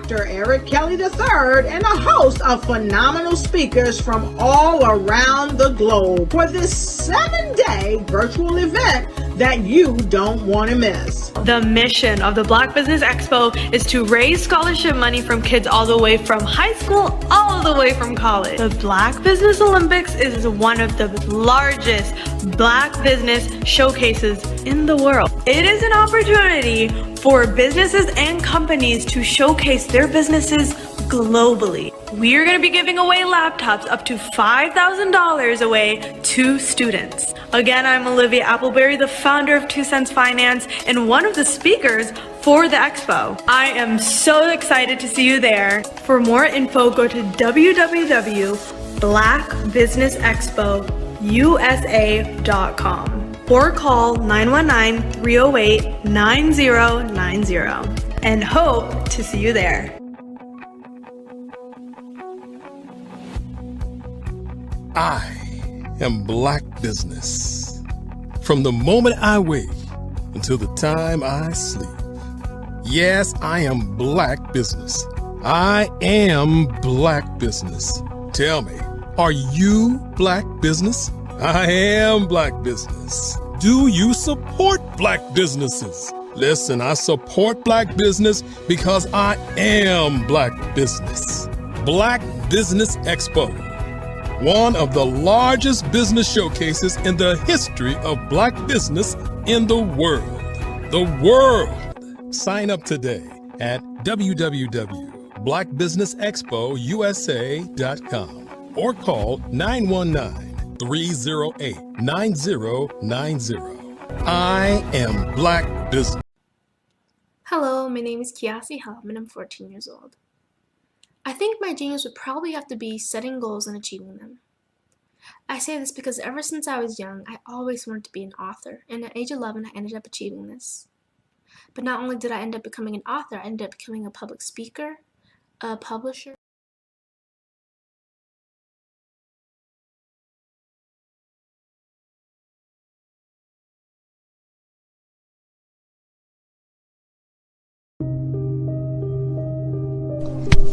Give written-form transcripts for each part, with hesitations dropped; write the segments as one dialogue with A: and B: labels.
A: Dr. Eric Kelly III and a host of phenomenal speakers from all around the globe for this 7-day virtual event that you don't want to miss.
B: The mission of the Black Business Expo is to raise scholarship money from kids all the way from high school all the way from college. The Black Business Olympics is one of the largest Black business showcases in the world. It is an opportunity for businesses and companies to showcase their businesses globally. We are going to be giving away laptops up to $5,000 away to students. Again, I'm Olivia Appleberry, the founder of 2 Cents Finance and one of the speakers for the expo. I am so excited to see you there. For more info, go to www.blackbusinessexpousa.com or call 919-308-9090 and hope to see you there.
C: I am Black Business. From the moment I wake until the time I sleep. Yes, I am Black Business. I am Black Business. Tell me, are you Black Business? I am Black Business. Do you support Black businesses? Listen, I support Black business because I am Black Business. Black Business Expo, one of the largest business showcases in the history of Black business in the world. The world! Sign up today at www.blackbusinessexpousa.com or call 919-308-9090. I am Black Business.
D: Hello, my name is Kiasi Helm and I'm 14 years old. I think my genius would probably have to be setting goals and achieving them. I say this because ever since I was young, I always wanted to be an author, and at age 11, I ended up achieving this. But not only did I end up becoming an author, I ended up becoming a public speaker, a publisher.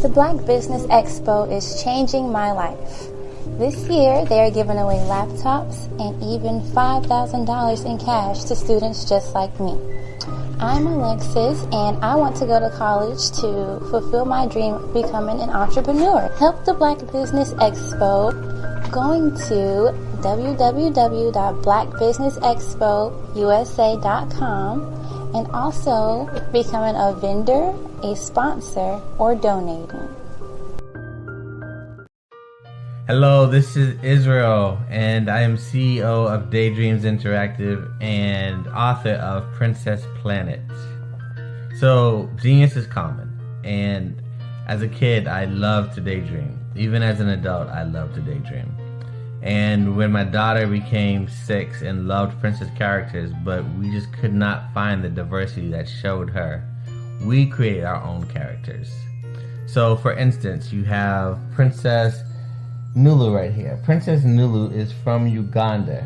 E: The Black Business Expo is changing my life. This year, they are giving away laptops and even $5,000 in cash to students just like me. I'm Alexis, and I want to go to college to fulfill my dream of becoming an entrepreneur. Help the Black Business Expo going to www.blackbusinessexpousa.com and also becoming a vendor, a sponsor, or donating.
F: Hello, this is Israel, and I am CEO of Daydreams Interactive and author of Princess Planet. So, genius is common, and as a kid, I loved to daydream. Even as an adult, I love to daydream. And when my daughter became 6 and loved princess characters, but we just could not find the diversity that showed her, we created our own characters. So, for instance, you have Princess Nulu right here. Princess Nulu is from Uganda,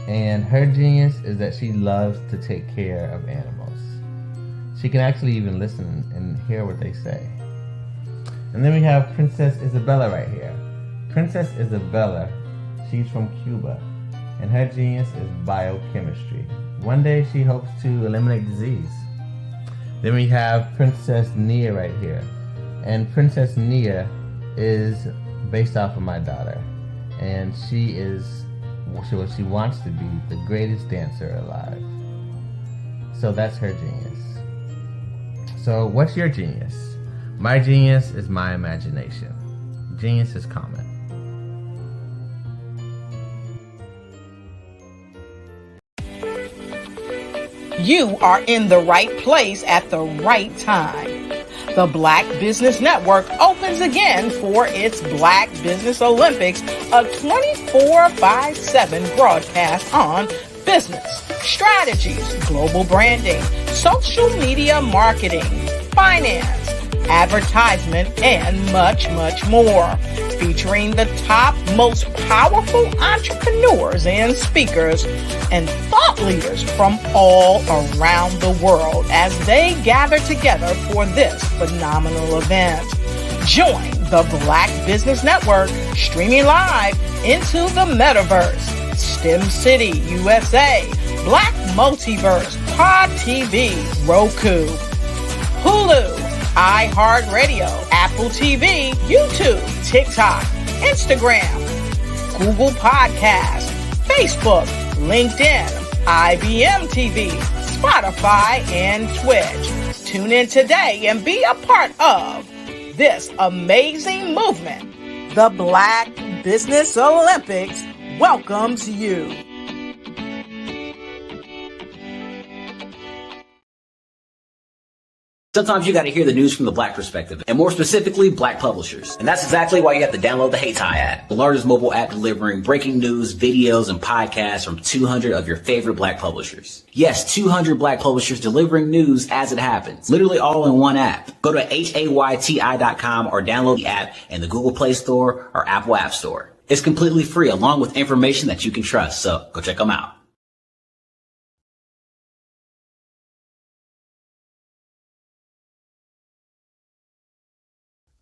F: and her genius is that she loves to take care of animals. She can actually even listen and hear what they say. And then we have Princess Isabella right here. Princess Isabella, she's from Cuba, and her genius is biochemistry. One day she hopes to eliminate disease. Then we have Princess Nia right here. And Princess Nia is based off of my daughter, and she wants to be the greatest dancer alive. So that's her genius. So what's your genius? My genius is my imagination. Genius is common.
A: You are in the right place at the right time. The Black Business Network opens again for its Black Business Olympics, a 24/7 broadcast on business, strategies, global branding, social media marketing, finance, advertisement, and much, much more. Featuring the top, most powerful entrepreneurs and speakers and thought leaders from all around the world as they gather together for this phenomenal event. Join the Black Business Network streaming live into the metaverse, STEM City USA, Black Multiverse, Pod TV, Roku, Hulu, iHeartRadio, Apple TV, YouTube, TikTok, Instagram, Google Podcasts, Facebook, LinkedIn, IBM TV, Spotify, and Twitch. Tune in today and be a part of this amazing movement. The Black Business Olympics welcomes you.
G: Sometimes you got to hear the news from the Black perspective, and more specifically, Black publishers. And that's exactly why you have to download the HeyTie app, the largest mobile app delivering breaking news, videos, and podcasts from 200 of your favorite Black publishers. Yes, 200 Black publishers delivering news as it happens, literally all in one app. Go to HAYTI.com or download the app in the Google Play Store or Apple App Store. It's completely free, along with information that you can trust, so go check them out.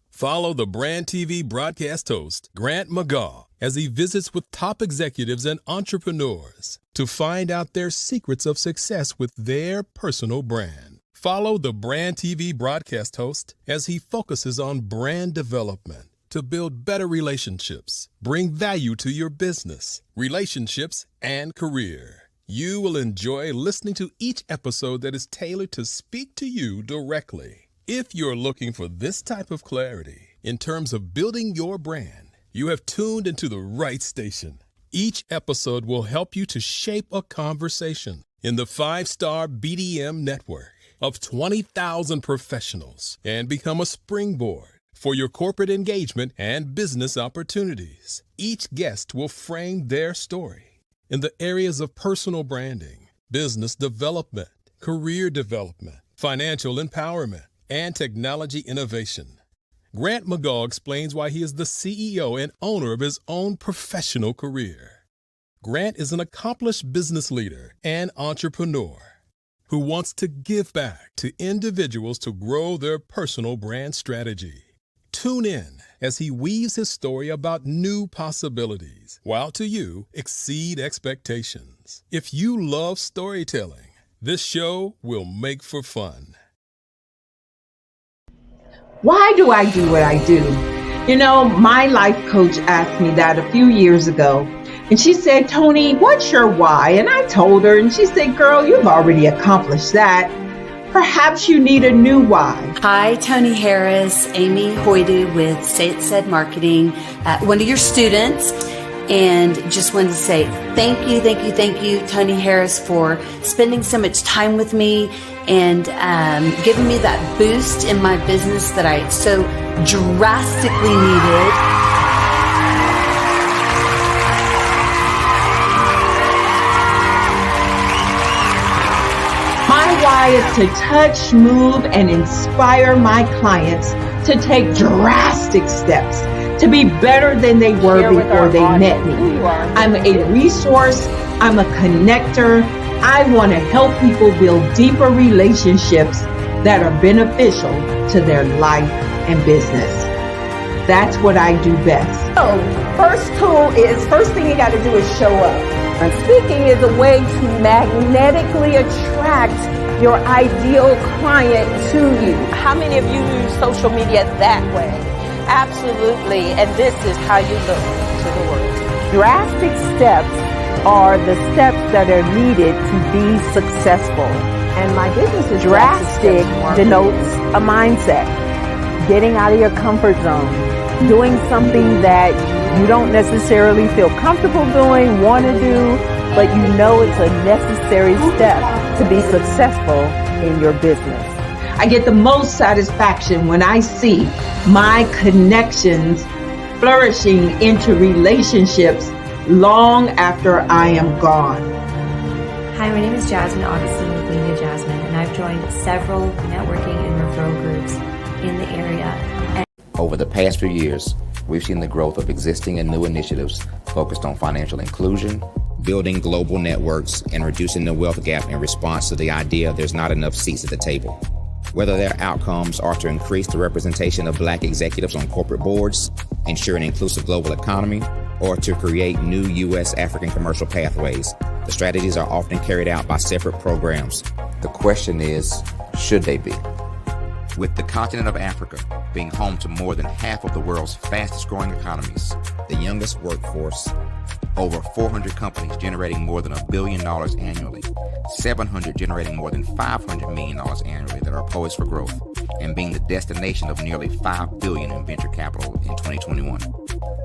C: Follow the Brand TV broadcast host, Grant McGaw, as he visits with top executives and entrepreneurs to find out their secrets of success with their personal brand. Follow the Brand TV broadcast host as he focuses on brand development to build better relationships, bring value to your business, relationships, and career. You will enjoy listening to each episode that is tailored to speak to you directly. If you're looking for this type of clarity in terms of building your brand, you have tuned into the right station. Each episode will help you to shape a conversation in the 5-star BDM network of 20,000 professionals and become a springboard for your corporate engagement and business opportunities. Each guest will frame their story in the areas of personal branding, business development, career development, financial empowerment, and technology innovation. Grant McGaw explains why he is the CEO and owner of his own professional career. Grant is an accomplished business leader and entrepreneur who wants to give back to individuals to grow their personal brand strategy. Tune in as he weaves his story about new possibilities, while to you exceed expectations. If you love storytelling, this show will make for fun.
H: Why do I do what I do? You know, my life coach asked me that a few years ago. And she said, Tony, what's your why? And I told her, and she said, girl, you've already accomplished that. Perhaps you need a new why.
I: Hi, Tony Harris, Amy Hoydu with Say It Said Marketing, one of your students. And just wanted to say thank you, Tony Harris, for spending so much time with me and giving me that boost in my business that I so drastically needed.
H: My why is to touch, move, and inspire my clients to take drastic steps to be better than they were before they met me. I'm a resource. I'm a connector. I want to help people build deeper relationships that are beneficial to their life and business. That's what I do best.
J: So, first thing you got to do is show up. And speaking is a way to magnetically attract your ideal client to you. How many of you use social media that way? Absolutely, and this is how you look to the world. Drastic steps are the steps that are needed to be successful. And my business is drastic denotes a mindset. Getting out of your comfort zone, doing something that you don't necessarily feel comfortable doing, want to do, but you know it's a necessary step to be successful in your business.
H: I get the most satisfaction when I see my connections flourishing into relationships long after I am gone.
K: Hi, my name is Jasmine Augustine with Media Jasmine, and I've joined several networking and referral groups in the area.
L: Over the past few years, we've seen the growth of existing and new initiatives focused on financial inclusion, building global networks, and reducing the wealth gap in response to the idea there's not enough seats at the table. Whether their outcomes are to increase the representation of Black executives on corporate boards, ensure an inclusive global economy, or to create new U.S. African commercial pathways, the strategies are often carried out by separate programs. The question is, should they be? With the continent of Africa being home to more than half of the world's fastest growing economies, the youngest workforce, over 400 companies generating more than $1 billion annually, 700 generating more than $500 million annually that are poised for growth, and being the destination of nearly $5 billion in venture capital in 2021.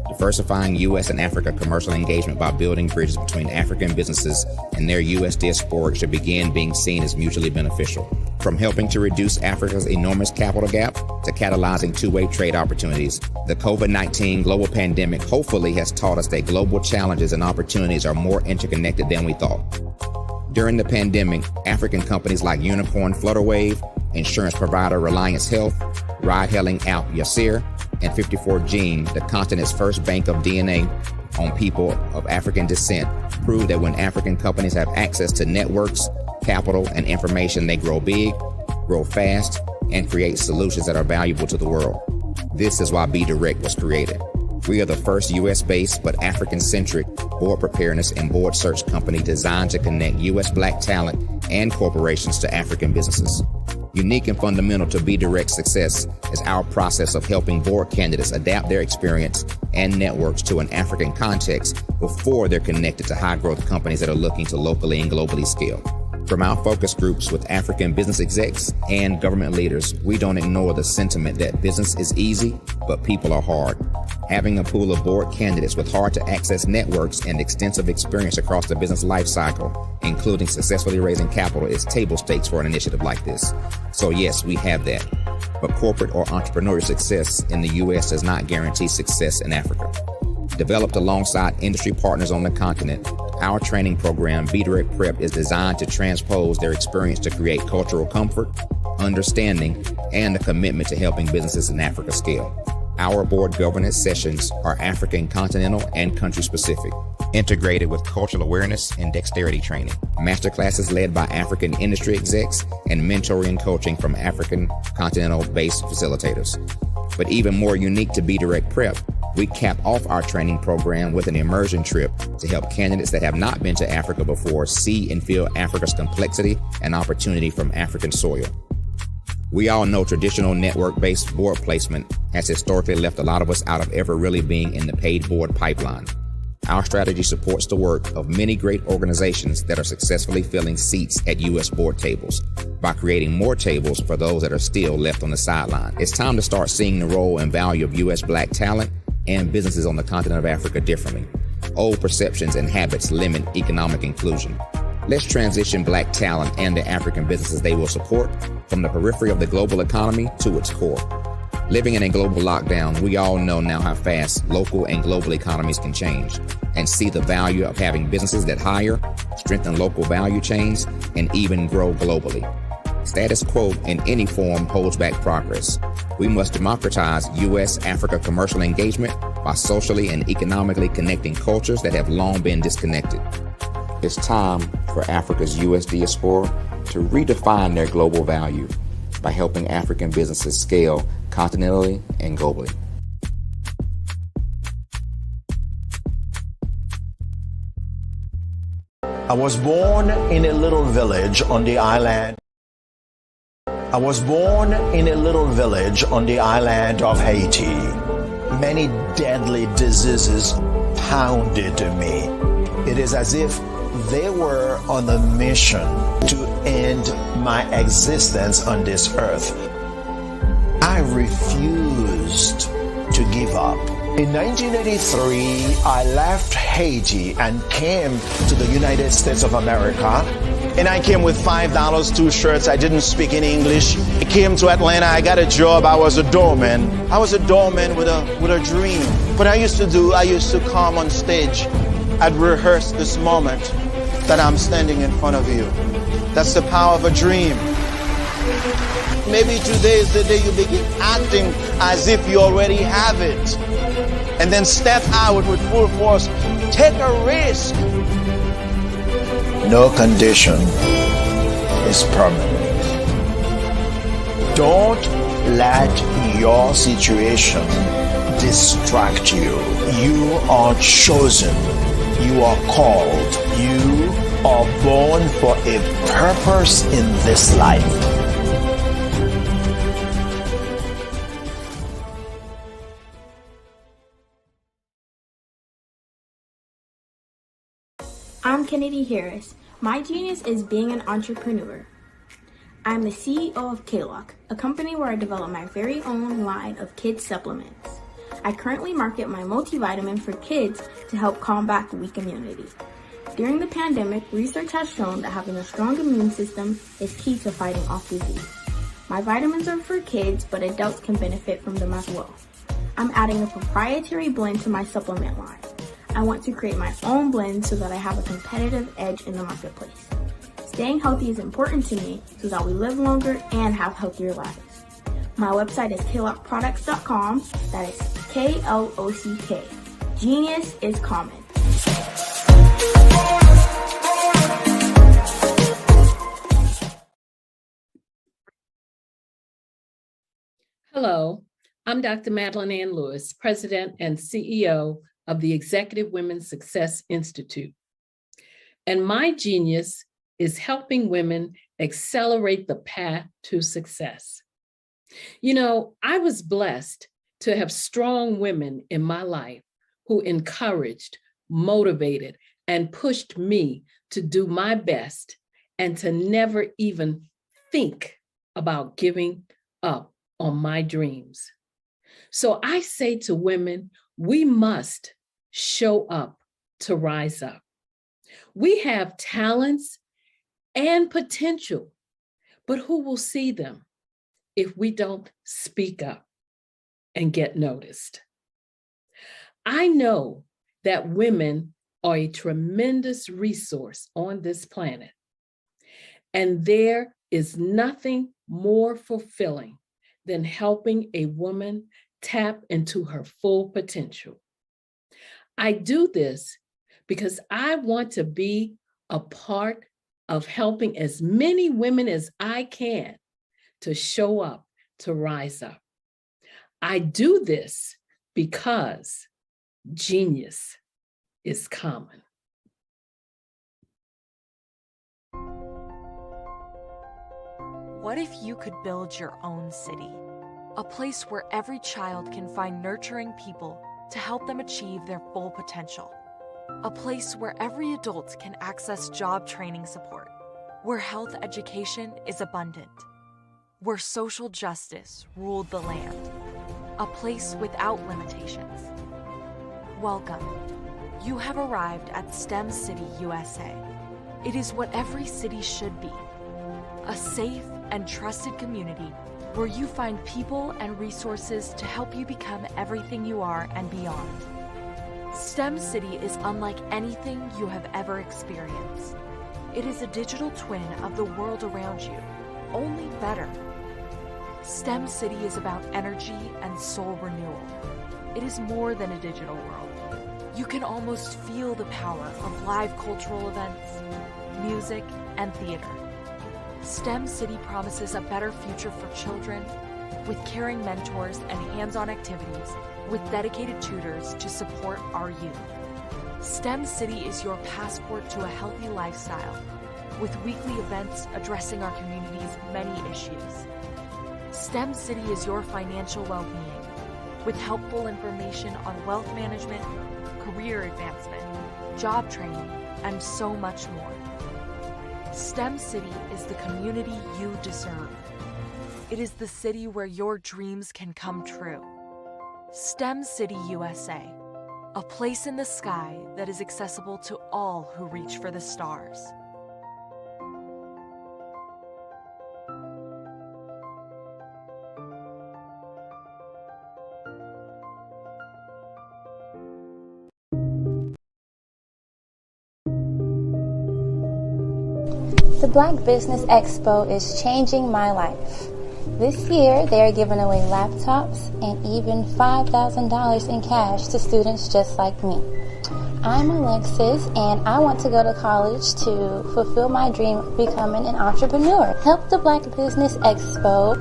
L: Diversifying U.S. and Africa commercial engagement by building bridges between African businesses and their U.S. diaspora should begin being seen as mutually beneficial. From helping to reduce Africa's enormous capital gap to catalyzing two-way trade opportunities, the COVID-19 global pandemic hopefully has taught us that global challenges and opportunities are more interconnected than we thought. During the pandemic, African companies like Unicorn Flutterwave, insurance provider Reliance Health, ride-hailing app Yasir, and 54 Gene, the continent's first bank of DNA on people of African descent, proved that when African companies have access to networks, capital, and information, they grow big, grow fast, and create solutions that are valuable to the world. This is why Be Direct was created. We are the first U.S.-based but African-centric board preparedness and board search company designed to connect U.S. Black talent and corporations to African businesses. Unique and fundamental to Be Direct's success is our process of helping board candidates adapt their experience and networks to an African context before they're connected to high-growth companies that are looking to locally and globally scale. From our focus groups with African business execs and government leaders, we don't ignore the sentiment that business is easy, but people are hard. Having a pool of board candidates with hard-to-access networks and extensive experience across the business life cycle, including successfully raising capital, is table stakes for an initiative like this. So yes, we have that. But corporate or entrepreneurial success in the U.S. does not guarantee success in Africa. Developed alongside industry partners on the continent, our training program, Be Direct Prep, is designed to transpose their experience to create cultural comfort, understanding, and a commitment to helping businesses in Africa scale. Our board governance sessions are African, continental, and country-specific, integrated with cultural awareness and dexterity training, masterclasses led by African industry execs, and mentoring and coaching from African continental-based facilitators. But even more unique to Be Direct Prep, we cap off our training program with an immersion trip to help candidates that have not been to Africa before see and feel Africa's complexity and opportunity from African soil. We all know traditional network-based board placement has historically left a lot of us out of ever really being in the paid board pipeline. Our strategy supports the work of many great organizations that are successfully filling seats at U.S. board tables by creating more tables for those that are still left on the sideline. It's time to start seeing the role and value of U.S. Black talent and businesses on the continent of Africa differently. Old perceptions and habits limit economic inclusion. Let's transition Black talent and the African businesses they will support from the periphery of the global economy to its core. Living in a global lockdown, we all know now how fast local and global economies can change, and see the value of having businesses that hire, strengthen local value chains, and even grow globally. Status quo in any form holds back progress. We must democratize U.S.-Africa commercial engagement by socially and economically connecting cultures that have long been disconnected. It's time for Africa's U.S. diaspora to redefine their global value by helping African businesses scale continentally and globally.
M: I was born in a little village on the island. I was born in a little village on the island of Haiti. many deadly diseases pounded me. It is as if they were on a mission to end my existence on this earth. I refused to give up. In 1983, I left Haiti and came to the United States of America. And I came with $5, 2 shirts. I didn't speak in English. I came to Atlanta. I got a job. I was a doorman. I was a doorman with a dream. What I used to come on stage. I'd rehearse this moment that I'm standing in front of you. That's the power of a dream. Maybe today is the day you begin acting as if you already have it. And then step out with full force. Take a risk. No condition is permanent. Don't let your situation distract you. You are chosen. You are called. You are born for a purpose in this life.
N: I'm Kennedy Harris. My genius is being an entrepreneur. I'm the CEO of K-Lock, a company where I develop my very own line of kids supplements. I currently market my multivitamin for kids to help combat weak immunity. During the pandemic, research has shown that having a strong immune system is key to fighting off disease. My vitamins are for kids, but adults can benefit from them as well. I'm adding a proprietary blend to my supplement line. I want to create my own blend so that I have a competitive edge in the marketplace. Staying healthy is important to me so that we live longer and have healthier lives. My website is klockproducts.com. That is K-L-O-C-K. Genius is common.
O: Hello, I'm Dr. Madeline Ann Lewis, President and CEO of the Executive Women's Success Institute. And my genius is helping women accelerate the path to success. You know, I was blessed to have strong women in my life who encouraged, motivated, and pushed me to do my best and to never even think about giving up on my dreams. So I say to women, we must show up to rise up. We have talents and potential, but who will see them if we don't speak up and get noticed? I know that women are a tremendous resource on this planet, and there is nothing more fulfilling than helping a woman tap into her full potential. I do this because I want to be a part of helping as many women as I can to show up, to rise up. I do this because genius is common.
P: What if you could build your own city? A place where every child can find nurturing people to help them achieve their full potential. A place where every adult can access job training support, where health education is abundant, where social justice ruled the land. A place without limitations. Welcome. You have arrived at STEM City USA. It is what every city should be. A safe and trusted community where you find people and resources to help you become everything you are and beyond. STEM City is unlike anything you have ever experienced. It is a digital twin of the world around you, only better. STEM City is about energy and soul renewal. It is more than a digital world. You can almost feel the power of live cultural events, music, and theater. STEM City promises a better future for children with caring mentors and hands-on activities with dedicated tutors to support our youth. STEM City is your passport to a healthy lifestyle with weekly events addressing our community's many issues. STEM City is your financial well-being, with helpful information on wealth management, career advancement, job training, and so much more. STEM City is the community you deserve. It is the city where your dreams can come true. STEM City USA, a place in the sky that is accessible to all who reach for the stars.
E: The Black Business Expo is changing my life. This year, they are giving away laptops and even $5,000 in cash to students just like me. I'm Alexis, and I want to go to college to fulfill my dream of becoming an entrepreneur. Help the Black Business Expo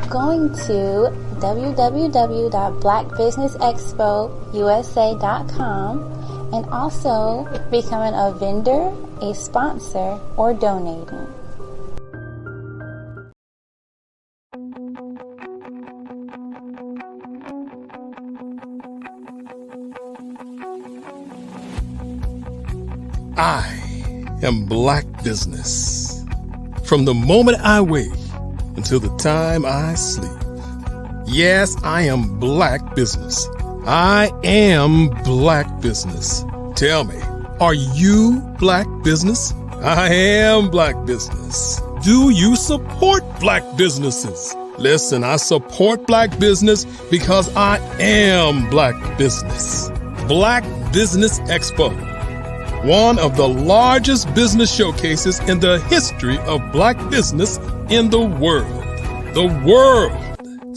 E: going to www.blackbusinessexpousa.com and also becoming a vendor, a sponsor, or donating.
C: I am Black Business. From the moment I wake until the time I sleep. Yes, I am Black Business. I am Black Business. Tell me, are you Black Business? I am Black Business. Do you support Black businesses? Listen, I support Black business because I am Black Business. Black Business Expo, one of the largest business showcases in the history of Black business in the world. The world!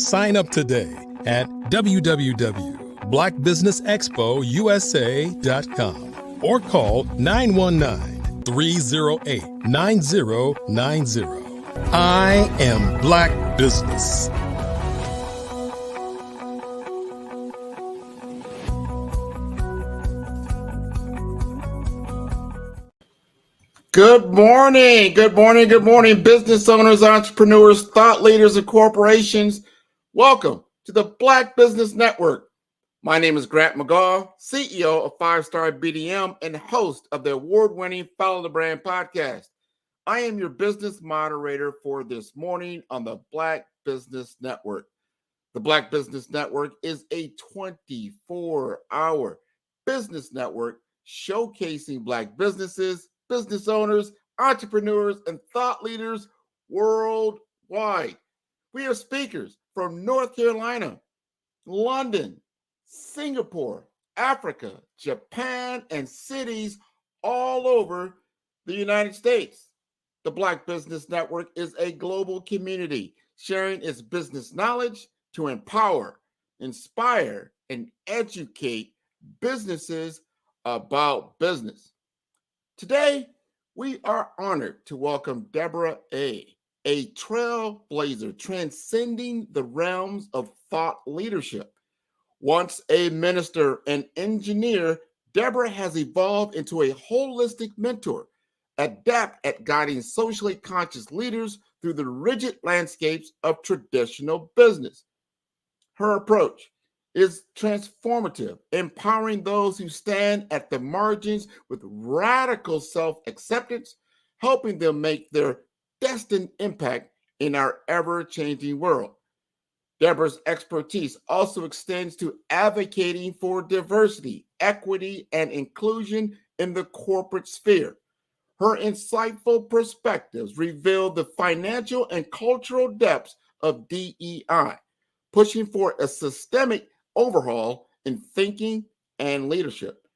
C: Sign up today at www.blackbusinessexpousa.com or call 919-308-9090. I am Black Business.
Q: Good morning, business owners, entrepreneurs, thought leaders, and corporations. Welcome to the Black Business Network. My name is Grant McGaw, CEO of 5-Star BDM and host of the award-winning Follow the Brand podcast. I am your business moderator for this morning on the Black Business Network. The Black Business Network is a 24-hour business network showcasing Black businesses, business owners, entrepreneurs, and thought leaders worldwide. We have speakers from North Carolina, London, Singapore, Africa, Japan, and cities all over the United States. The Black Business Network is a global community sharing its business knowledge to empower, inspire, and educate businesses about business. Today, we are honored to welcome Deborah A trailblazer transcending the realms of thought leadership. Once a minister and engineer, Deborah has evolved into a holistic mentor, adept at guiding socially conscious leaders through the rigid landscapes of traditional business. Her approach is transformative, empowering those who stand at the margins with radical self-acceptance, helping them make their destined impact in our ever-changing world. Deborah's expertise also extends to advocating for diversity, equity, and inclusion in the corporate sphere. Her insightful perspectives reveal the financial and cultural depths of DEI, pushing for a systemic overhaul in thinking and leadership.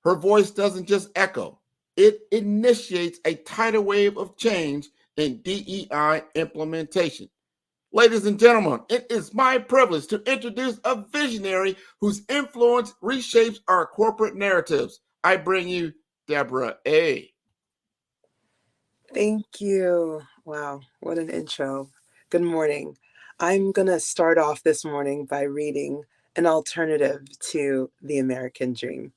Q: Her voice doesn't just echo, it initiates a tidal wave of change in DEI implementation. Ladies and gentlemen, it is my privilege to introduce a visionary whose influence reshapes our corporate narratives. I bring you Deborah A.
R: Thank you. Wow, what an intro. Good morning. I'm going to start off this morning by reading an alternative to the American dream.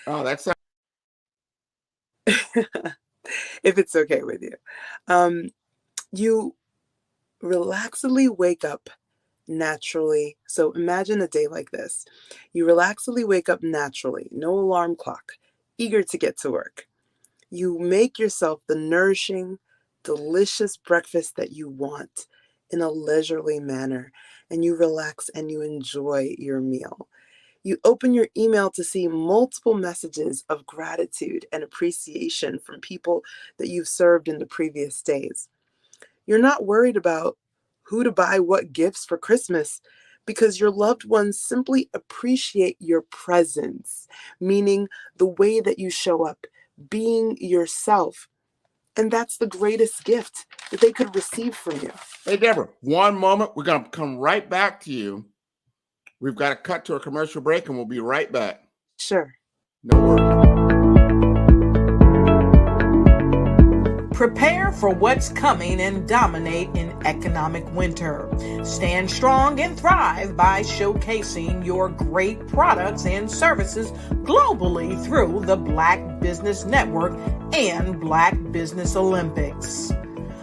Q: Oh, that's
R: if it's okay with you. You relaxedly wake up naturally. So imagine a day like this. You relaxedly wake up naturally, no alarm clock, eager to get to work. You make yourself the nourishing, delicious breakfast that you want in a leisurely manner, and you relax and you enjoy your meal. You open your email to see multiple messages of gratitude and appreciation from people that you've served in the previous days. You're not worried about who to buy what gifts for Christmas because your loved ones simply appreciate your presence, meaning the way that you show up, being yourself. And that's the greatest gift that they could receive from you.
Q: Hey, Deborah, one moment. We're going to come right back to you. We've got to cut to a commercial break, and we'll be right back.
R: Sure.
Q: No worries.
S: Prepare for what's coming and dominate in economic winter. Stand strong and thrive by showcasing your great products and services globally through the Black Business Network and Black Business Olympics.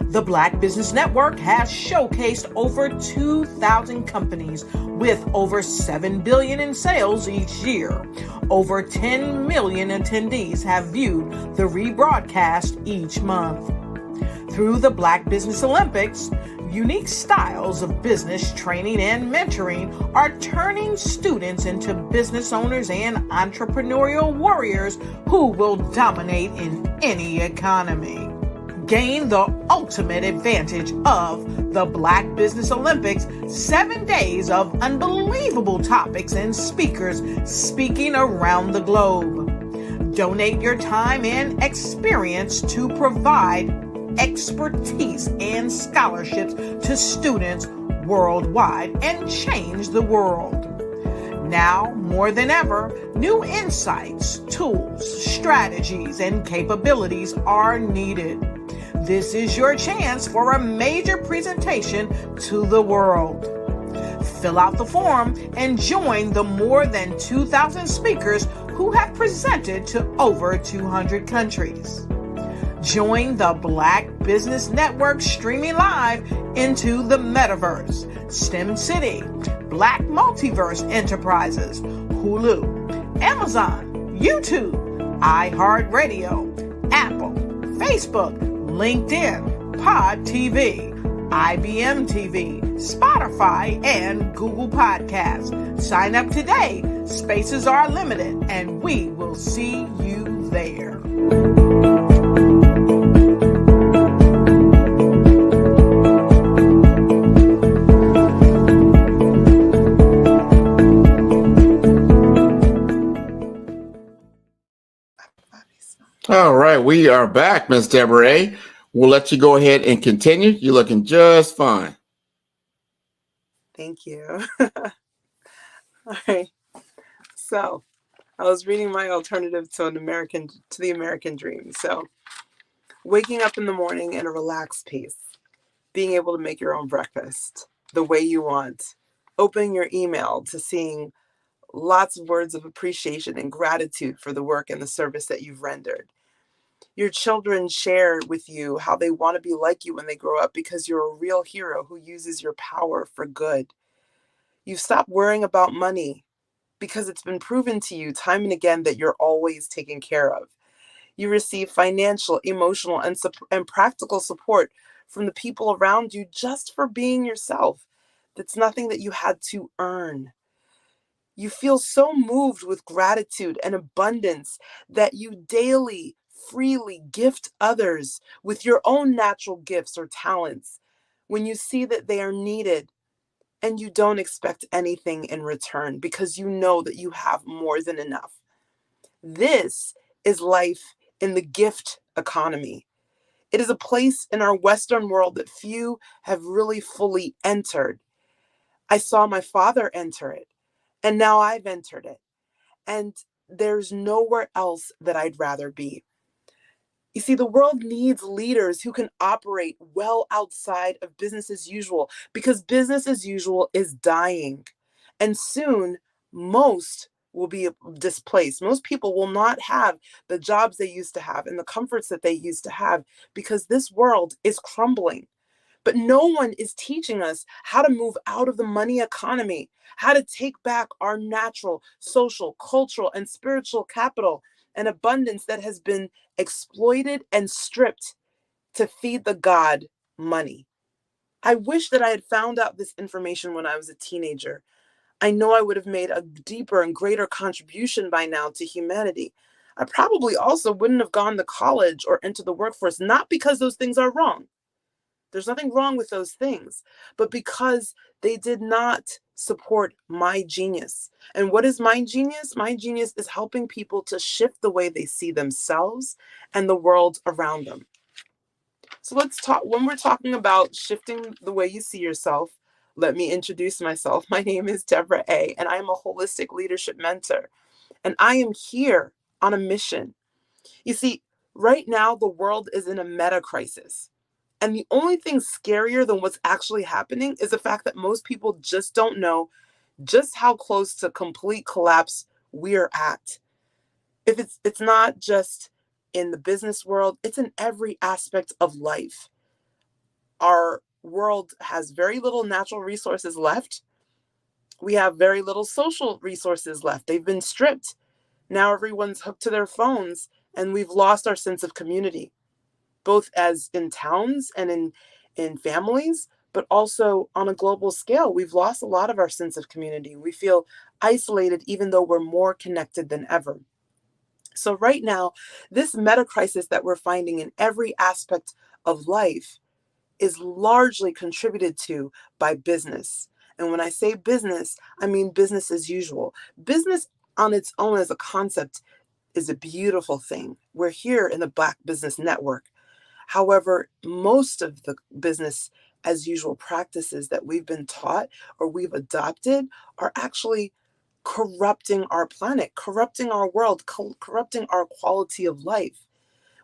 S: The Black Business Network has showcased over 2,000 companies with over $7 billion in sales each year. Over 10 million attendees have viewed the rebroadcast each month. Through the Black Business Olympics, unique styles of business training and mentoring are turning students into business owners and entrepreneurial warriors who will dominate in any economy. Gain the ultimate advantage of the Black Business Olympics, 7 days of unbelievable topics and speakers speaking around the globe. Donate your time and experience to provide expertise and scholarships to students worldwide and change the world. Now, more than ever, new insights, tools, strategies, and capabilities are needed. This is your chance for a major presentation to the world. Fill out the form and join the more than 2,000 speakers who have presented to over 200 countries. Join the Black Business Network streaming live into the Metaverse, STEM City, Black Multiverse Enterprises, Hulu, Amazon, YouTube, iHeartRadio, Apple, Facebook, LinkedIn, Pod TV, IBM TV, Spotify, and Google Podcasts. Sign up today. Spaces are limited, and we will see you there.
Q: All right, we are back, Miss Deborah. We'll let you go ahead and continue. You're looking just fine.
R: Thank you. All right. So I was reading my alternative to the American dream. So waking up in the morning in a relaxed pace, being able to make your own breakfast the way you want, opening your email to seeing lots of words of appreciation and gratitude for the work and the service that you've rendered. Your children share with you how they want to be like you when they grow up because you're a real hero who uses your power for good. You've stopped worrying about money because it's been proven to you time and again that you're always taken care of. You receive financial, emotional, and practical support from the people around you just for being yourself. That's nothing that you had to earn. You feel so moved with gratitude and abundance that you daily, freely gift others with your own natural gifts or talents when you see that they are needed, and you don't expect anything in return because you know that you have more than enough. This is life in the gift economy. It is a place in our Western world that few have really fully entered. I saw my father enter it, and now I've entered it. And there's nowhere else that I'd rather be. You see, the world needs leaders who can operate well outside of business as usual, because business as usual is dying. And soon, most will be displaced. Most people will not have the jobs they used to have and the comforts that they used to have because this world is crumbling. But no one is teaching us how to move out of the money economy, how to take back our natural, social, cultural, and spiritual capital and abundance that has been exploited and stripped to feed the god money. I wish that I had found out this information when I was a teenager. I know I would have made a deeper and greater contribution by now to humanity. I probably also wouldn't have gone to college or into the workforce, not because those things are wrong. There's nothing wrong with those things, but because they did not support my genius. And what is my genius? My genius is helping people to shift the way they see themselves and the world around them. So let's talk, when we're talking about shifting the way you see yourself, let me introduce myself. My name is Deborah A., and I am a holistic leadership mentor. And I am here on a mission. You see, right now, the world is in a meta crisis. And the only thing scarier than what's actually happening is the fact that most people just don't know just how close to complete collapse we're at. If it's not just in the business world, it's in every aspect of life. Our world has very little natural resources left. We have very little social resources left. They've been stripped. Now everyone's hooked to their phones, and we've lost our sense of community, both as in towns and in families, but also on a global scale. We've lost a lot of our sense of community. We feel isolated, even though we're more connected than ever. So right now, this meta crisis that we're finding in every aspect of life is largely contributed to by business. And when I say business, I mean business as usual. Business on its own as a concept is a beautiful thing. We're here in the Black Business Network. However, most of the business as usual practices that we've been taught or we've adopted are actually corrupting our planet, corrupting our world, corrupting our quality of life,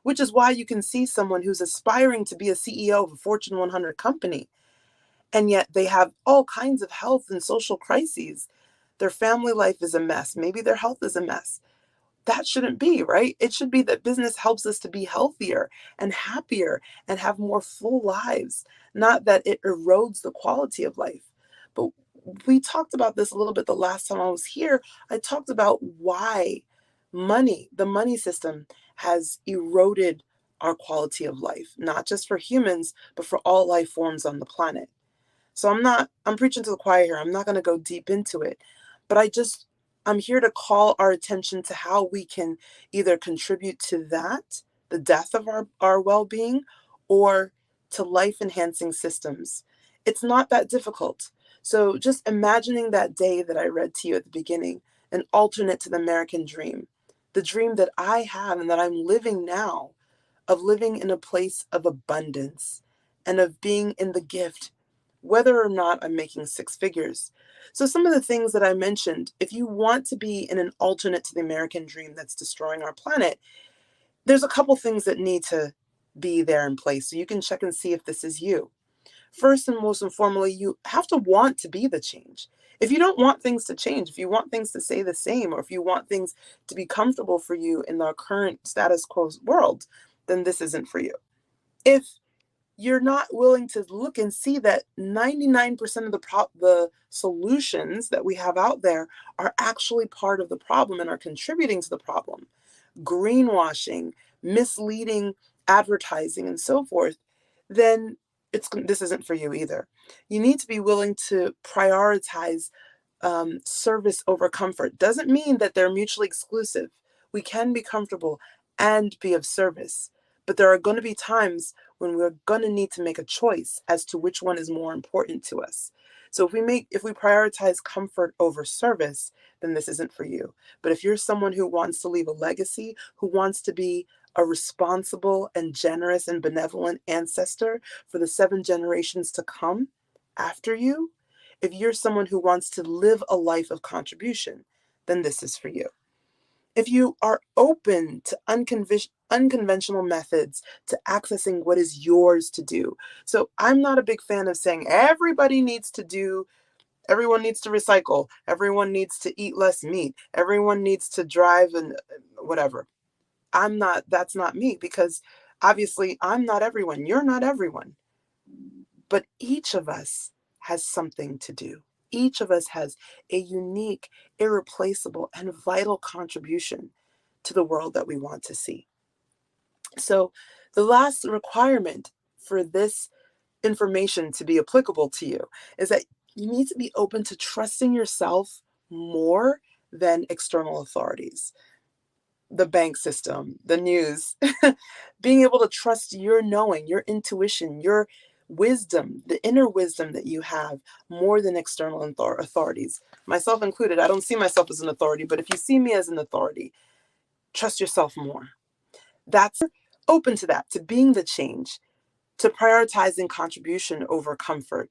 R: which is why you can see someone who's aspiring to be a CEO of a Fortune 100 company, and yet they have all kinds of health and social crises. Their family life is a mess. Maybe their health is a mess. That shouldn't be, right? It should be that business helps us to be healthier and happier and have more full lives, not that it erodes the quality of life. But we talked about this a little bit the last time I was here. I talked about why the money system has eroded our quality of life, not just for humans, but for all life forms on the planet. So I'm preaching to the choir here. I'm not going to go deep into it, but I'm here to call our attention to how we can either contribute to that, the death of our well-being, or to life-enhancing systems. It's not that difficult. So just imagining that day that I read to you at the beginning, an alternate to the American dream, the dream that I have and that I'm living now, of living in a place of abundance and of being in the gift, whether or not I'm making six figures. So some of the things that I mentioned, if you want to be in an alternate to the American dream that's destroying our planet, there's a couple things that need to be there in place so you can check and see if this is you. First and most informally, you have to want to be the change. If you don't want things to change, if you want things to stay the same, or if you want things to be comfortable for you in our current status quo world, then this isn't for you. If you're not willing to look and see that 99% of the solutions that we have out there are actually part of the problem and are contributing to the problem, greenwashing, misleading advertising, and so forth, then this isn't for you either. You need to be willing to prioritize service over comfort. Doesn't mean that they're mutually exclusive. We can be comfortable and be of service, but there are going to be times when we're going to need to make a choice as to which one is more important to us. So if we prioritize comfort over service, then this isn't for you. But if you're someone who wants to leave a legacy, who wants to be a responsible and generous and benevolent ancestor for the 7 generations to come after you, if you're someone who wants to live a life of contribution, then this is for you. If you are open to unconventional methods to accessing what is yours to do. So I'm not a big fan of saying everyone needs to recycle, everyone needs to eat less meat, everyone needs to drive and whatever. That's not me, because obviously I'm not everyone. You're not everyone. But each of us has something to do. Each of us has a unique, irreplaceable, and vital contribution to the world that we want to see. So the last requirement for this information to be applicable to you is that you need to be open to trusting yourself more than external authorities, the bank system, the news, being able to trust your knowing, your intuition, your wisdom, the inner wisdom that you have more than external authorities, myself included. I don't see myself as an authority, but if you see me as an authority, trust yourself more. That's open to that, to being the change, to prioritizing contribution over comfort,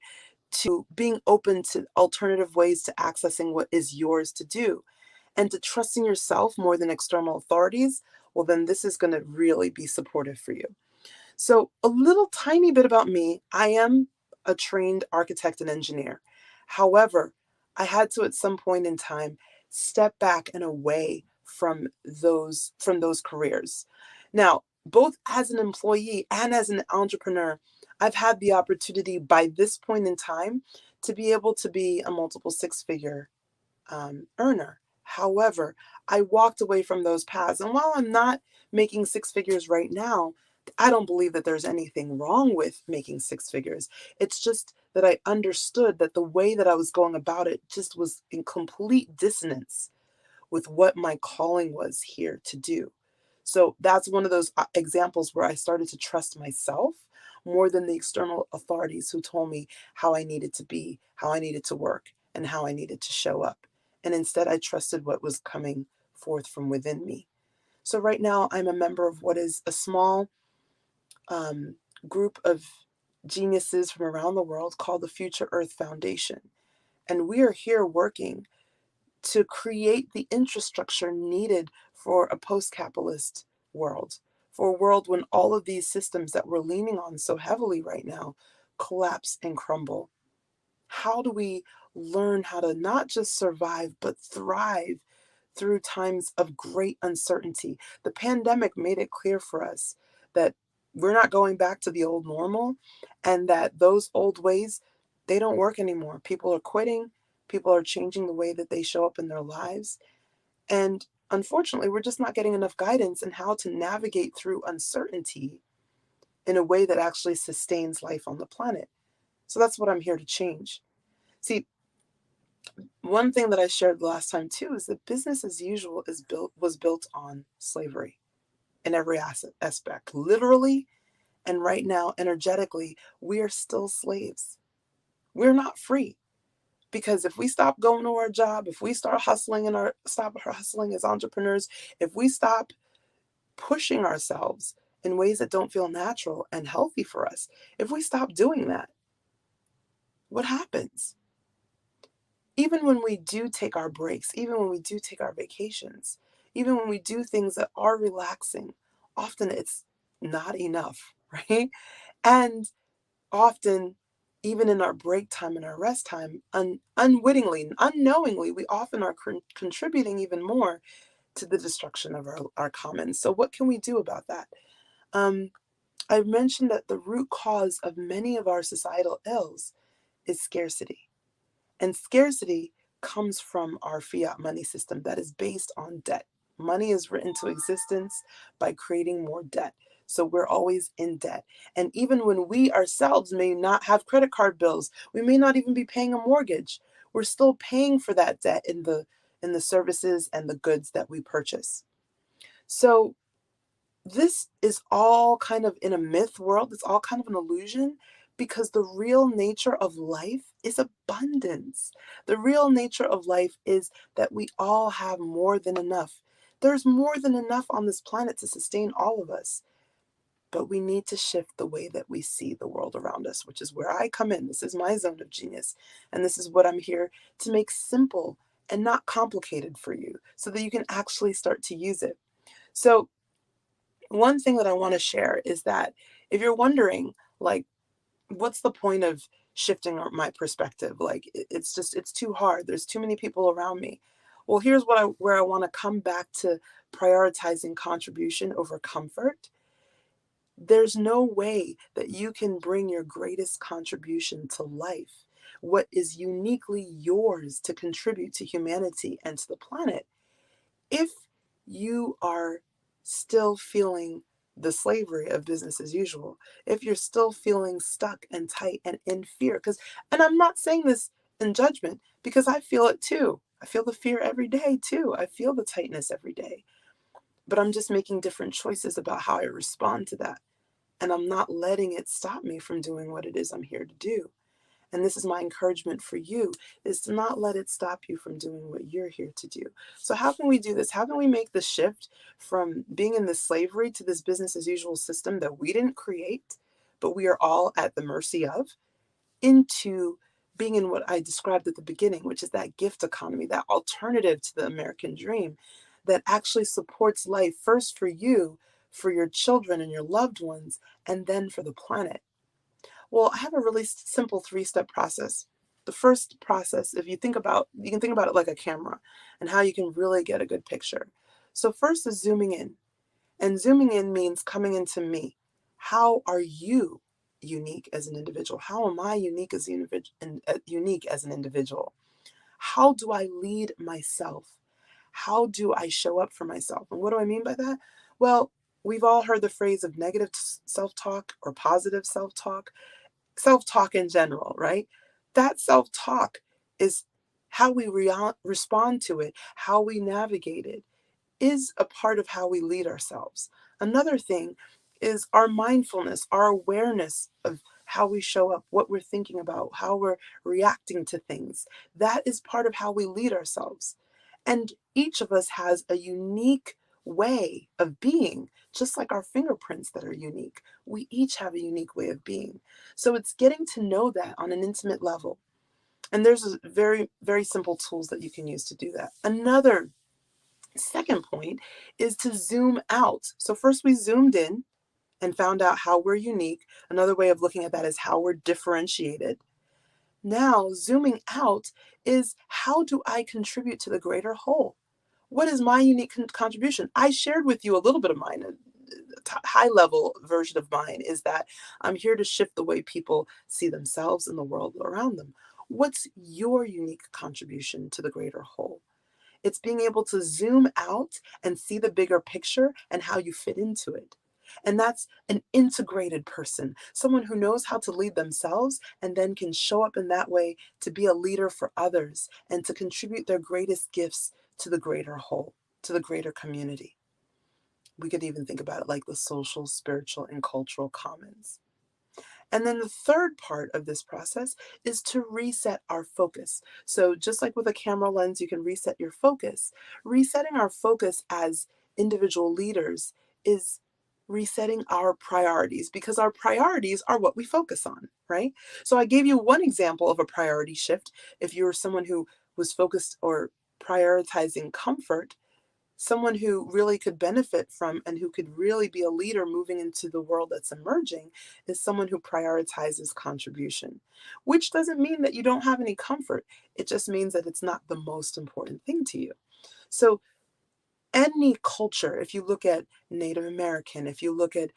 R: to being open to alternative ways to accessing what is yours to do, and to trusting yourself more than external authorities. Well, then this is going to really be supportive for you. So a little tiny bit about me. I am a trained architect and engineer. However, I had to at some point in time step back and away from those careers. Now, both as an employee and as an entrepreneur, I've had the opportunity by this point in time to be able to be a multiple six-figure earner. However, I walked away from those paths. And while I'm not making six figures right now, I don't believe that there's anything wrong with making six figures. It's just that I understood that the way that I was going about it just was in complete dissonance with what my calling was here to do. So that's one of those examples where I started to trust myself more than the external authorities who told me how I needed to be, how I needed to work, and how I needed to show up. And instead, I trusted what was coming forth from within me. So right now, I'm a member of what is a small group of geniuses from around the world called the Future Earth Foundation. And we are here working to create the infrastructure needed for a post-capitalist world, for a world when all of these systems that we're leaning on so heavily right now collapse and crumble. How do we learn how to not just survive, but thrive through times of great uncertainty? The pandemic made it clear for us that we're not going back to the old normal, and that those old ways, they don't work anymore. People are quitting. People are changing the way that they show up in their lives. And unfortunately, we're just not getting enough guidance in how to navigate through uncertainty in a way that actually sustains life on the planet. So that's what I'm here to change. See, one thing that I shared the last time too is that business as usual was built on slavery in every aspect. Literally, and right now, energetically, we are still slaves. We're not free. Because if we stop going to our job, if we stop hustling as entrepreneurs, if we stop pushing ourselves in ways that don't feel natural and healthy for us, if we stop doing that, what happens? Even when we do take our breaks, even when we do take our vacations, even when we do things that are relaxing, often it's not enough, right? And often, even in our break time and our rest time, unwittingly, unknowingly, we often are contributing even more to the destruction of our commons. So what can we do about that? I've mentioned that the root cause of many of our societal ills is scarcity. And scarcity comes from our fiat money system that is based on debt. Money is written to existence by creating more debt. So we're always in debt. And even when we ourselves may not have credit card bills, we may not even be paying a mortgage, we're still paying for that debt in the services and the goods that we purchase. So this is all kind of in a myth world. It's all kind of an illusion, because the real nature of life is abundance. The real nature of life is that we all have more than enough. There's more than enough on this planet to sustain all of us. But we need to shift the way that we see the world around us, which is where I come in. This is my zone of genius. And this is what I'm here to make simple and not complicated for you, so that you can actually start to use it. So one thing that I want to share is that if you're wondering, like, what's the point of shifting my perspective? Like, it's too hard. There's too many people around me. Well, here's where I want to come back to prioritizing contribution over comfort. There's no way that you can bring your greatest contribution to life, what is uniquely yours to contribute to humanity and to the planet, if you are still feeling the slavery of business as usual, if you're still feeling stuck and tight and in fear. And I'm not saying this in judgment, because I feel it too. I feel the fear every day too. I feel the tightness every day. But I'm just making different choices about how I respond to that. And I'm not letting it stop me from doing what it is I'm here to do. And this is my encouragement for you, is to not let it stop you from doing what you're here to do. So how can we do this? How can we make the shift from being in this slavery to this business as usual system that we didn't create, but we are all at the mercy of, into being in what I described at the beginning, which is that gift economy, that alternative to the American dream that actually supports life first for you, for your children and your loved ones, and then for the planet. Well, I have a really simple 3-step process. The first process, if you can think about it like a camera and how you can really get a good picture. So first is zooming in. And zooming in means coming into me. How are you unique as an individual? How am I unique as an individual? How do I lead myself? How do I show up for myself? And what do I mean by that? Well, we've all heard the phrase of negative self-talk or positive self-talk in general, right? That self-talk is how we respond to it, how we navigate it, is a part of how we lead ourselves. Another thing is our mindfulness, our awareness of how we show up, what we're thinking about, how we're reacting to things. That is part of how we lead ourselves. And each of us has a unique way of being, just like our fingerprints that are unique. We each have a unique way of being. So it's getting to know that on an intimate level. And there's very, very simple tools that you can use to do that. Another second point is to zoom out. So first we zoomed in and found out how we're unique. Another way of looking at that is how we're differentiated. Now, zooming out is, how do I contribute to the greater whole? What is my unique contribution? I shared with you a little bit of mine. A high-level version of mine is that I'm here to shift the way people see themselves and the world around them. What's your unique contribution to the greater whole? It's being able to zoom out and see the bigger picture and how you fit into it. And that's an integrated person, someone who knows how to lead themselves and then can show up in that way to be a leader for others and to contribute their greatest gifts to the greater whole, to the greater community. We could even think about it like the social, spiritual, and cultural commons. And then the third part of this process is to reset our focus. So just like with a camera lens, you can reset your focus. Resetting our focus as individual leaders is resetting our priorities, because our priorities are what we focus on, right? So I gave you one example of a priority shift. If you were someone who was focused or prioritizing comfort, someone who really could benefit from and who could really be a leader moving into the world that's emerging is someone who prioritizes contribution, which doesn't mean that you don't have any comfort. It just means that it's not the most important thing to you. So any culture, if you look at Native American, if you look at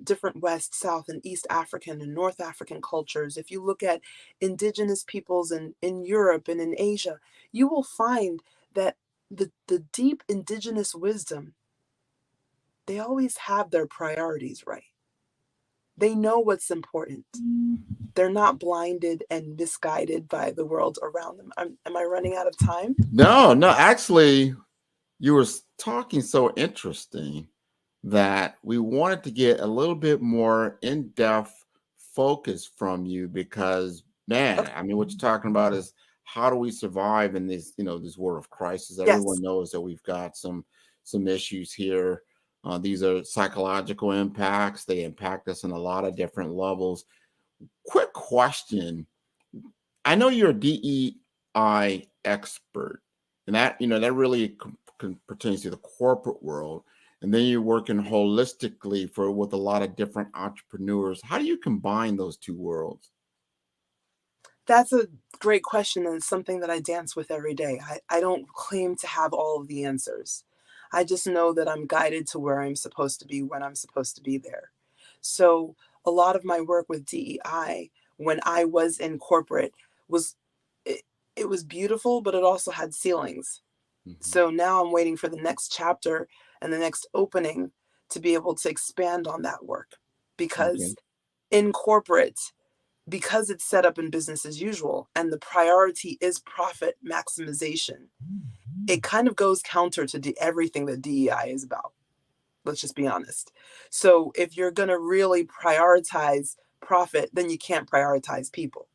R: different West, South, and East African and North African cultures, if you look at indigenous peoples in Europe and in Asia, you will find that the deep indigenous wisdom, they always have their priorities right. They know what's important. They're not blinded and misguided by the world around them. Am I running out of time?
Q: No, actually, you were talking so interesting that we wanted to get a little bit more in-depth focus from you, because, man, I mean, what you're talking about is, how do we survive in this, this world of crisis? Everyone knows that we've got some issues here. These are psychological impacts. They impact us on a lot of different levels. Quick question. I know you're a DEI expert, and that, that really pertains to the corporate world. And then you're working holistically with a lot of different entrepreneurs. How do you combine those two worlds?
R: That's a great question, and it's something that I dance with every day. I don't claim to have all of the answers. I just know that I'm guided to where I'm supposed to be when I'm supposed to be there. So a lot of my work with DEI when I was in corporate was, it was beautiful, but it also had ceilings. So now I'm waiting for the next chapter and the next opening to be able to expand on that work, because in corporate, because it's set up in business as usual and the priority is profit maximization, it kind of goes counter to everything that DEI is about. Let's just be honest. So if you're going to really prioritize profit, then you can't prioritize people.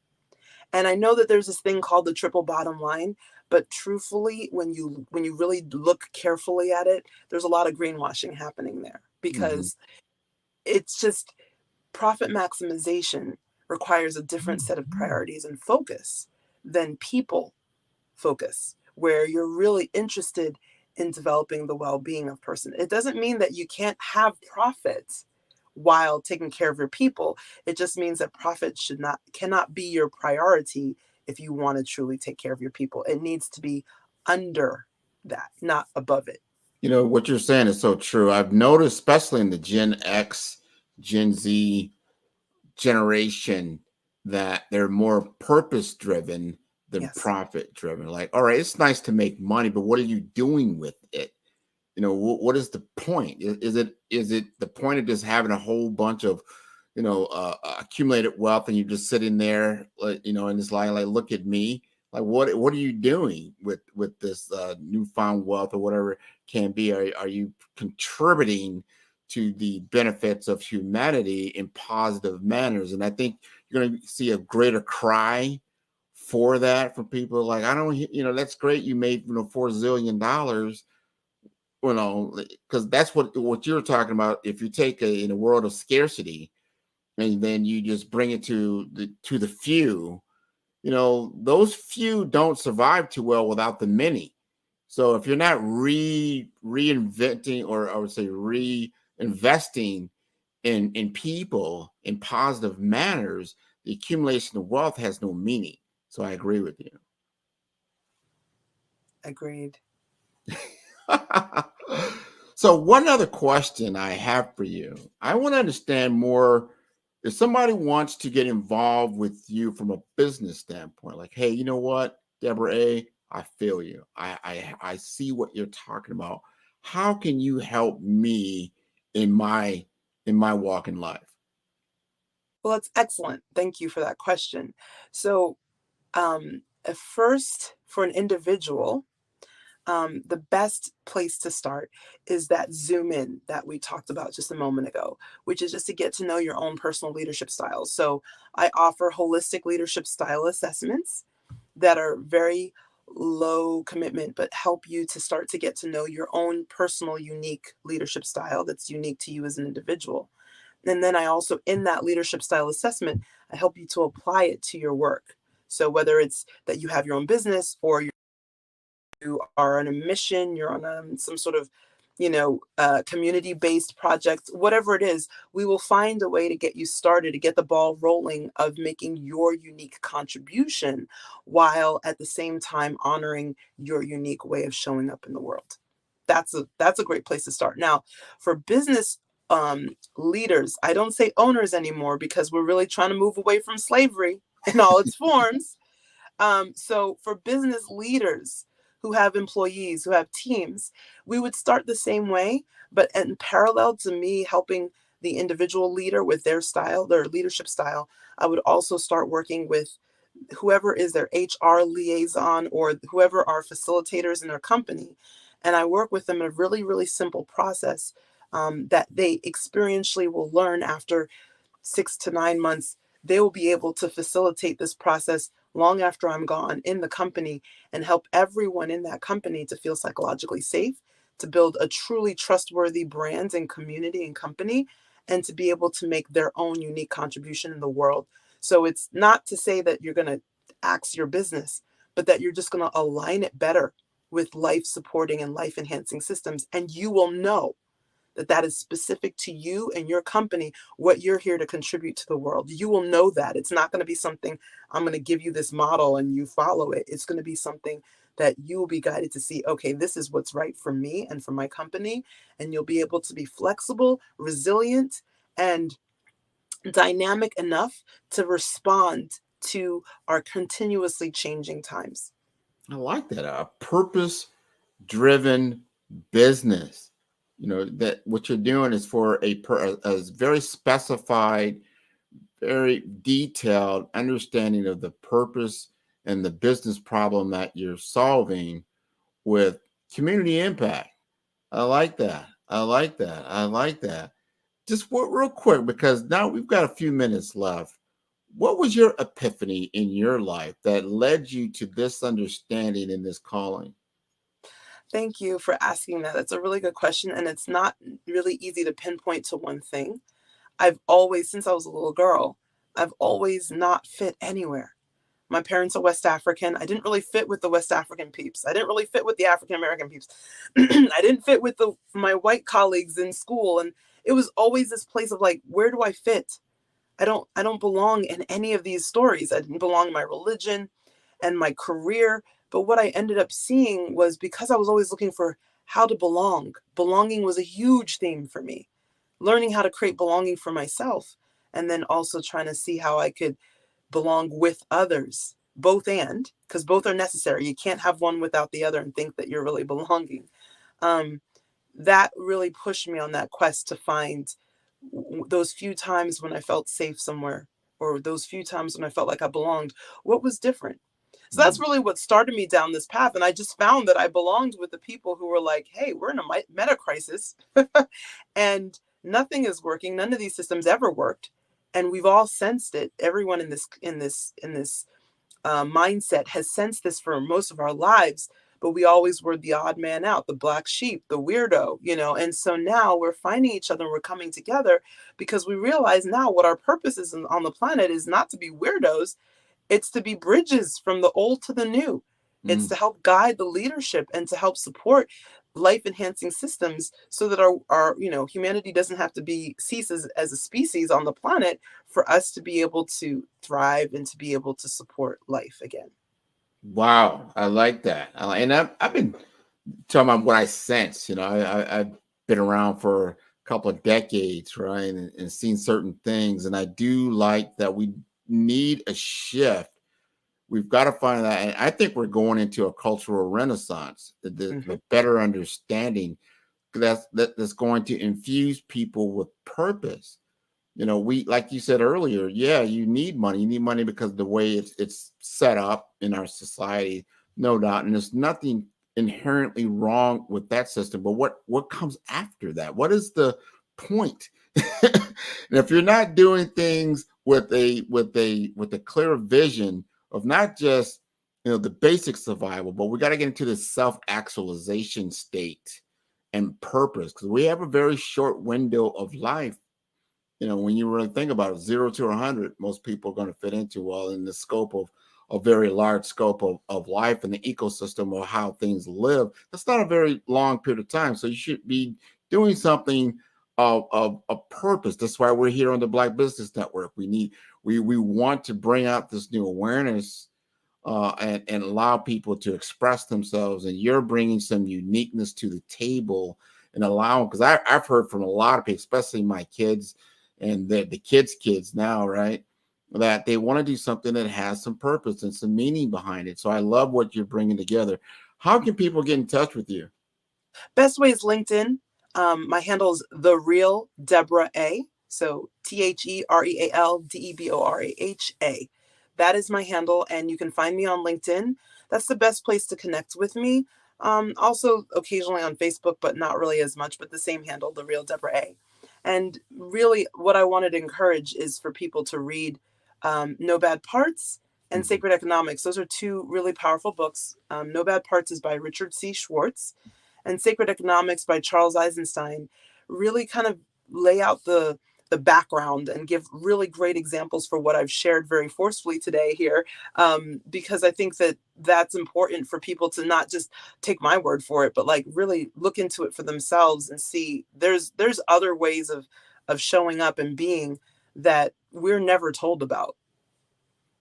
R: And I know that there's this thing called the triple bottom line, but truthfully, when you really look carefully at it, there's a lot of greenwashing happening there, because it's just profit maximization requires a different set of priorities and focus than people focus, where you're really interested in developing the well-being of person. It doesn't mean that you can't have profit while taking care of your people. It just means that profit cannot be your priority if you want to truly take care of your people. It needs to be under that, not above it.
Q: You know, what you're saying is so true. I've noticed, especially in the Gen X, Gen Z generation, that they're more purpose driven than profit driven. Like, all right, it's nice to make money, but what are you doing with it? You know, what is the point? Is it the point of just having a whole bunch of, accumulated wealth, and you're just sitting there, in this line, like, look at me. Like, what are you doing with this newfound wealth, or whatever it can be? Are you contributing to the benefits of humanity in positive manners? And I think you're going to see a greater cry for that from people. Like, I don't, that's great. You made, $4 zillion, because that's what you're talking about. If you take in a world of scarcity, and then you just bring it to the few, those few don't survive too well without the many. So if you're not reinventing, or I would say reinvesting in people in positive manners, the accumulation of wealth has no meaning. So I agree with you.
R: Agreed.
Q: So one other question I have for you. I want to understand more. If somebody wants to get involved with you from a business standpoint, like, hey, you know what, Deborah A., I feel you. I see what you're talking about. How can you help me in my walk in life?
R: Well, that's excellent. Thank you for that question. So, at first, for an individual, the best place to start is that zoom in that we talked about just a moment ago, which is just to get to know your own personal leadership styles. So I offer holistic leadership style assessments that are very low commitment, but help you to start to get to know your own personal, unique leadership style that's unique to you as an individual. And then I also, in that leadership style assessment, I help you to apply it to your work. So whether it's that you have your own business, or you are on a mission, you're on some sort of, community-based project, whatever it is, we will find a way to get you started, to get the ball rolling of making your unique contribution, while at the same time honoring your unique way of showing up in the world. That's a great place to start. Now, for business leaders, I don't say owners anymore, because we're really trying to move away from slavery in all its forms. So for business leaders who have employees, who have teams, we would start the same way, but in parallel to me helping the individual leader with their style, their leadership style, I would also start working with whoever is their HR liaison, or whoever are facilitators in their company. And I work with them in a really, really simple process that they experientially will learn after 6 to 9 months. They will be able to facilitate this process long after I'm gone in the company, and help everyone in that company to feel psychologically safe, to build a truly trustworthy brand and community and company, and to be able to make their own unique contribution in the world. So it's not to say that you're going to axe your business, but that you're just going to align it better with life supporting and life enhancing systems. And you will know that is specific to you and your company, what you're here to contribute to the world. You will know that. It's not going to be something, I'm going to give you this model and you follow it. It's going to be something that you will be guided to see, okay, this is what's right for me and for my company. And you'll be able to be flexible, resilient, and dynamic enough to respond to our continuously changing times.
Q: I like that. A purpose-driven business. That what you're doing is for a very specified, very detailed understanding of the purpose and the business problem that you're solving with community impact. I like that. I like that. I like that. Just real quick, because now we've got a few minutes left. What was your epiphany in your life that led you to this understanding and this calling?
R: Thank you for asking that. That's a really good question. And it's not really easy to pinpoint to one thing. I've always, since I was a little girl, I've always not fit anywhere. My parents are West African. I didn't really fit with the West African peeps. I didn't really fit with the African American peeps. I didn't fit with my white colleagues in school. And it was always this place of like, where do I fit? I don't belong in any of these stories. I didn't belong in my religion and my career. But what I ended up seeing was, because I was always looking for how to belong, belonging was a huge theme for me. Learning how to create belonging for myself, and then also trying to see how I could belong with others, because both are necessary. You can't have one without the other and think that you're really belonging. That really pushed me on that quest to find those few times when I felt safe somewhere, or those few times when I felt like I belonged. What was different? So that's really what started me down this path. And I just found that I belonged with the people who were like, hey, we're in a meta crisis and nothing is working. None of these systems ever worked. And we've all sensed it. Everyone in this mindset has sensed this for most of our lives, but we always were the odd man out, the black sheep, the weirdo, and so now we're finding each other and we're coming together because we realize now what our purpose is on the planet is not to be weirdos. It's to be bridges from the old to the new. It's to help guide the leadership and to help support life enhancing systems so that our humanity doesn't have to cease as a species on the planet, for us to be able to thrive and to be able to support life again.
Q: Wow, I like that. And I've been talking about what I sense. I've been around for a couple of decades, right, and seen certain things. And I do like that we need a shift. We've got to find that. And I think we're going into a cultural renaissance, the better understanding that's going to infuse people with purpose. We, like you said earlier, you need money. You need money because of the way it's set up in our society, no doubt. And there's nothing inherently wrong with that system. But what comes after that? What is the point? And if you're not doing things with a clear vision of not just the basic survival, but we got to get into this self-actualization state and purpose, because we have a very short window of life. When you really think about it, 0 to 100, most people are going to fit into, well, in the scope of a very large scope of life and the ecosystem or how things live. That's not a very long period of time. So you should be doing something of purpose. That's why we're here on the Black Business Network. We want to bring out this new awareness and allow people to express themselves. And you're bringing some uniqueness to the table and allowing, because I've heard from a lot of people, especially my kids and the kids now, right, that they want to do something that has some purpose and some meaning behind it. So I love what you're bringing together. How can people get in touch with you?
R: Best way is LinkedIn. My handle is The Real Deborah A. So TheRealDeboraha. That is my handle, and you can find me on LinkedIn. That's the best place to connect with me. Also occasionally on Facebook, but not really as much, but the same handle, The Real Deborah A. And really what I wanted to encourage is for people to read No Bad Parts and Sacred Economics. Those are two really powerful books. No Bad Parts is by Richard C. Schwartz, and Sacred Economics by Charles Eisenstein really kind of lay out the background and give really great examples for what I've shared very forcefully today here, because I think that that's important for people to not just take my word for it, but like really look into it for themselves and see there's other ways of showing up and being that we're never told about.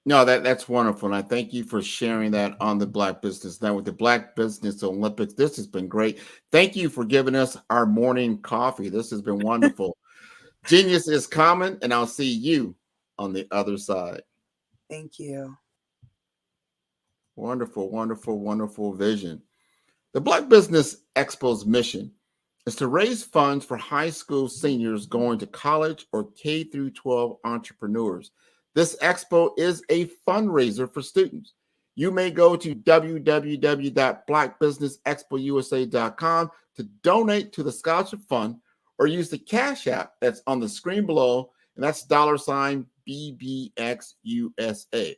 Q: No, that's wonderful. And I thank you for sharing that on the Black Business Network, the Black Business Olympics. This has been great. Thank you for giving us our morning coffee. This has been wonderful. Genius is common, and I'll see you on the other side.
R: Thank you.
Q: Wonderful, wonderful, wonderful vision. The Black Business Expo's mission is to raise funds for high school seniors going to college or K through 12 entrepreneurs. This expo is a fundraiser for students. You may go to www.blackbusinessexpousa.com to donate to the scholarship fund, or use the Cash App that's on the screen below, and that's $BBXUSA.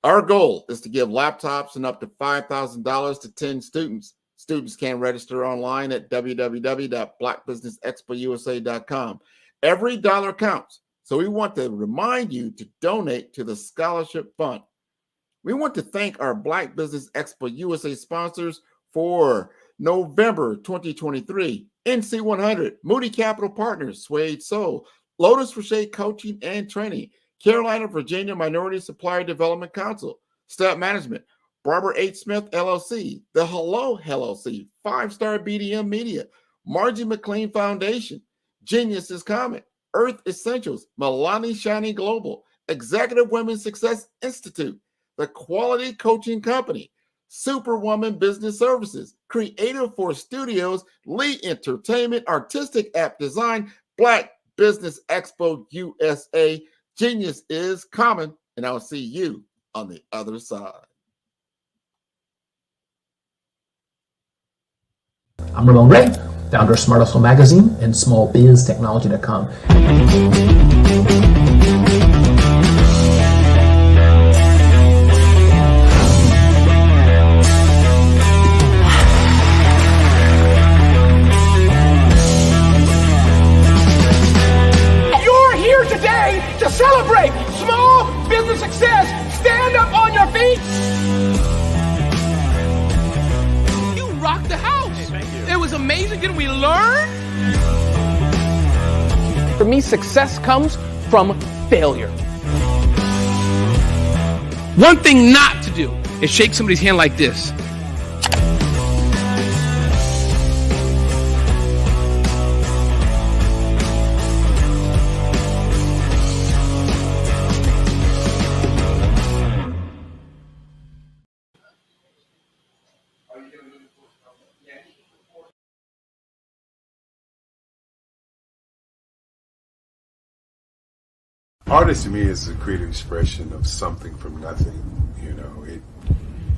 Q: Our goal is to give laptops and up to $5,000 to 10 students. Students can register online at www.blackbusinessexpousa.com. Every dollar counts, so we want to remind you to donate to the scholarship fund. We want to thank our Black Business Expo USA sponsors for November 2023, NC100, Moody Capital Partners, Suede Soul, Lotus Rocher Coaching and Training, Carolina, Virginia Minority Supplier Development Council, Step Management, Barbara H. Smith, LLC, The Hello LLC, 5-Star BDM Media, Margie McLean Foundation, Genius is Common, Earth Essentials, Milani Shiny Global, Executive Women's Success Institute, The Quality Coaching Company, Superwoman Business Services, Creative Force Studios, Lee Entertainment, Artistic App Design, Black Business Expo USA. Genius is common, and I'll see you on the other side.
T: I'm Ramon Ray, founder of Smart Hustle Magazine and smallbiztechnology.com.
U: You're here today to celebrate small business success. Stand up on your feet. You rocked the house. Hey, thank you. It was amazing. Didn't we learn? For me, success comes from failure. One thing not to do is shake somebody's hand like this.
V: Artist to me is a creative expression of something from nothing. You know,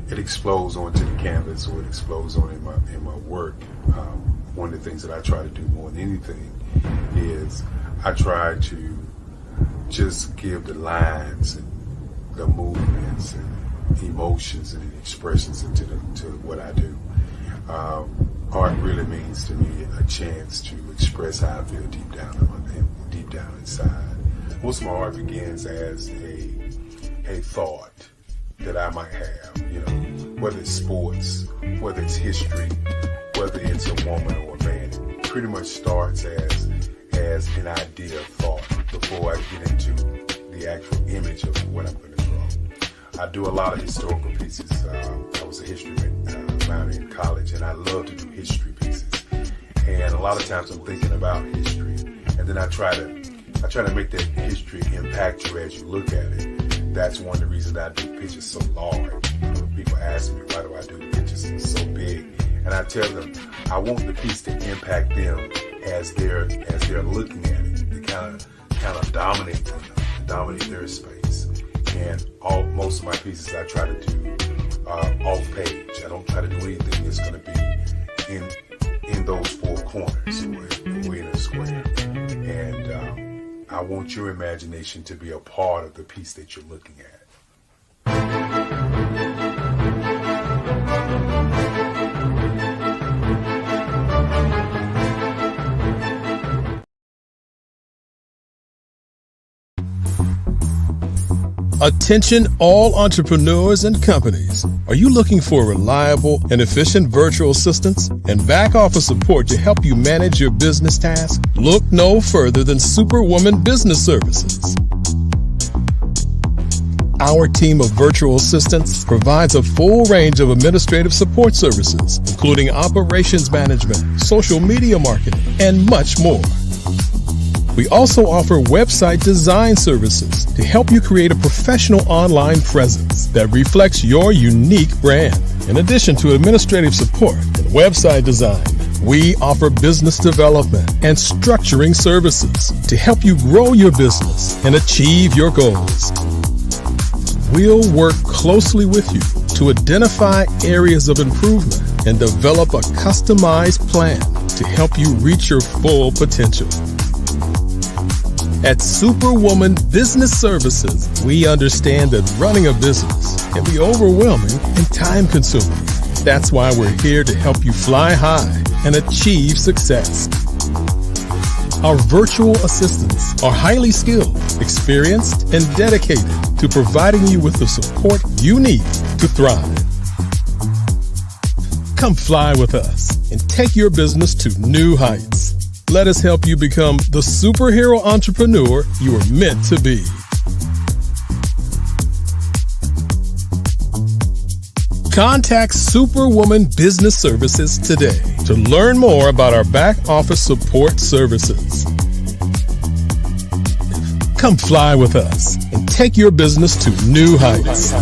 V: it explodes onto the canvas, or it explodes on in my work. One of the things that I try to do more than anything is I try to just give the lines and the movements and emotions and expressions into what I do. Art really means to me a chance to express how I feel deep down inside. Most of my art begins as a thought that I might have, you know, whether it's sports, whether it's history, whether it's a woman or a man. It pretty much starts as an idea of thought before I get into the actual image of what I'm going to draw. I do a lot of historical pieces. I was a history minor in college, and I love to do history pieces. And a lot of times I'm thinking about history, and then I try to make that history impact you as you look at it. That's one of the reasons I do pictures so large. People ask me, why do I do pictures so big? And I tell them, I want the piece to impact them as they're looking at it, to kind of dominate them, dominate their space. And most of my pieces I try to do off page. I don't try to do anything that's going to be in those four corners or in a square. And I want your imagination to be a part of the piece that you're looking at.
C: Attention all entrepreneurs and companies. Are you looking for reliable and efficient virtual assistants and back office support to help you manage your business tasks? Look no further than Superwoman Business Services. Our team of virtual assistants provides a full range of administrative support services, including operations management, social media marketing, and much more. We also offer website design services to help you create a professional online presence that reflects your unique brand. In addition to administrative support and website design, we offer business development and structuring services to help you grow your business and achieve your goals. We'll work closely with you to identify areas of improvement and develop a customized plan to help you reach your full potential. At Superwoman Business Services, we understand that running a business can be overwhelming and time-consuming. That's why we're here to help you fly high and achieve success. Our virtual assistants are highly skilled, experienced, and dedicated to providing you with the support you need to thrive. Come fly with us and take your business to new heights. Let us help you become the superhero entrepreneur you are meant to be. Contact Superwoman Business Services today to learn more about our back office support services. Come fly with us and take your business to new heights.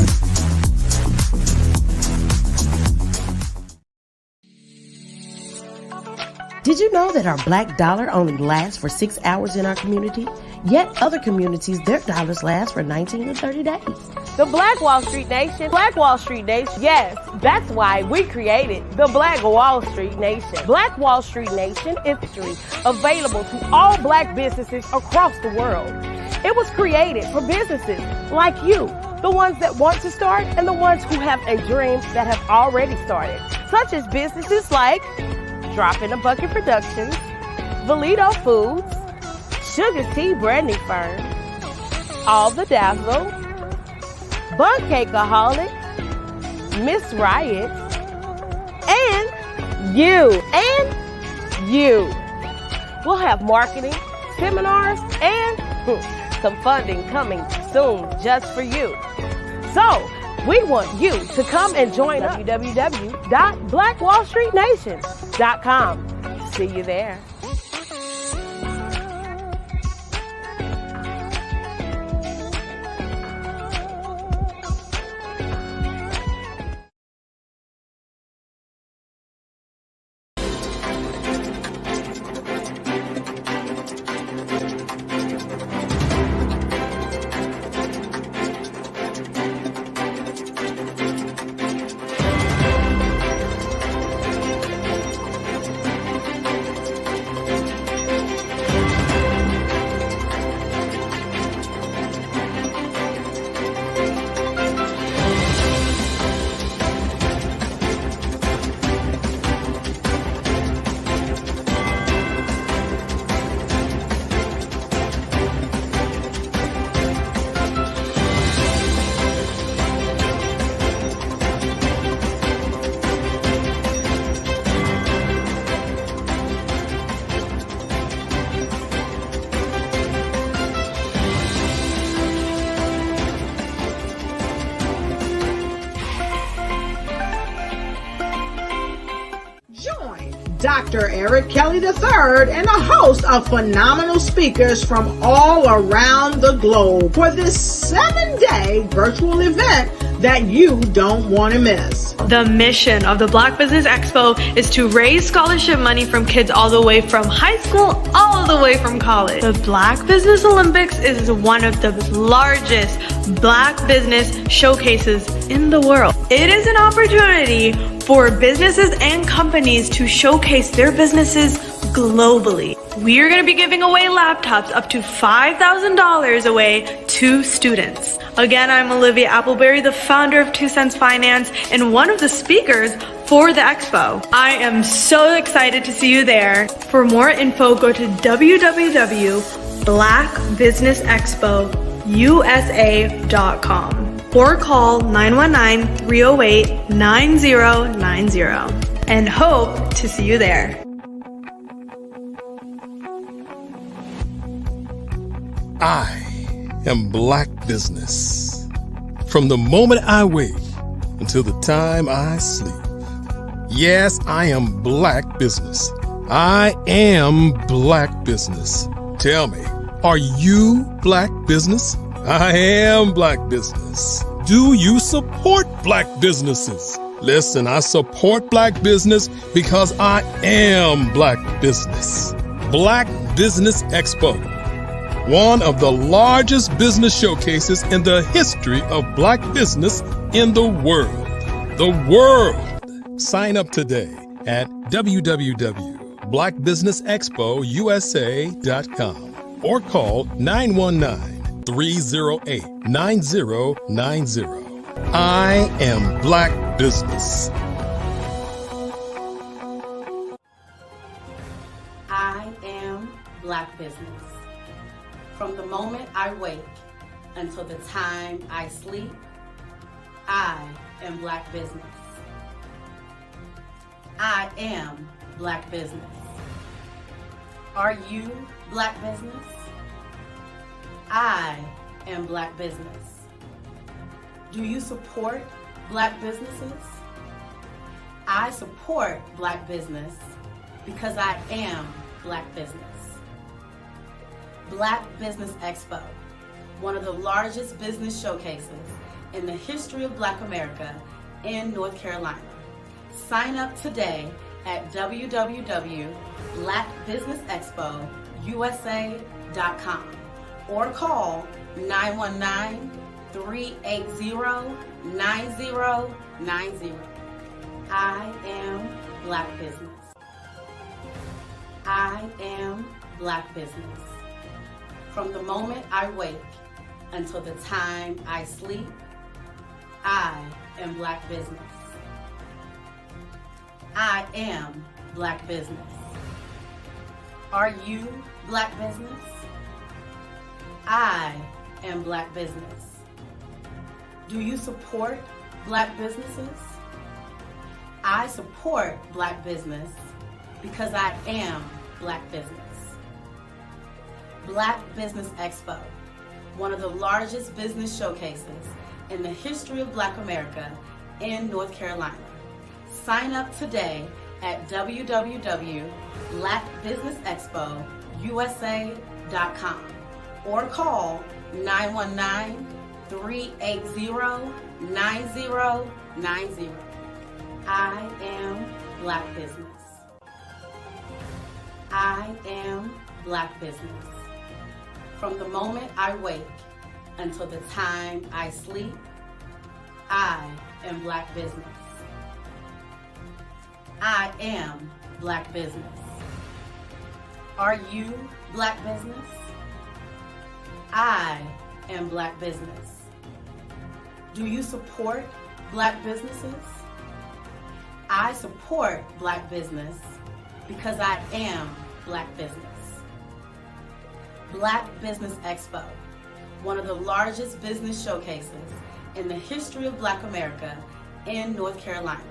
B: Did you know that our black dollar only lasts for 6 hours in our community? Yet other communities, their dollars last for 19 to 30 days.
D: The Black Wall Street Nation. Black Wall Street Nation. Yes, that's why we created the Black Wall Street Nation. Black Wall Street Nation is history available to all black businesses across the world. It was created for businesses like you, the ones that want to start and the ones who have a dream that have already started, such as businesses like Drop in a Bucket Productions, Valito Foods, Sugar Tea Branding Firm, All the Dazzle, Bun Cakeaholic, Miss Riot, and you. We'll have marketing, seminars, and some funding coming soon just for you. So, we want you to come and join us. www.blackwallstreetnation.com. See you there.
A: Dr. Eric Kelly III and a host of phenomenal speakers from all around the globe for this 7-day virtual event that you don't want to miss.
W: The mission of the Black Business Expo is to raise scholarship money from kids all the way from high school all the way from college. The Black Business Olympics is one of the largest Black business showcases in the world. It is an opportunity for businesses and companies to showcase their businesses globally. We are going to be giving away laptops up to $5,000 away to students. Again, I'm Olivia Appleberry, the founder of 2 Cents Finance and one of the speakers for the expo. I am so excited to see you there. For more info, go to www.blackbusinessexpousa.com or call 919-308-9090 and hope to see you there.
C: I am Black Business. From the moment I wake until the time I sleep. Yes, I am Black Business. I am Black Business. Tell me, are you Black business? I am Black business. Do you support Black businesses? Listen, I support Black business because I am Black business. Black Business Expo, one of the largest business showcases in the history of Black business in the world. The world! Sign up today at www.blackbusinessexpousa.com or call 919-308-9090. I am Black business.
F: I am Black business. From the moment I wake until the time I sleep, I am Black business. I am Black business. Are you Black business? I am Black business. Do you support Black businesses? I support Black business because I am Black business. Black Business Expo, one of the largest business showcases in the history of Black America in North Carolina. Sign up today at www.blackbusinessexpousa.com or call 919-380-9090. I am Black business. I am Black business. From the moment I wake until the time I sleep, I am Black business. I am Black business. Are you Black business? I am Black business. Do you support Black businesses? I support Black business because I am Black business. Black Business Expo, one of the largest business showcases in the history of Black America in North Carolina. Sign up today at www.blackbusinessexpousa.com or call 919-380-9090. I am Black business. I am Black business. From the moment I wake until the time I sleep, I am Black business. I am Black business. Are you Black business? I am Black business. Do you support Black businesses? I support Black business because I am Black business. Black Business Expo, one of the largest business showcases in the history of Black America in North Carolina.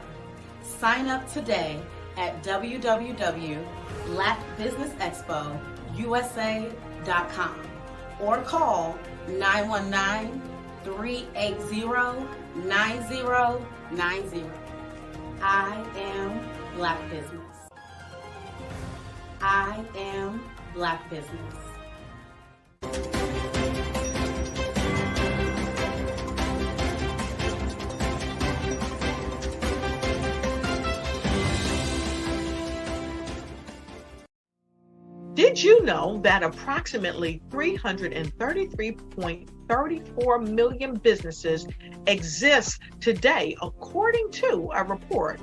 F: Sign up today at www.blackbusinessexpousa.com or call 919-380-9090. I am Black business. I am Black business.
S: Did you know that approximately 333.34 million businesses exist today, according to a report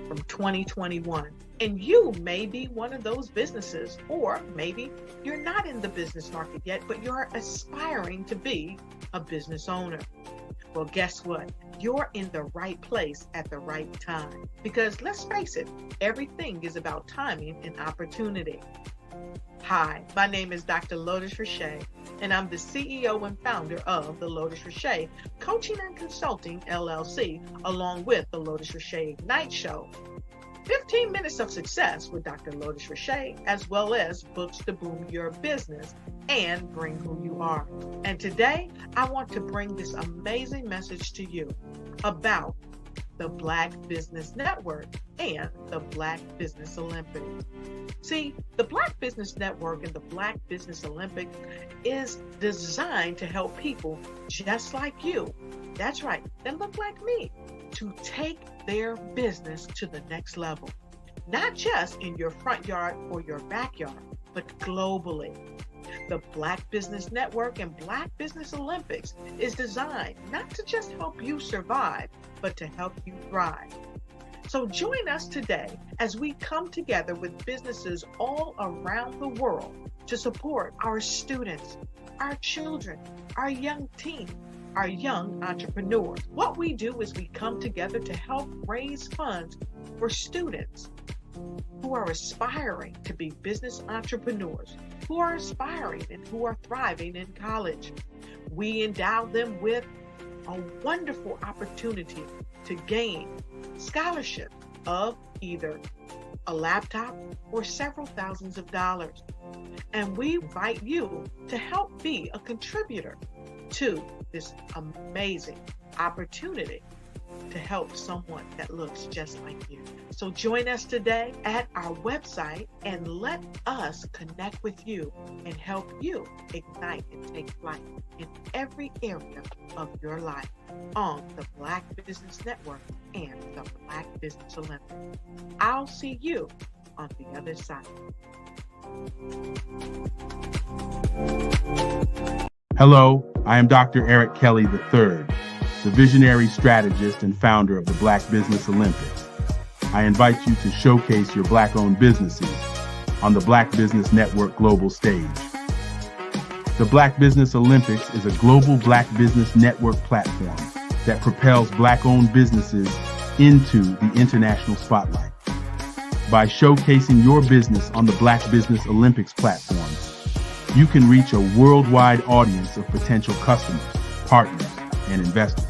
S: from 2021? And you may be one of those businesses, or maybe you're not in the business market yet, but you're aspiring to be a business owner. Well, guess what? You're in the right place at the right time. Because let's face it, everything is about timing and opportunity. Hi, my name is Dr. Lotus Richey, and I'm the CEO and founder of the Lotus Richey Coaching and Consulting LLC, along with the Lotus Richey Ignite Show. 15 minutes of success with Dr. Lotus Richey, as well as books to boom your business and bring who you are. And today, I want to bring this amazing message to you about the Black Business Network and the Black Business Olympics. See, the Black Business Network and the Black Business Olympics is designed to help people just like you, that's right, that look like me, to take their business to the next level. Not just in your front yard or your backyard, but globally. The Black Business Network and Black Business Olympics is designed not to just help you survive, but to help you thrive. So join us today as we come together with businesses all around the world to support our students, our children, our young teens, our young entrepreneurs. What we do is we come together to help raise funds for students who are aspiring to be business entrepreneurs, who are aspiring and who are thriving in college. We endow them with a wonderful opportunity to gain scholarship of either a laptop or several thousands of dollars. And we invite you to help be a contributor to this amazing opportunity to help someone that looks just like you. So join us today at our website and let us connect with you and help you ignite and take flight in every area of your life on the Black Business Network and the Black Business Olympics. I'll see you on the other side.
G: Hello, I am Dr. Eric Kelly III, the visionary strategist and founder of the Black Business Olympics. I invite you to showcase your Black-owned businesses on the Black Business Network global stage. The Black Business Olympics is a global Black Business Network platform that propels Black-owned businesses into the international spotlight. By showcasing your business on the Black Business Olympics platform, you can reach a worldwide audience of potential customers, partners, and investors.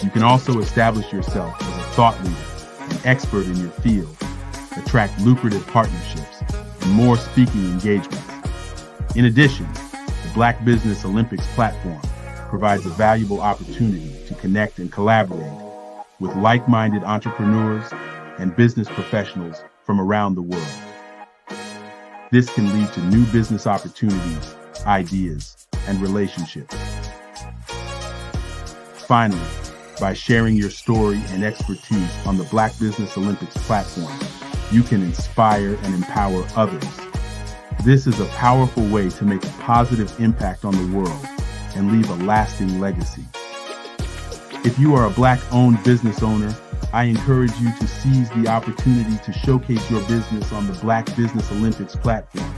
G: You can also establish yourself as a thought leader and expert in your field, attract lucrative partnerships, and more speaking engagements. In addition, the Black Business Olympics platform provides a valuable opportunity to connect and collaborate with like-minded entrepreneurs and business professionals from around the world. This can lead to new business opportunities, ideas, and relationships. Finally, by sharing your story and expertise on the Black Business Olympics platform, you can inspire and empower others. This is a powerful way to make a positive impact on the world and leave a lasting legacy. If you are a Black-owned business owner, I encourage you to seize the opportunity to showcase your business on the Black Business Olympics platform.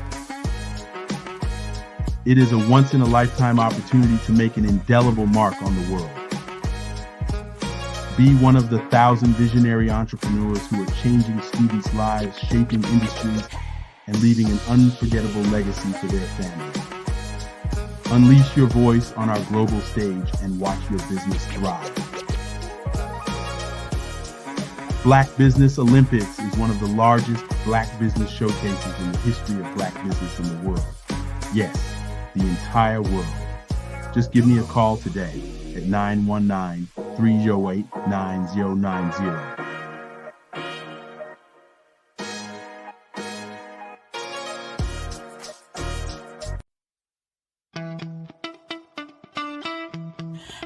G: It is a once-in-a-lifetime opportunity to make an indelible mark on the world. Be one of the 1,000 visionary entrepreneurs who are changing students' lives, shaping industries, and leaving an unforgettable legacy for their families. Unleash your voice on our global stage and watch your business thrive. Black Business Olympics is one of the largest Black business showcases in the history of Black business in the world. Yes, the entire world. Just give me a call today at 919-308-9090.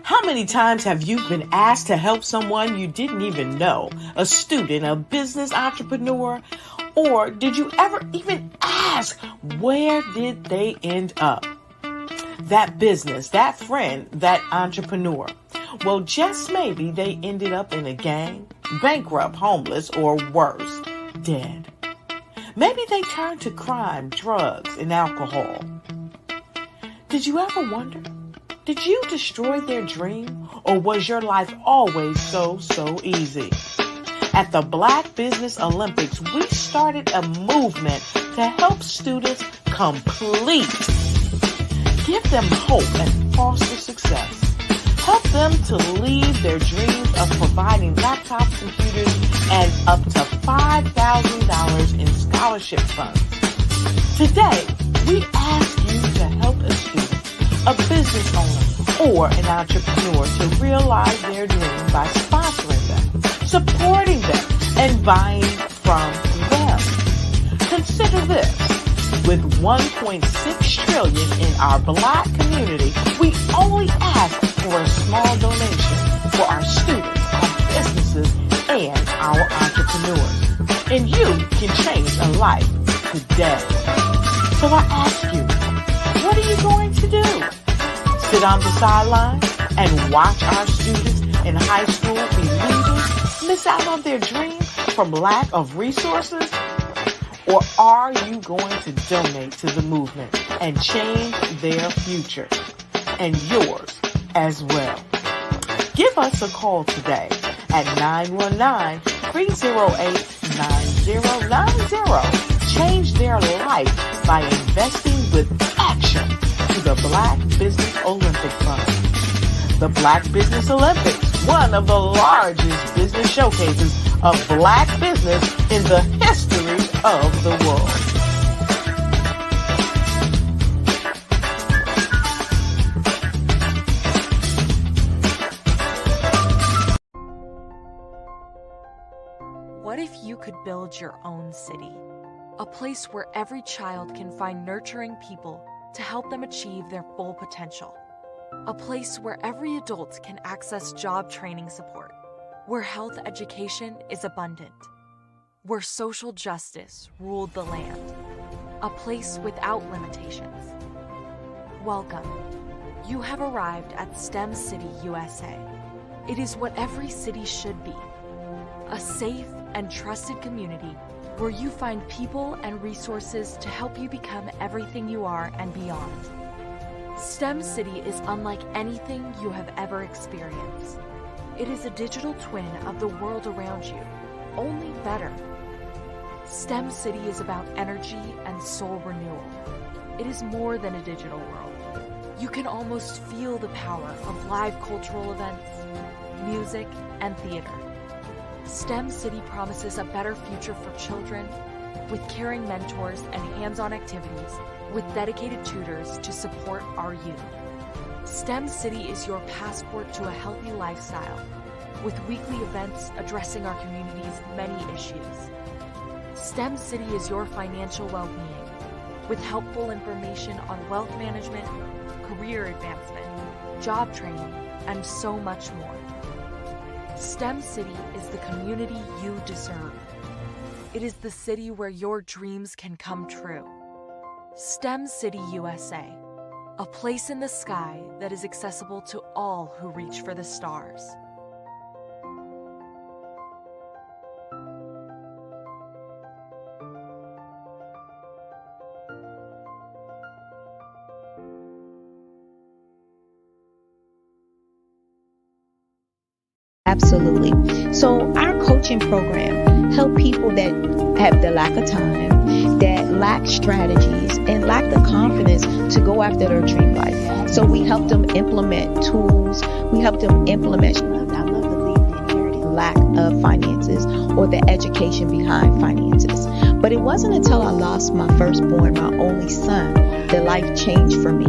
S: How many times have you been asked to help someone you didn't even know, a student, a business entrepreneur, or did you ever even ask, where did they end up? That business, that friend, that entrepreneur. Well, just maybe they ended up in a gang, bankrupt, homeless, or worse, dead. Maybe they turned to crime, drugs, and alcohol. Did you ever wonder? Did you destroy their dream, or was your life always so easy? At the Black Business Olympics, we started a movement to help students complete. Give them hope and foster success. Help them to leave their dreams of providing laptops, computers, and up to $5,000 in scholarship funds. Today, we ask you to help a student, a business owner, or an entrepreneur to realize their dream by sponsoring them supporting them, and buying from them. Consider this. With $1.6 trillion in our Black community, we only ask for a small donation for our students, our businesses, and our entrepreneurs. And you can change a life today. So I ask you, what are you going to do? Sit on the sideline and watch our students in high school be leaders, miss out on their dreams from lack of resources? Or are you going to donate to the movement and change their future and yours as well? Give us a call today at 919-308-9090. Change their life by investing with action to the Black Business Olympic Fund. The Black Business Olympics, one of the largest business showcases of Black business in the history of the world.
P: What if you could build your own city? A place where every child can find nurturing people to help them achieve their full potential. A place where every adult can access job training support. Where health education is abundant. Where social justice ruled the land. A place without limitations. Welcome. You have arrived at STEM City USA. It is what every city should be. A safe and trusted community where you find people and resources to help you become everything you are and beyond. STEM City is unlike anything you have ever experienced. It is a digital twin of the world around you, only better. STEM City is about energy and soul renewal. It is more than a digital world. You can almost feel the power of live cultural events, music, and theater. STEM City promises a better future for children, with caring mentors and hands-on activities, with dedicated tutors to support our youth. STEM City is your passport to a healthy lifestyle, with weekly events addressing our community's many issues. STEM City is your financial well-being, with helpful information on wealth management, career advancement, job training, and so much more. STEM City is the community you deserve. It is the city where your dreams can come true. STEM City USA, a place in the sky that is accessible to all who reach for the stars.
H: Absolutely. So our coaching program help people that have the lack of time, that lack strategies, and lack the confidence to go after their dream life. So we help them implement tools. We help them implement, I love to leave the inherited lack of finances or the education behind finances. But it wasn't until I lost my firstborn, my only son, that life changed for me.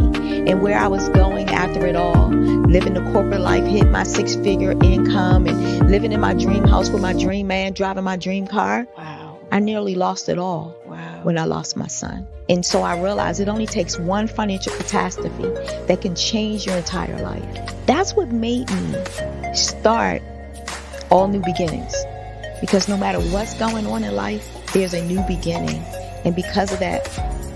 H: And where I was going after it all, living the corporate life, hit my 6-figure income, and living in my dream house with my dream man, driving my dream car.
S: Wow.
H: I nearly lost it all.
S: Wow.
H: When I lost my son. And so I realized it only takes one financial catastrophe that can change your entire life. That's what made me start All New Beginnings. Because no matter what's going on in life, there's a new beginning. And because of that,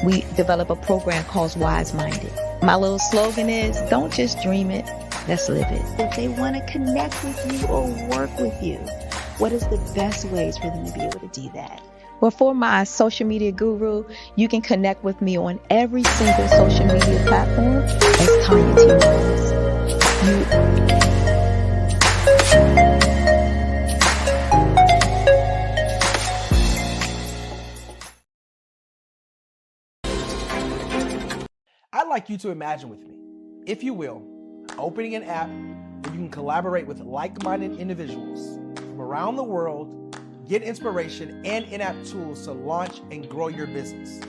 H: we develop a program called Wise Minded. My little slogan is, don't just dream it, let's live it. If they want to connect with you or work with you, what is the best ways for them to be able to do that? Well, for my social media guru, you can connect with me on every single social media platform as Tanya T. Rose.
I: I'd like you to imagine with me, if you will, opening an app where you can collaborate with like-minded individuals from around the world, get inspiration and in-app tools to launch and grow your business.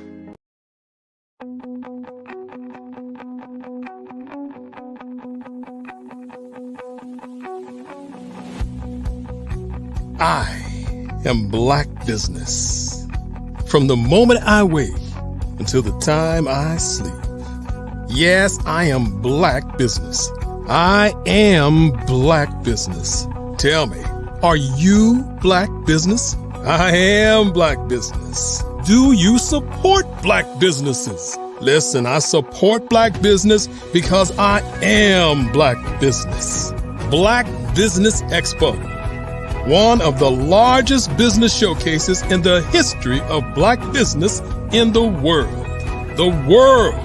C: I am Black Business. From the moment I wake until the time I sleep. Yes, I am Black Business. I am Black Business. Tell me, are you Black Business? I am Black Business. Do you support Black businesses? Listen, I support Black business because I am Black Business. Black Business Expo, one of the largest business showcases in the history of Black business in the world. The world!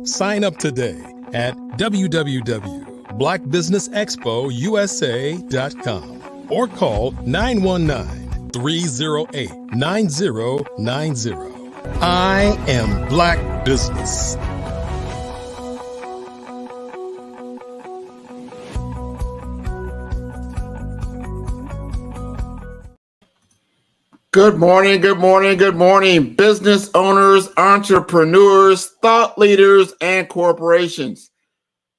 C: Sign up today at www.blackbusinessexpousa.com or call 919-308-9090. I am Black Business.
Q: Good morning, good morning, good morning, business owners, entrepreneurs, thought leaders, and corporations.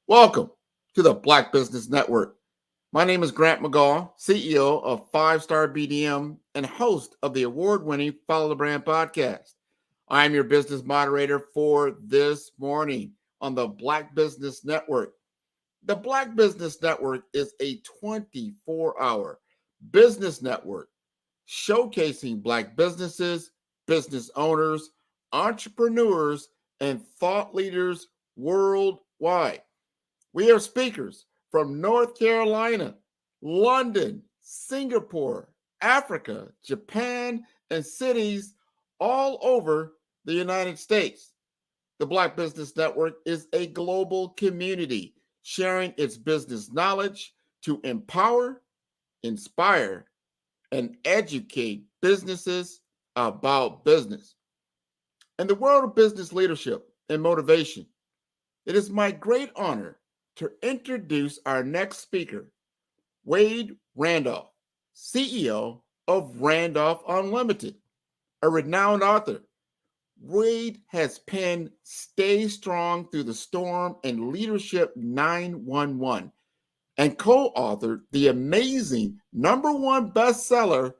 Q: Welcome to the Black Business Network. My name is Grant McGaw, CEO of 5-Star BDM and host of the award-winning Follow the Brand podcast. I am your business moderator for this morning on the Black Business Network. The Black Business Network is a 24-hour business network showcasing Black businesses, business owners, entrepreneurs, and thought leaders worldwide. We have speakers from North Carolina, London, Singapore, Africa, Japan, and cities all over the United States. The Black Business Network is a global community sharing its business knowledge to empower, inspire, and educate businesses about business. In the world of business leadership and motivation, it is my great honor to introduce our next speaker, Wade Randolph, CEO of Randolph Unlimited, a renowned author. Wade has penned Stay Strong Through the Storm and Leadership 911 and co-authored the amazing #1 bestseller,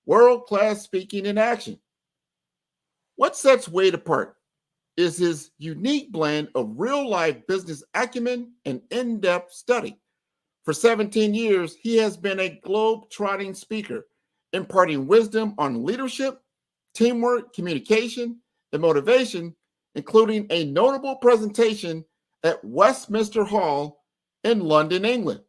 Q: World Class Speaking in Action. What sets Wade apart is his unique blend of real-life business acumen and in-depth study. For 17 years, he has been a globe-trotting speaker, imparting wisdom on leadership, teamwork, communication, and motivation, including a notable presentation at Westminster Hall in London, England.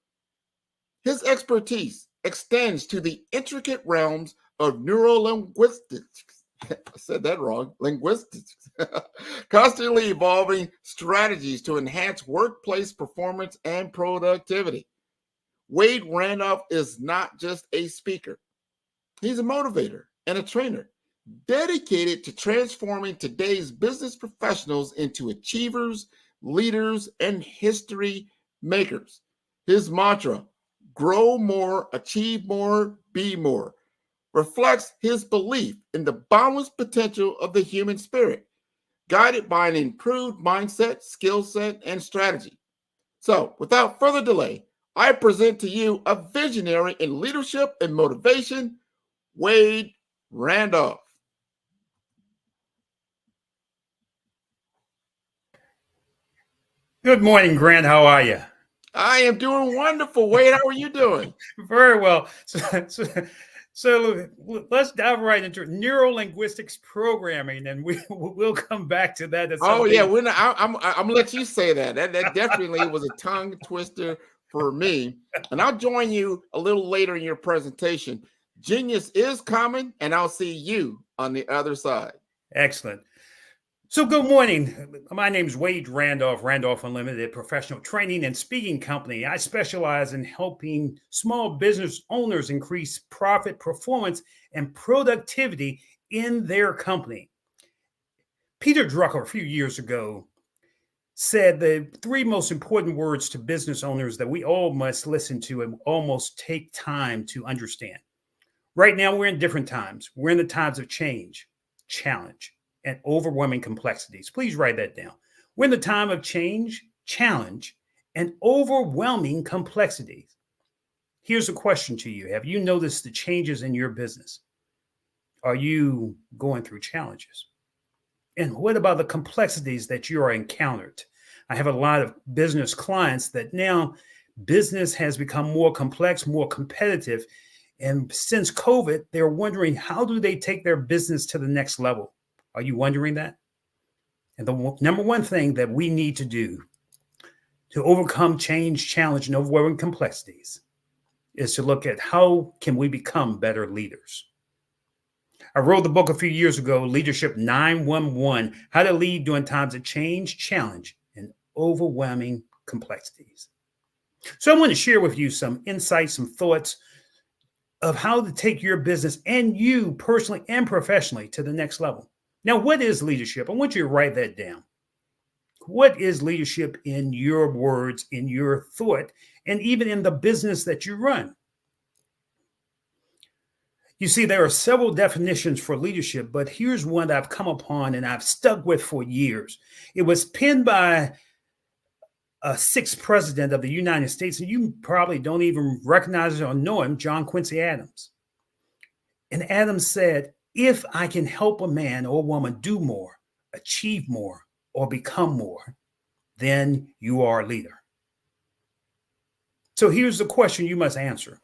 Q: His expertise extends to the intricate realms of neurolinguistics. I said that wrong. Linguistics. Constantly evolving strategies to enhance workplace performance and productivity. Wade Randolph is not just a speaker. He's a motivator and a trainer dedicated to transforming today's business professionals into achievers, leaders, and history makers. His mantra, grow more, achieve more, be more, reflects his belief in the boundless potential of the human spirit, guided by an improved mindset, skill set, and strategy. So, without further delay, I present to you a visionary in leadership and motivation, Wade Randolph.
J: Good morning, Grant. How are you?
Q: I am doing wonderful. Wade, how are you doing?
J: Very well. So let's dive right into neurolinguistics programming, and we'll come back to that.
Q: Oh yeah, I'm gonna let you say that. That definitely was a tongue twister for me. And I'll join you a little later in your presentation. Genius is coming, and I'll see you on the other side.
J: Excellent. So good morning. My name is Wade Randolph, Randolph Unlimited, professional training and speaking company. I specialize in helping small business owners increase profit, performance, and productivity in their company. Peter Drucker, a few years ago, said the 3 most important words to business owners that we all must listen to and almost take time to understand. Right now, we're in different times. We're in the times of change, challenge, and overwhelming complexities. Please write that down. We're in the time of change, challenge, and overwhelming complexities. Here's a question to you. Have you noticed the changes in your business? Are you going through challenges? And what about the complexities that you are encountered? I have a lot of business clients that now business has become more complex, more competitive. And since COVID, they're wondering, how do they take their business to the next level? Are you wondering that? And the number one thing that we need to do to overcome change, challenge, and overwhelming complexities is to look at how can we become better leaders. I wrote the book a few years ago, Leadership 911, How to Lead During Times of Change, Challenge, and Overwhelming Complexities. So I want to share with you some insights, some thoughts of how to take your business and you personally and professionally to the next level. Now, what is leadership? I want you to write that down. What is leadership in your words, in your thought, and even in the business that you run? You see, there are several definitions for leadership, but here's one that I've come upon and I've stuck with for years. It was penned by a sixth president of the United States, and you probably don't even recognize or know him, John Quincy Adams. And Adams said, if I can help a man or a woman do more, achieve more, or become more, then you are a leader. So here's the question you must answer.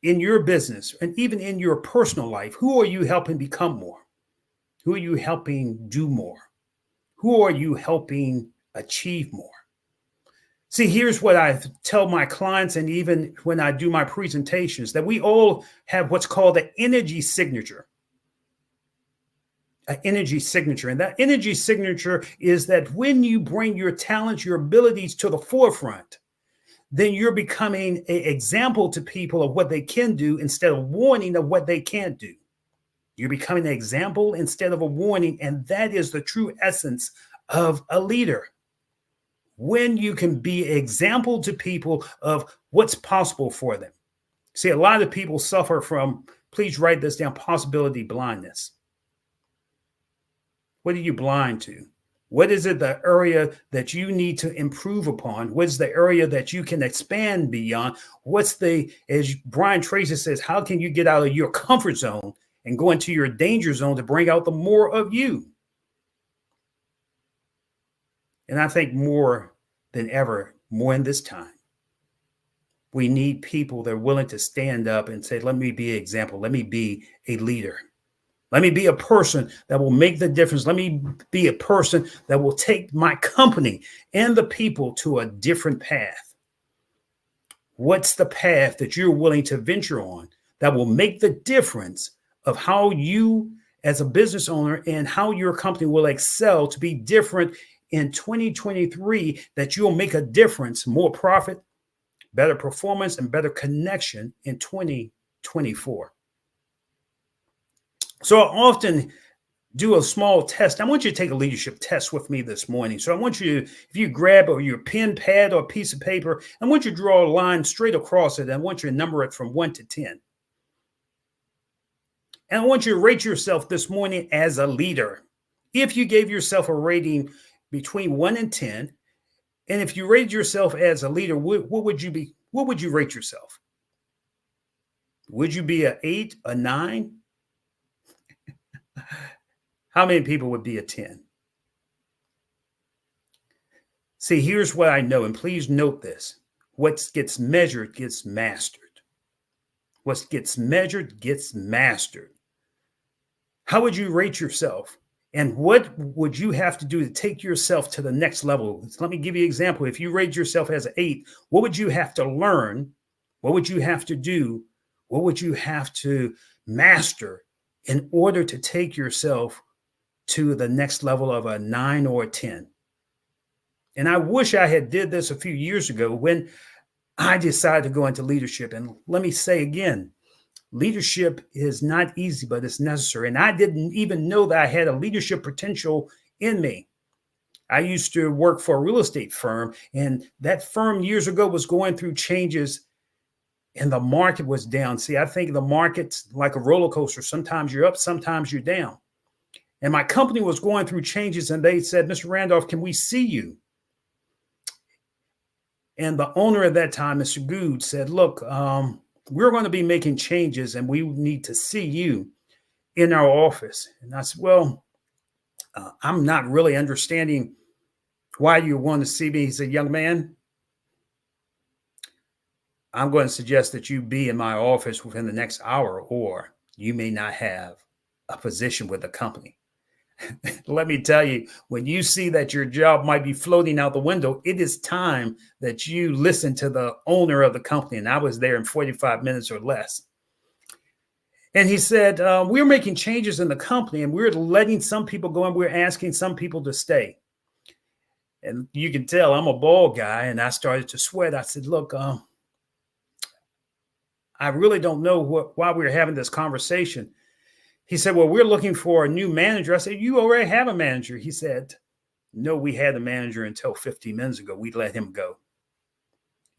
J: In your business and even in your personal life, who are you helping become more? Who are you helping do more? Who are you helping achieve more? See, here's what I tell my clients, and even when I do my presentations, that we all have what's called an energy signature. An energy signature. And that energy signature is that when you bring your talents, your abilities to the forefront, then you're becoming an example to people of what they can do instead of warning of what they can't do. You're becoming an example instead of a warning, and that is the true essence of a leader. When you can be an example to people of what's possible for them. See, a lot of people suffer from, please write this down, possibility blindness. What are you blind to? What is it, the area that you need to improve upon? What's the area that you can expand beyond? What's the, as Brian Tracy says, how can you get out of your comfort zone and go into your danger zone to bring out the more of you? And I think more than ever, more in this time, we need people that are willing to stand up and say, let me be an example. Let me be a leader. Let me be a person that will make the difference. Let me be a person that will take my company and the people to a different path. What's the path that you're willing to venture on that will make the difference of how you as a business owner and how your company will excel to be different in 2023, that you'll make a difference, more profit, better performance, and better connection in 2024. So I often do a small test. I want you to take a leadership test with me this morning. So I want you, if you grab your pen, pad, or a piece of paper, I want you to draw a line straight across it. And I want you to number it from 1 to 10. And I want you to rate yourself this morning as a leader. If you gave yourself a rating between 1 and 10, and if you rated yourself as a leader, what would you be? What would you rate yourself? Would you be an 8, a 9? How many people would be a 10? See, here's what I know, and please note this. What gets measured gets mastered. What gets measured gets mastered. How would you rate yourself? And what would you have to do to take yourself to the next level? Let me give you an example. If you rate yourself as an 8, what would you have to learn? What would you have to do? What would you have to master in order to take yourself to the next level of a 9 or a 10? And I wish I had did this a few years ago when I decided to go into leadership. And let me say again, leadership is not easy, but it's necessary. And I didn't even know that I had a leadership potential in me. I used to work for a real estate firm, and that firm years ago was going through changes and the market was down. See, I think the market's like a roller coaster. Sometimes you're up, sometimes you're down. And my company was going through changes, and they said, Mr. Randolph, can we see you? And the owner at that time, Mr. Good, said, look, we're going to be making changes and we need to see you in our office. And I said, well, I'm not really understanding why you want to see me. He said, young man, I'm going to suggest that you be in my office within the next hour, or you may not have a position with the company. Let me tell you, when you see that your job might be floating out the window, it is time that you listen to the owner of the company. And I was there in 45 minutes or less. And he said, we're making changes in the company and we're letting some people go and we're asking some people to stay. And you can tell I'm a bald guy and I started to sweat. I said, look, I really don't know why we're having this conversation. He said, well, we're looking for a new manager. I said, you already have a manager. He said, no, we had a manager until 15 minutes ago. We let him go.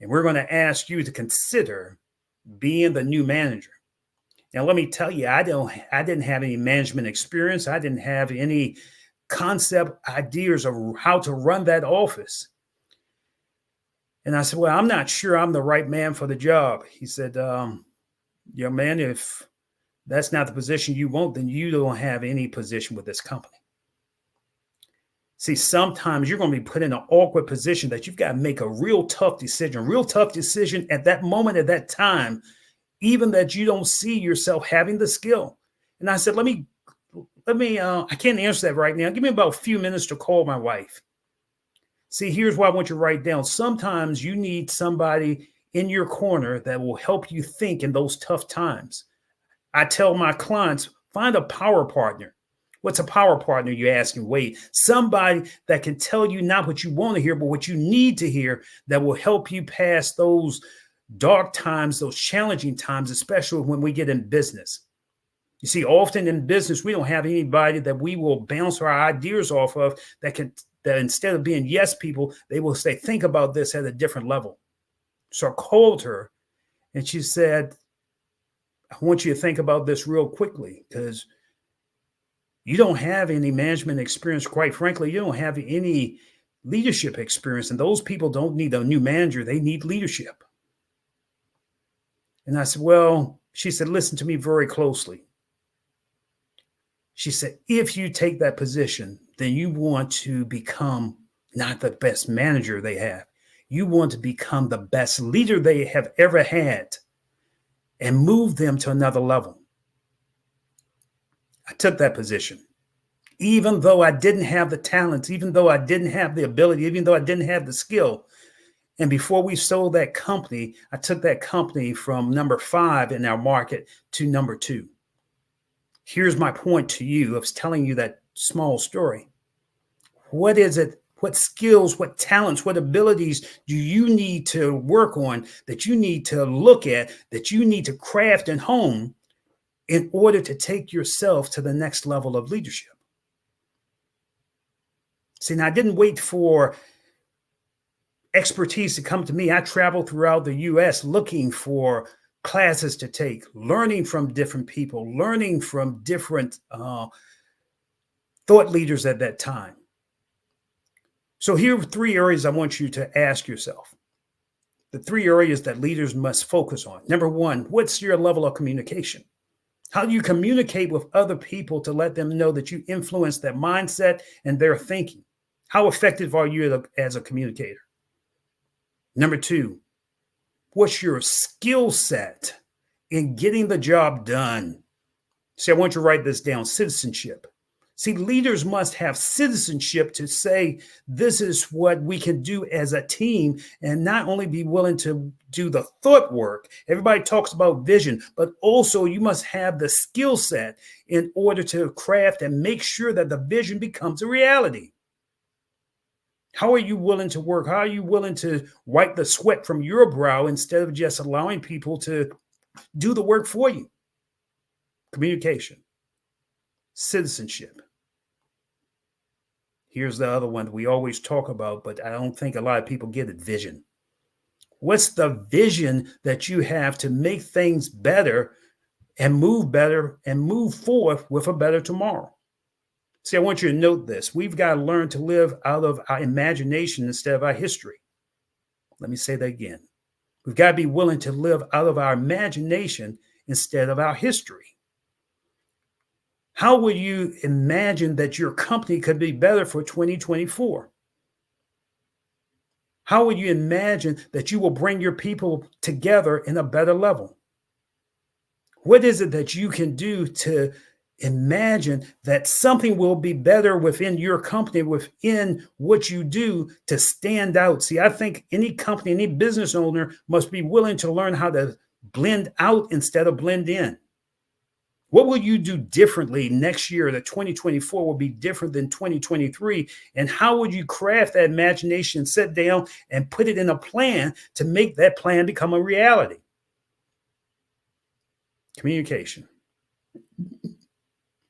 J: And we're going to ask you to consider being the new manager. Now, let me tell you, I didn't have any management experience. I didn't have any concept ideas of how to run that office. And I said, well, I'm not sure I'm the right man for the job. He said, young man, if that's not the position you want, then you don't have any position with this company. See, sometimes you're going to be put in an awkward position that you've got to make a real tough decision at that moment, at that time, even that you don't see yourself having the skill. And I said, let me, I can't answer that right now. Give me about a few minutes to call my wife. See, here's what I want you to write down. Sometimes you need somebody in your corner that will help you think in those tough times. I tell my clients, find a power partner. What's a power partner? You're asking, Wade. Somebody that can tell you not what you want to hear, but what you need to hear that will help you pass those dark times, those challenging times, especially when we get in business. You see, often in business, we don't have anybody that we will bounce our ideas off of that instead of being yes people, they will say, think about this at a different level. So I called her and she said, I want you to think about this real quickly because you don't have any management experience. Quite frankly, you don't have any leadership experience. And those people don't need a new manager. They need leadership. And I said, well, she said, listen to me very closely. She said, if you take that position, then you want to become not the best manager they have. You want to become the best leader they have ever had and move them to another level. I took that position. Even though I didn't have the talents, even though I didn't have the ability, even though I didn't have the skill. And before we sold that company, I took that company from number 5 in our market to number 2. Here's my point to you of telling you that small story. What is it? What skills, what talents, what abilities do you need to work on, that you need to look at, that you need to craft and hone in order to take yourself to the next level of leadership? See, now I didn't wait for expertise to come to me. I traveled throughout the U.S. looking for classes to take, learning from different people, learning from different thought leaders at that time. So here are 3 areas I want you to ask yourself. The 3 areas that leaders must focus on. Number 1, what's your level of communication? How do you communicate with other people to let them know that you influence their mindset and their thinking? How effective are you as a communicator? Number 2, what's your skill set in getting the job done? See, I want you to write this down, citizenship. See, leaders must have citizenship to say, this is what we can do as a team, and not only be willing to do the thought work. Everybody talks about vision, but also you must have the skill set in order to craft and make sure that the vision becomes a reality. How are you willing to work? How are you willing to wipe the sweat from your brow instead of just allowing people to do the work for you? Communication, citizenship. Here's the other one that we always talk about, but I don't think a lot of people get it, vision. What's the vision that you have to make things better and move forward with a better tomorrow? See, I want you to note this. We've got to learn to live out of our imagination instead of our history. Let me say that again. We've got to be willing to live out of our imagination instead of our history. How would you imagine that your company could be better for 2024? How would you imagine that you will bring your people together in a better level? What is it that you can do to imagine that something will be better within your company, within what you do to stand out? See, I think any company, any business owner must be willing to learn how to blend out instead of blend in. What will you do differently next year that 2024 will be different than 2023? And how would you craft that imagination, sit down and put it in a plan to make that plan become a reality? Communication.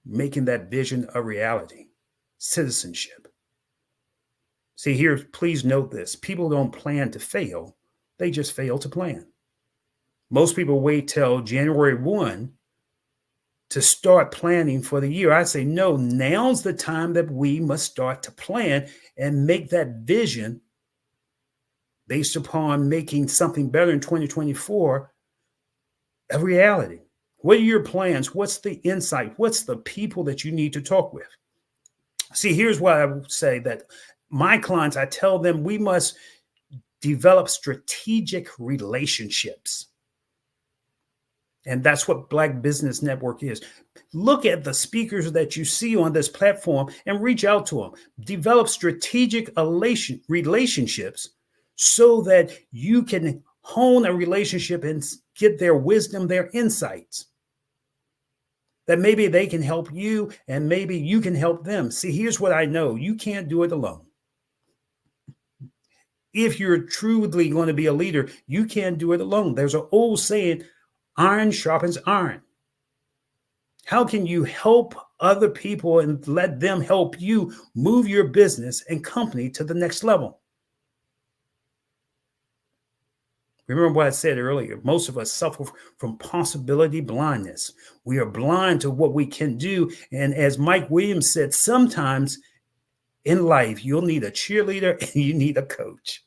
J: Making that vision a reality. Citizenship. See here, please note this. People don't plan to fail. They just fail to plan. Most people wait till January 1 to start planning for the year. I say, no, now's the time that we must start to plan and make that vision based upon making something better in 2024 a reality. What are your plans? What's the insight? What's the people that you need to talk with? See, here's what I would say that my clients, I tell them we must develop strategic relationships. And that's what Black Business Network is. Look at the speakers that you see on this platform and reach out to them. Develop strategic relationships so that you can hone a relationship and get their wisdom, their insights. That maybe they can help you and maybe you can help them. See, here's what I know. You can't do it alone. If you're truly going to be a leader, you can't do it alone. There's an old saying, iron sharpens iron. How can you help other people and let them help you move your business and company to the next level? Remember what I said earlier. Most of us suffer from possibility blindness. We are blind to what we can do. And as Mike Williams said, sometimes in life, you'll need a cheerleader and you need a coach.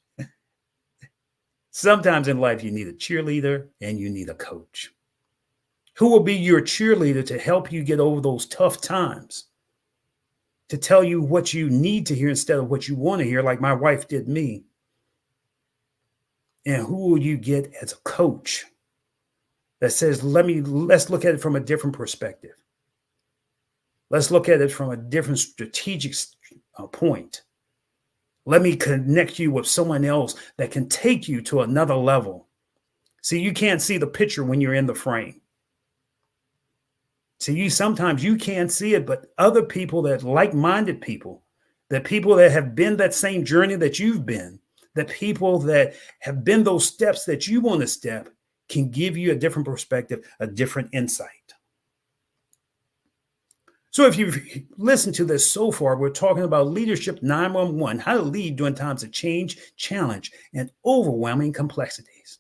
J: Sometimes in life, you need a cheerleader and you need a coach. Who will be your cheerleader to help you get over those tough times? To tell you what you need to hear instead of what you want to hear, like my wife did me. And who will you get as a coach that says, let's look at it from a different perspective. Let's look at it from a different strategic point. Let me connect you with someone else that can take you to another level. See, you can't see the picture when you're in the frame. See, sometimes you can't see it, but other people that like-minded people, that people that have been that same journey that you've been, the people that have been those steps that you want to step can give you a different perspective, a different insight. So if you've listened to this so far, we're talking about Leadership 911, how to lead during times of change, challenge, and overwhelming complexities.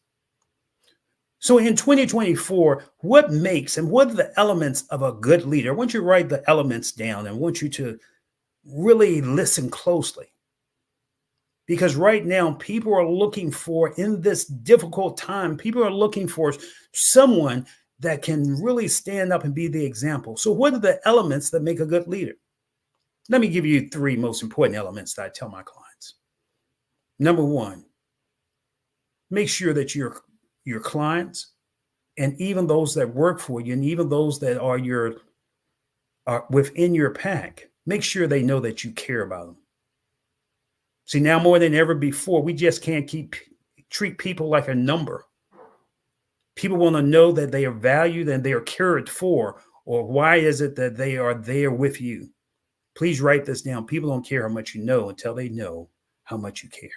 J: So in 2024, what makes and what are the elements of a good leader? I want you to write the elements down and I want you to really listen closely. Because right now, people are looking for, in this difficult time, people are looking for someone that can really stand up and be the example. So what are the elements that make a good leader? Let me give you 3 most important elements that I tell my clients. Number 1, make sure that your clients and even those that work for you and even those that are within your pack, make sure they know that you care about them. See, now more than ever before, we just can't treat people like a number. People want to know that they are valued and they are cared for, or why is it that they are there with you? Please write this down. People don't care how much you know until they know how much you care.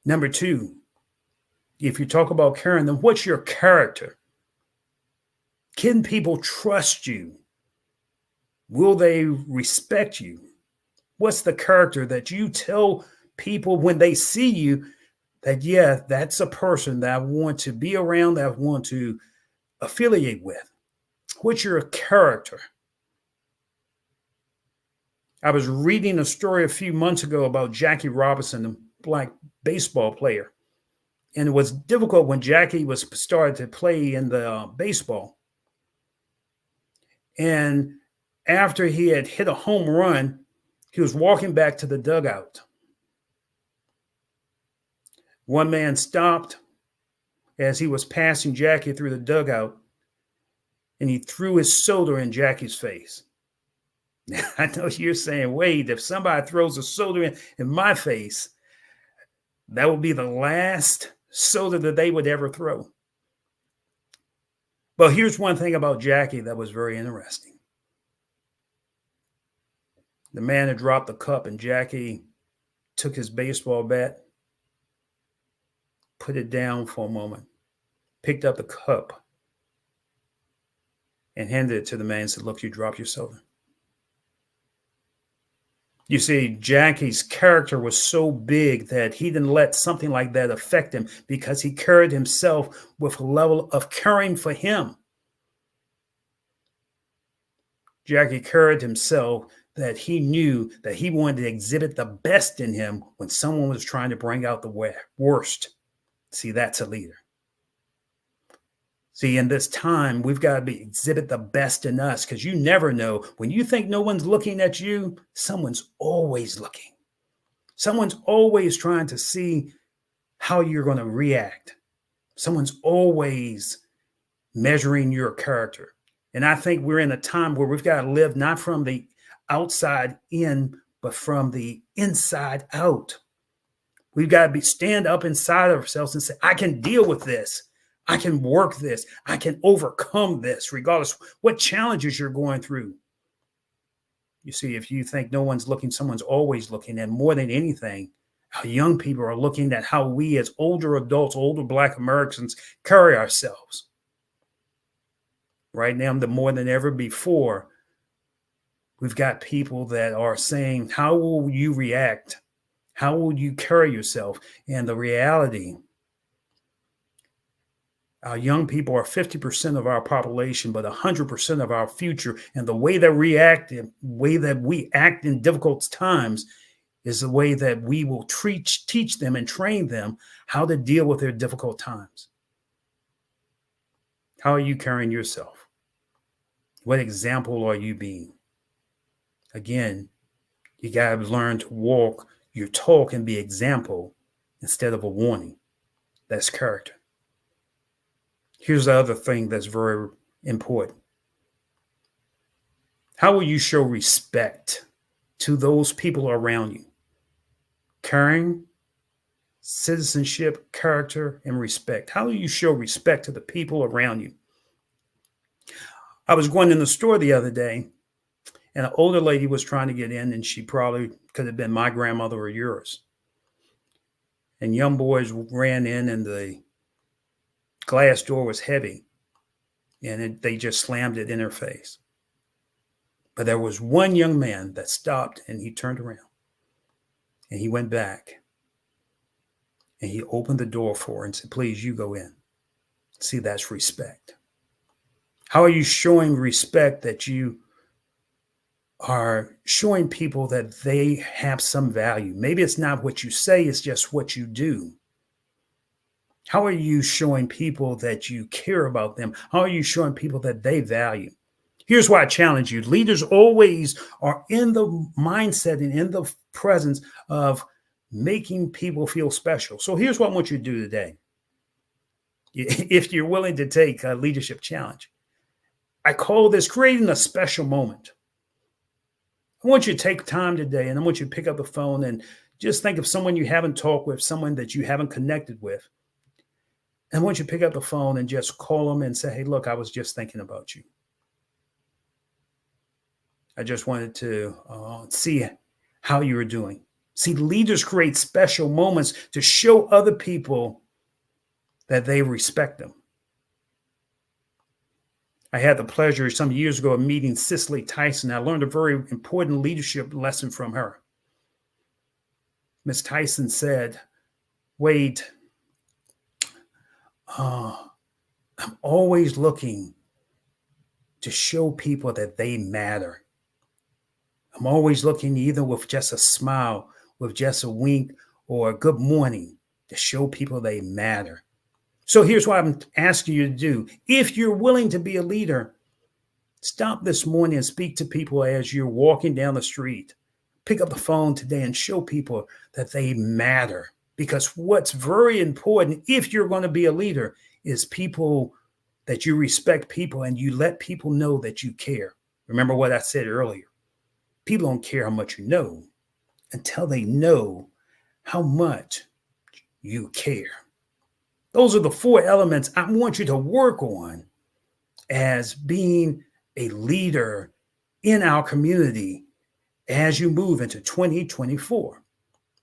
J: Number 2, if you talk about caring, then what's your character? Can people trust you? Will they respect you? What's the character that you tell people when they see you that, yeah, that's a person that I want to be around, that I want to affiliate with? What's your character? I was reading a story a few months ago about Jackie Robinson, black baseball player. And it was difficult when Jackie was started to play in the baseball. And after he had hit a home run, he was walking back to the dugout. One man stopped as he was passing Jackie through the dugout, and he threw his soda in Jackie's face. Now, I know you're saying, Wade, if somebody throws a soda in my face, that would be the last soda that they would ever throw. But here's one thing about Jackie that was very interesting. The man had dropped the cup, and Jackie took his baseball bat, put it down for a moment, picked up the cup, and handed it to the man and said, look, you dropped your soda. You see, Jackie's character was so big that he didn't let something like that affect him, because he carried himself with a level of caring for him. Jackie carried himself that he knew that he wanted to exhibit the best in him when someone was trying to bring out the worst. See, that's a leader. See, in this time, we've got to exhibit the best in us, because you never know. When you think no one's looking at you, someone's always looking. Someone's always trying to see how you're going to react. Someone's always measuring your character. And I think we're in a time where we've got to live not from the outside in, but from the inside out. We've got to stand up inside of ourselves and say, I can deal with this. I can work this. I can overcome this, regardless what challenges you're going through. You see, if you think no one's looking, someone's always looking. And more than anything, our young people are looking at how we as older adults, older Black Americans, carry ourselves. Right now, more than ever before, we've got people that are saying, how will you react? How will you carry yourself? And the reality, our young people are 50% of our population, but 100% of our future. And the way that we act in difficult times is the way that we will teach them and train them how to deal with their difficult times. How are you carrying yourself? What example are you being? Again, you got to learn to walk your talk and be example instead of a warning. That's character. Here's the other thing that's very important. How will you show respect to those people around you? Caring, citizenship, character, and respect. How will you show respect to the people around you? I was going in the store the other day, and an older lady was trying to get in, and she probably could have been my grandmother or yours. And young boys ran in, and the glass door was heavy, and they just slammed it in her face. But there was one young man that stopped, and he turned around, and he went back, and he opened the door for her and said, please, you go in. See, that's respect. How are you showing respect that you are showing people that they have some value? Maybe it's not what you say, it's just what you do. How are you showing people that you care about them? How are you showing people that they value? Here's why I challenge you. Leaders always are in the mindset and in the presence of making people feel special. So here's what I want you to do today. If you're willing to take a leadership challenge, I call this creating a special moment. I want you to take time today, and I want you to pick up the phone and just think of someone you haven't talked with, someone that you haven't connected with. And I want you to pick up the phone and just call them and say, hey, look, I was just thinking about you. I just wanted to see how you were doing. See, leaders create special moments to show other people that they respect them. I had the pleasure some years ago of meeting Cicely Tyson. I learned a very important leadership lesson from her. Ms. Tyson said, Wade, I'm always looking to show people that they matter. I'm always looking either with just a smile, with just a wink, or good morning to show people they matter. So here's what I'm asking you to do. If you're willing to be a leader, stop this morning and speak to people as you're walking down the street. Pick up the phone today and show people that they matter. Because what's very important, if you're going to be a leader, is people that you respect people and you let people know that you care. Remember what I said earlier. People don't care how much you know until they know how much you care. Those are the 4 elements I want you to work on as being a leader in our community as you move into 2024.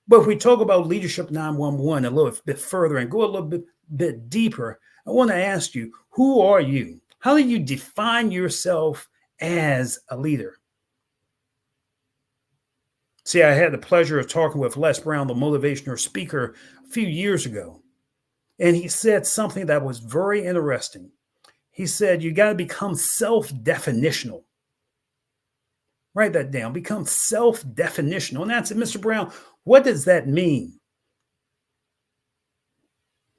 J: But if we talk about Leadership 911 a little bit further and go a little bit deeper, I want to ask you, who are you? How do you define yourself as a leader? See, I had the pleasure of talking with Les Brown, the motivational speaker, a few years ago. And he said something that was very interesting. He said, you got to become self-definitional. Write that down. Become self-definitional. And that's it, Mr. Brown. What does that mean?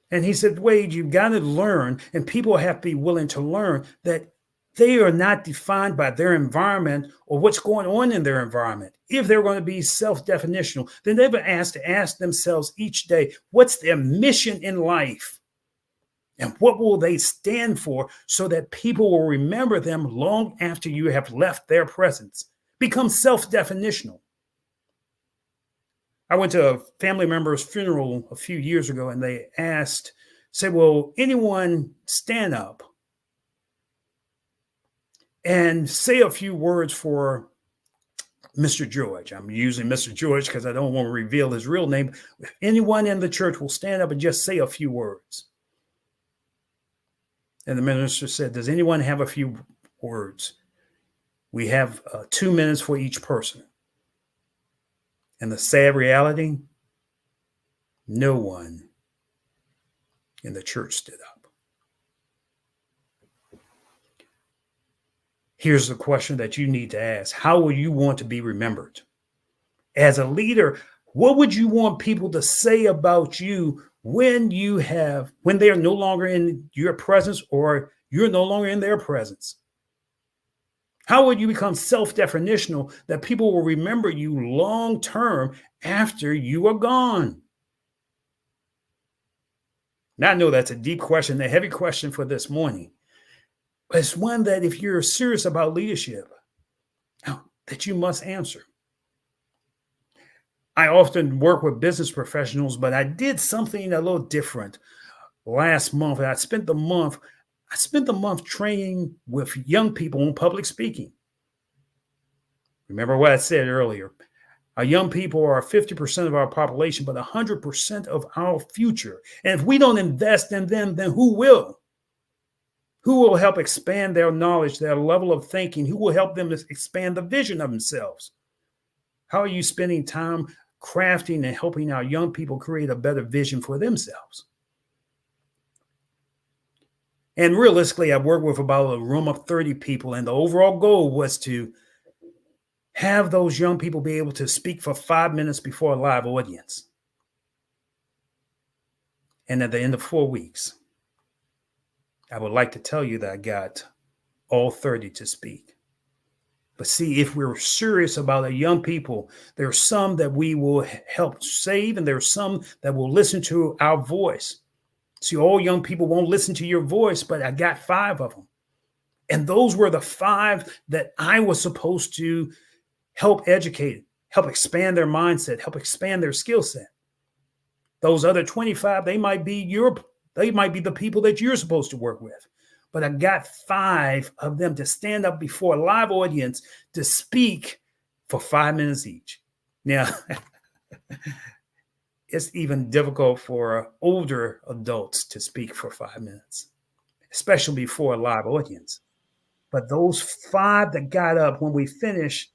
J: And he said, Wade, you've got to learn, and people have to be willing to learn that they are not defined by their environment or what's going on in their environment. If they're going to be self-definitional, then they've been asked to ask themselves each day, what's their mission in life? And what will they stand for so that people will remember them long after you have left their presence? Become self-definitional. I went to a family member's funeral a few years ago, and they said, will anyone stand up and say a few words for Mr. George? I'm using Mr. George because I don't want to reveal his real name. If anyone in the church will stand up and just say a few words. And the minister said, does anyone have a few words? We have 2 minutes for each person. And the sad reality, no one in the church stood up. Here's the question that you need to ask. How will you want to be remembered? As a leader, what would you want people to say about you when they're no longer in your presence or you're no longer in their presence? How would you become self-definitional that people will remember you long term after you are gone? Now, I know that's a deep question, a heavy question for this morning, but it's one that if you're serious about leadership, that you must answer. I often work with business professionals, but I did something a little different last month. I spent the month training with young people on public speaking. Remember what I said earlier. Our young people are 50% of our population, but 100% of our future. And if we don't invest in them, then who will? Who will help expand their knowledge, their level of thinking? Who will help them to expand the vision of themselves? How are you spending time crafting and helping our young people create a better vision for themselves? And realistically, I worked with about a room of 30 people, and the overall goal was to have those young people be able to speak for 5 minutes before a live audience. And at the end of 4 weeks, I would like to tell you that I got all 30 to speak. But see, if we're serious about our young people, there are some that we will help save, and there are some that will listen to our voice. See, all young people won't listen to your voice, but I got 5 of them. And those were the 5 that I was supposed to help educate, help expand their mindset, help expand their skill set. Those other 25, they might be the people that you're supposed to work with. But I got 5 of them to stand up before a live audience to speak for 5 minutes each. Now, it's even difficult for older adults to speak for 5 minutes, especially before a live audience. But those 5 that got up when we finished,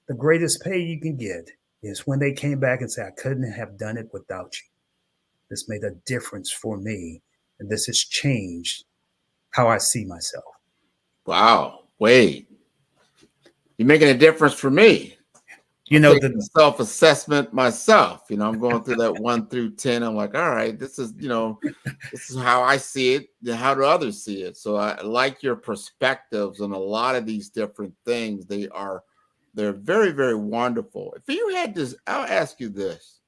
J: the greatest pay you can get is when they came back and said, I couldn't have done it without you. This made a difference for me, and this has changed how I see myself.
Q: Wow. Wade, you're making a difference for me.
J: You know, the
Q: self-assessment myself. You know, I'm going through that 1 through 10. I'm like, all right, this is, this is how I see it. How do others see it? So I like your perspectives on a lot of these different things. They're very, very wonderful. If you had this, I'll ask you this.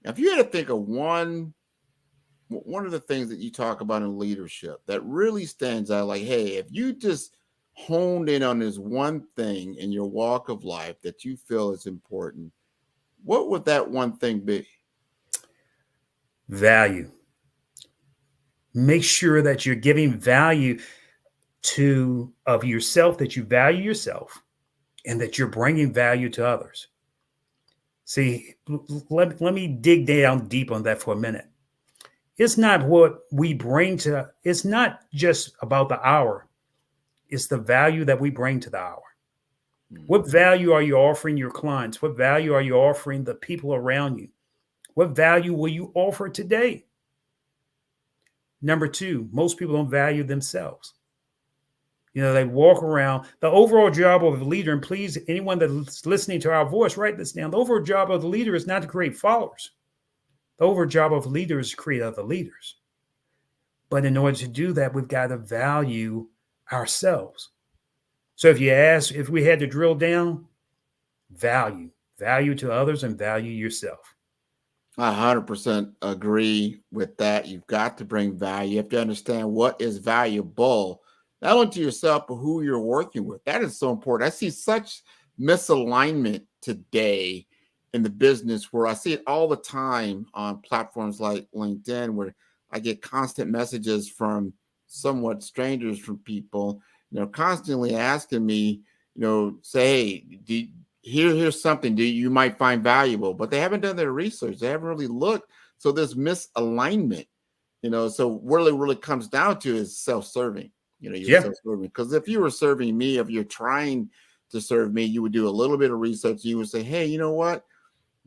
Q: If you had to think of one of the things that you talk about in leadership that really stands out, like, hey, if you just honed in on this one thing in your walk of life that you feel is important, what would that one thing be?
J: Value. Make sure that you're giving value of yourself, that you value yourself, and that you're bringing value to others. See, let me dig down deep on that for a minute. It's not what we bring to, it's not just about the hour. It's the value that we bring to the hour. What value are you offering your clients? What value are you offering the people around you? What value will you offer today? Number two, most people don't value themselves. They walk around. The overall job of a leader, and please, anyone that's listening to our voice, write this down. The overall job of the leader is not to create followers. The overall job of a leader is to create other leaders. But in order to do that, we've got to value ourselves. So if we had to drill down, value to others and value yourself.
Q: I 100% agree with that. You've got to bring value. You have to understand what is valuable, not only to yourself, but who you're working with. That is so important. I see such misalignment today in the business where I see it all the time on platforms like LinkedIn, where I get constant messages from somewhat strangers, from people, constantly asking me, say, hey, here's something you might find valuable, but they haven't done their research. They haven't really looked. So this misalignment, so really comes down to is self-serving. You're self-serving. Because if you were serving me, if you're trying to serve me, you would do a little bit of research. You would say, hey, you know what?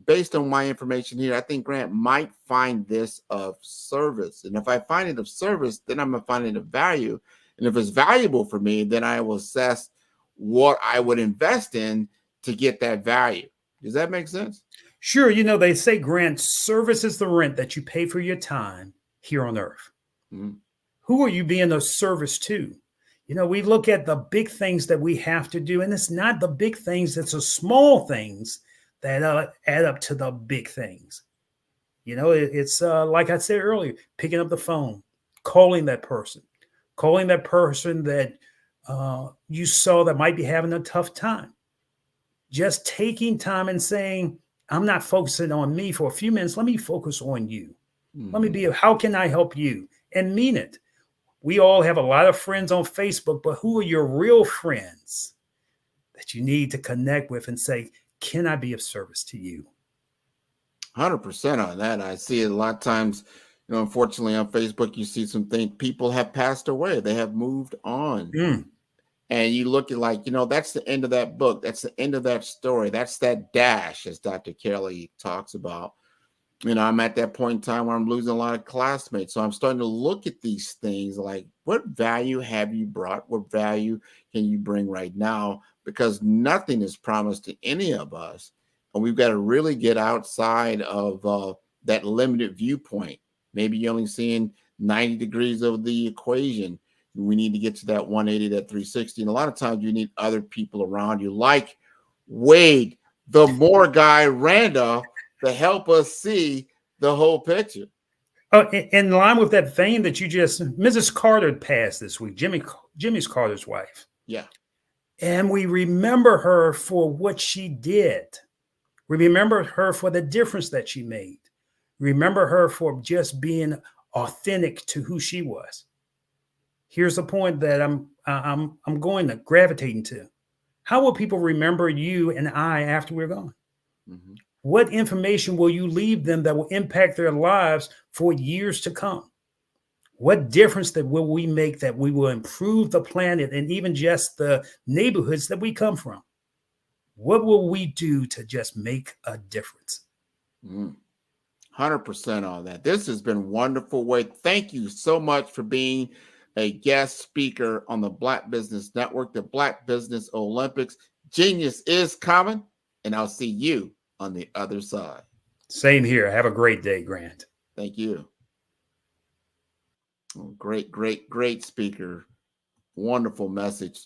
Q: Based on my information here, I think Grant might find this of service. And if I find it of service, then I'm going to find it of value. And if it's valuable for me, then I will assess what I would invest in to get that value. Does that make sense?
J: Sure. They say, Grant, service is the rent that you pay for your time here on earth. Mm-hmm. Who are you being of service to? We look at the big things that we have to do, and it's not the big things, it's the small things that add up to the big things. It's like I said earlier, picking up the phone, calling that person that you saw that might be having a tough time. Just taking time and saying, I'm not focusing on me for a few minutes. Let me focus on you. Mm-hmm. Let me be, how can I help you? And mean it. We all have a lot of friends on Facebook, but who are your real friends that you need to connect with and say, can I be of service to you?
Q: 100% on that. I see it a lot of times, unfortunately on Facebook, you see some things, people have passed away. They have moved on. And you look at that's the end of that book. That's the end of that story. That's that dash, as Dr. Kelly talks about. I'm at that point in time where I'm losing a lot of classmates. So I'm starting to look at these things like, what value have you brought? What value can you bring right now? Because nothing is promised to any of us. And we've got to really get outside of that limited viewpoint. Maybe you're only seeing 90 degrees of the equation. We need to get to that 180, that 360. And a lot of times you need other people around you, like Wade, the more guy Randolph, to help us see the whole picture.
J: Oh, in line with that vein that you Mrs. Carter passed this week, Jimmy's Carter's wife.
Q: Yeah.
J: And we remember her for what she did. We remember her for the difference that she made. Remember her for just being authentic to who she was. Here's the point that I'm going to gravitating to. How will people remember you and I after we're gone? Mm-hmm. What information will you leave them that will impact their lives for years to come? What difference will we make that we will improve the planet and even just the neighborhoods that we come from? What will we do to just make a difference?
Q: 100% on that. This has been wonderful, Wade. Thank you so much for being a guest speaker on the Black Business Network, the Black Business Olympics. Genius is common. and I'll see you on the other side.
J: Same here. Have a great day, Grant.
Q: Thank you. Oh, great speaker. Wonderful message.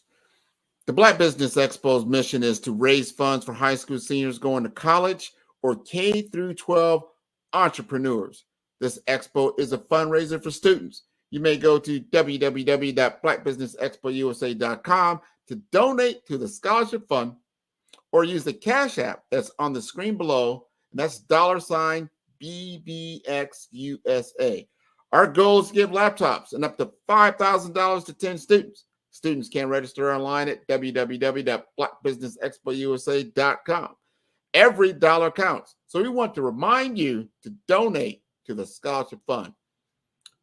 Q: The Black Business Expo's mission is to raise funds for high school seniors going to college or K through 12 entrepreneurs. This expo is a fundraiser for students. You may go to www.blackbusinessexpousa.com to donate to the scholarship fund, or use the Cash App that's on the screen below, and that's $BBXUSA. Our goal is to give laptops and up to $5,000 to 10 students. Students can register online at www.blackbusinessexpousa.com. Every dollar counts. So we want to remind you to donate to the scholarship fund.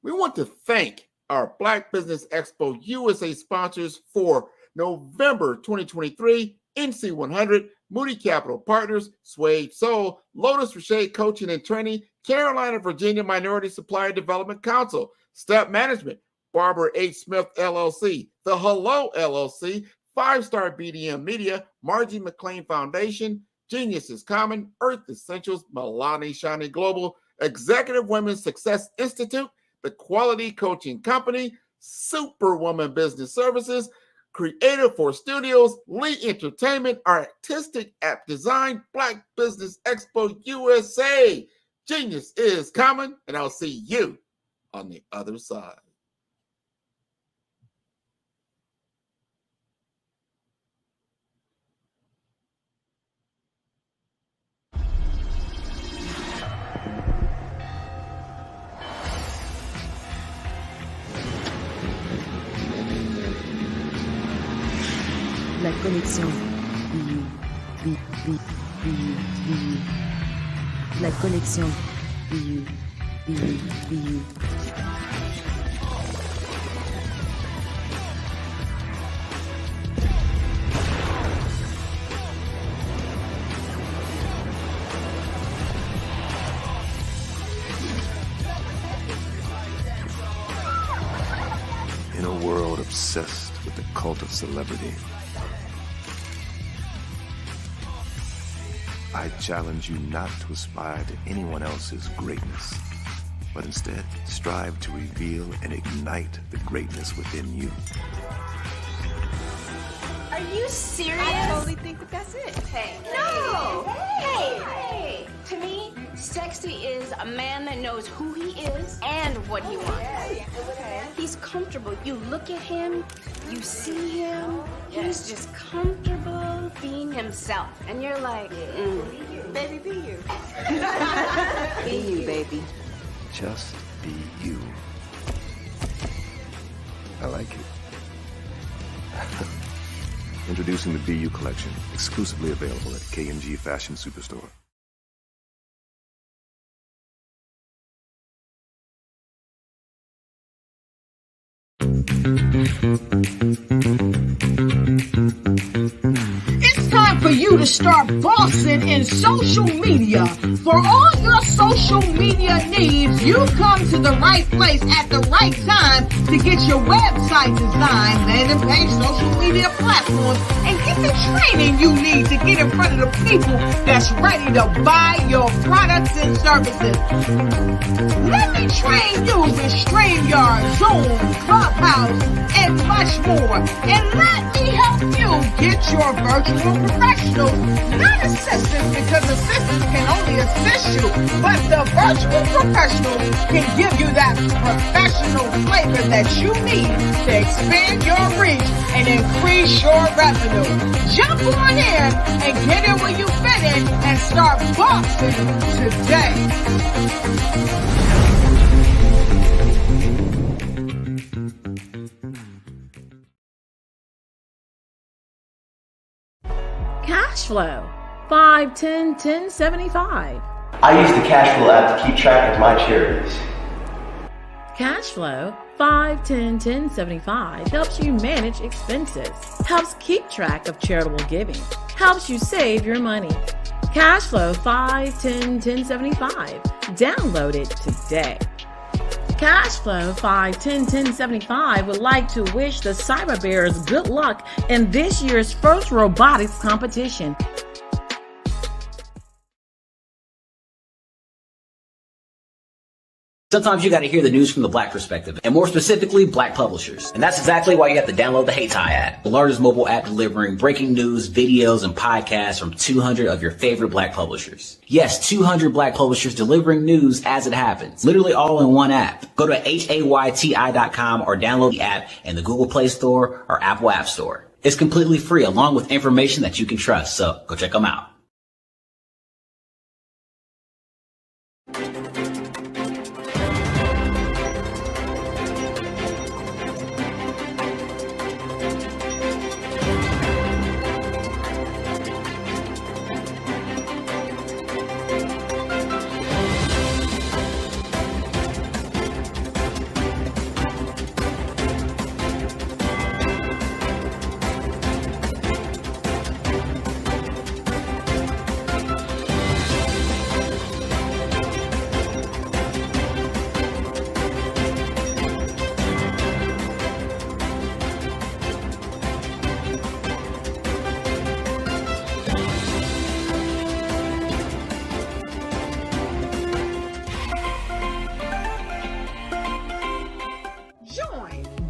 Q: We want to thank our Black Business Expo USA sponsors for November 2023, NC 100, Moody Capital Partners, Suede Soul, Lotus Richey Coaching and Training, Carolina, Virginia Minority Supplier Development Council, Step Management, Barbara H. Smith, LLC, The Hello, LLC, 5-Star BDM Media, Margie McLean Foundation, Genius is Common, Earth Essentials, Milani Shani Global, Executive Women's Success Institute, The Quality Coaching Company, Superwoman Business Services, Creative for Studios, Lee Entertainment, Artistic App Design, Black Business Expo USA. Genius is Common, and I'll see you on the other side.
B: La connexion BU. La connexion BU.
K: In a world obsessed with the cult of celebrity, I challenge you not to aspire to anyone else's greatness, but instead strive to reveal and ignite the greatness within you.
L: Are you serious?
M: I totally think that's it.
L: Hey. No! Hey! To me, sexy is a man that knows who he is and what he wants.
M: Okay.
L: He's comfortable. You look at him, you see him, he's just comfortable being himself. And you're like,
M: Baby, be you.
L: Be you, baby.
K: Just be you. I like it. Introducing the Be You collection, exclusively available at K&G Fashion Superstore.
A: It's time for you to start bossing in social media. For all your social media needs, you've come to the right place at the right time to get your website designed, landing page, social media platforms, and get the training you need to get in front of the people that's ready to buy your products and services. Let me train you with StreamYard, Zoom, Clubhouse, and much more. And let me help you get your virtual professionals, not assistants, because assistants can only assist you, but the virtual professionals can give you that professional flavor that you need to expand your reach and increase your revenue. Jump on in and get in where you fit in and start boxing today.
X: Cash flow 5, 10, 10, 75.
Y: I use the cash flow app to keep track of my charities.
X: Cash flow 5, 10, 10, 75 helps you manage expenses, helps keep track of charitable giving, helps you save your money. Cash flow 5, 10, 10, 75. Download it today. Cash flow 5, 10, 10, 75 would like to wish the Cyber Bears good luck in this year's first robotics competition.
E: Sometimes you got to hear the news from the Black perspective, and more specifically, Black publishers. And that's exactly why you have to download the Hayti app, the largest mobile app delivering breaking news, videos, and podcasts from 200 of your favorite Black publishers. Yes, 200 Black publishers delivering news as it happens, literally all in one app. Go to hayti.com or download the app in the Google Play Store or Apple App Store. It's completely free, along with information that you can trust, so go check them out.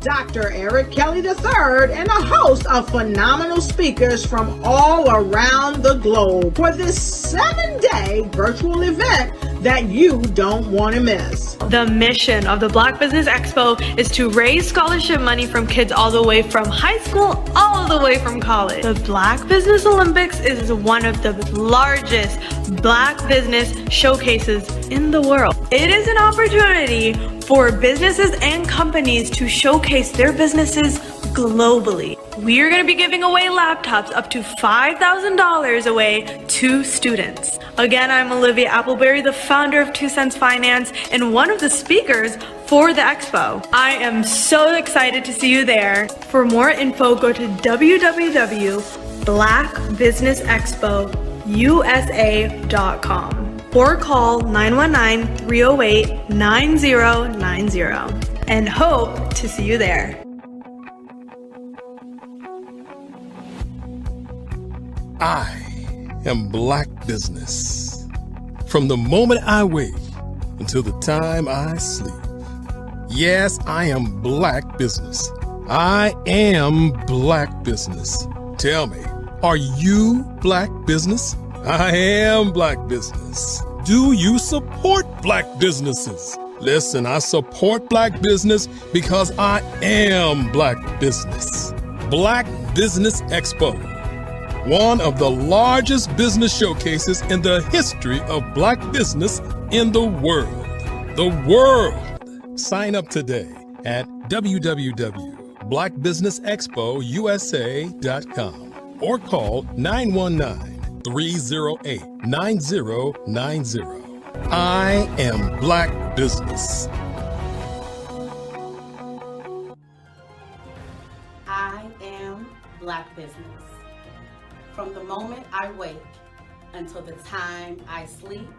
A: Dr. Eric Kelly III and a host of phenomenal speakers from all around the globe for this 7-day virtual event that you don't want to miss.
W: The mission of the Black Business Expo is to raise scholarship money from kids all the way from high school, all the way from college. The Black Business Olympics is one of the largest Black business showcases in the world. It is an opportunity for businesses and companies to showcase their businesses globally. We are going to be giving away laptops up to $5,000 away to students. Again, I'm Olivia Appleberry, the founder of 2 Cents Finance and one of the speakers for the expo. I am so excited to see you there. For more info, go to www.blackbusinessexpousa.com or call 919-308-9090 and hope to see you there.
C: I am Black Business. From the moment I wake until the time I sleep. Yes, I am Black Business. I am Black Business. Tell me, are you Black Business? I am Black Business. Do you support Black businesses? Listen, I support Black business because I am Black Business. Black Business Expo, one of the largest business showcases in the history of Black business in the world. The world. Sign up today at www.blackbusinessexpousa.com or call 919-308-9090. I am Black Business.
F: I am Black Business. From the moment I wake until the time I sleep,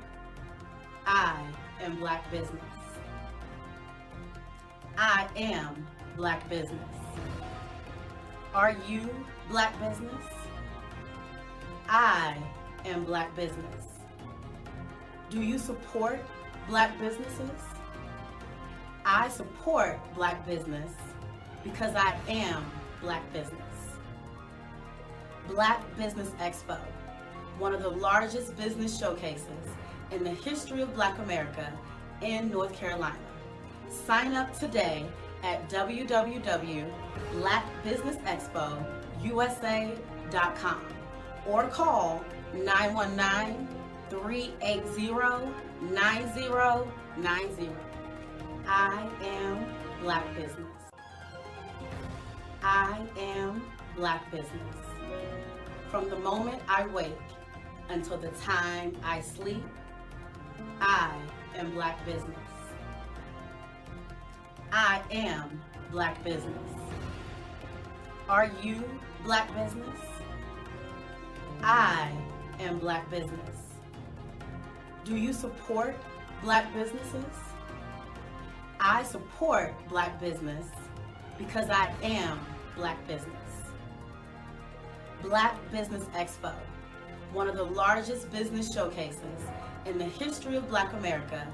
F: I am Black Business. I am Black Business. Are you Black Business? I am Black Business. Do you support Black businesses? I support Black business because I am Black Business. Black Business Expo, one of the largest business showcases in the history of Black America in North Carolina. Sign up today at www.blackbusinessexpousa.com or call 919-380-9090. I am Black Business. I am Black Business. From the moment I wake until the time I sleep, I am Black Business. I am Black Business. Are you Black Business? I am Black Business. Do you support Black businesses? I support Black business because I am Black Business. Black Business Expo, one of the largest business showcases in the history of Black America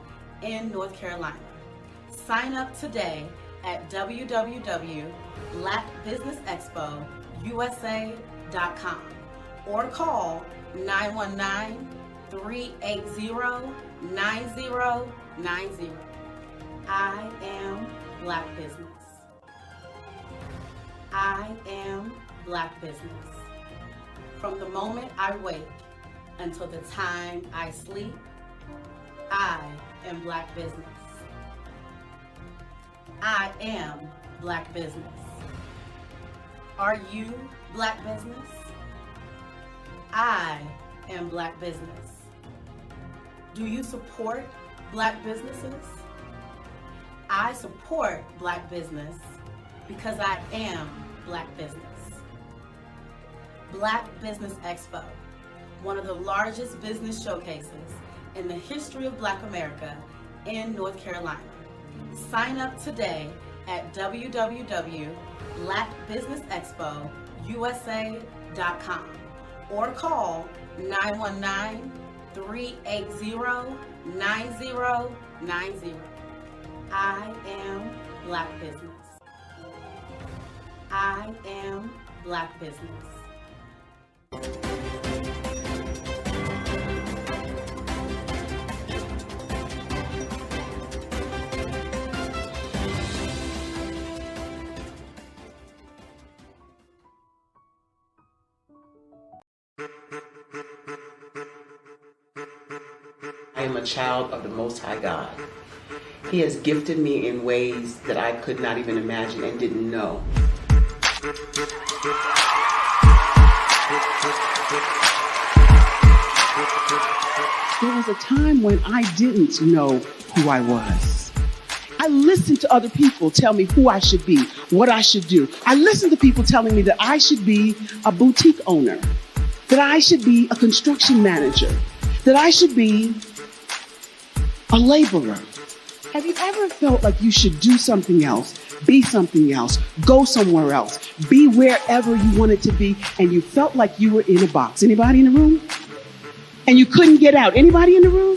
F: in North Carolina. Sign up today at www.blackbusinessexpousa.com or call 919-380-9090. I am Black Business. I am Black Business. From the moment I wake until the time I sleep, I am Black Business. I am Black Business. Are you Black Business? I am Black Business. Do you support Black businesses? I support Black business because I am Black Business. Black Business Expo, one of the largest business showcases in the history of Black America in North Carolina. Sign up today at www.blackbusinessexpousa.com or call 919-380-9090. I am Black Business. I am Black Business.
N: I am a child of the Most High God. He has gifted me in ways that I could not even imagine and didn't know.
O: There was a time when I didn't know who I was. I listened to other people tell me who I should be, what I should do. I listened to people telling me that I should be a boutique owner, that I should be a construction manager, that I should be a laborer. Have you ever felt like you should do something else, be something else, go somewhere else, be wherever you wanted to be, and you felt like you were in a box? Anybody in the room? And you couldn't get out? Anybody in the room?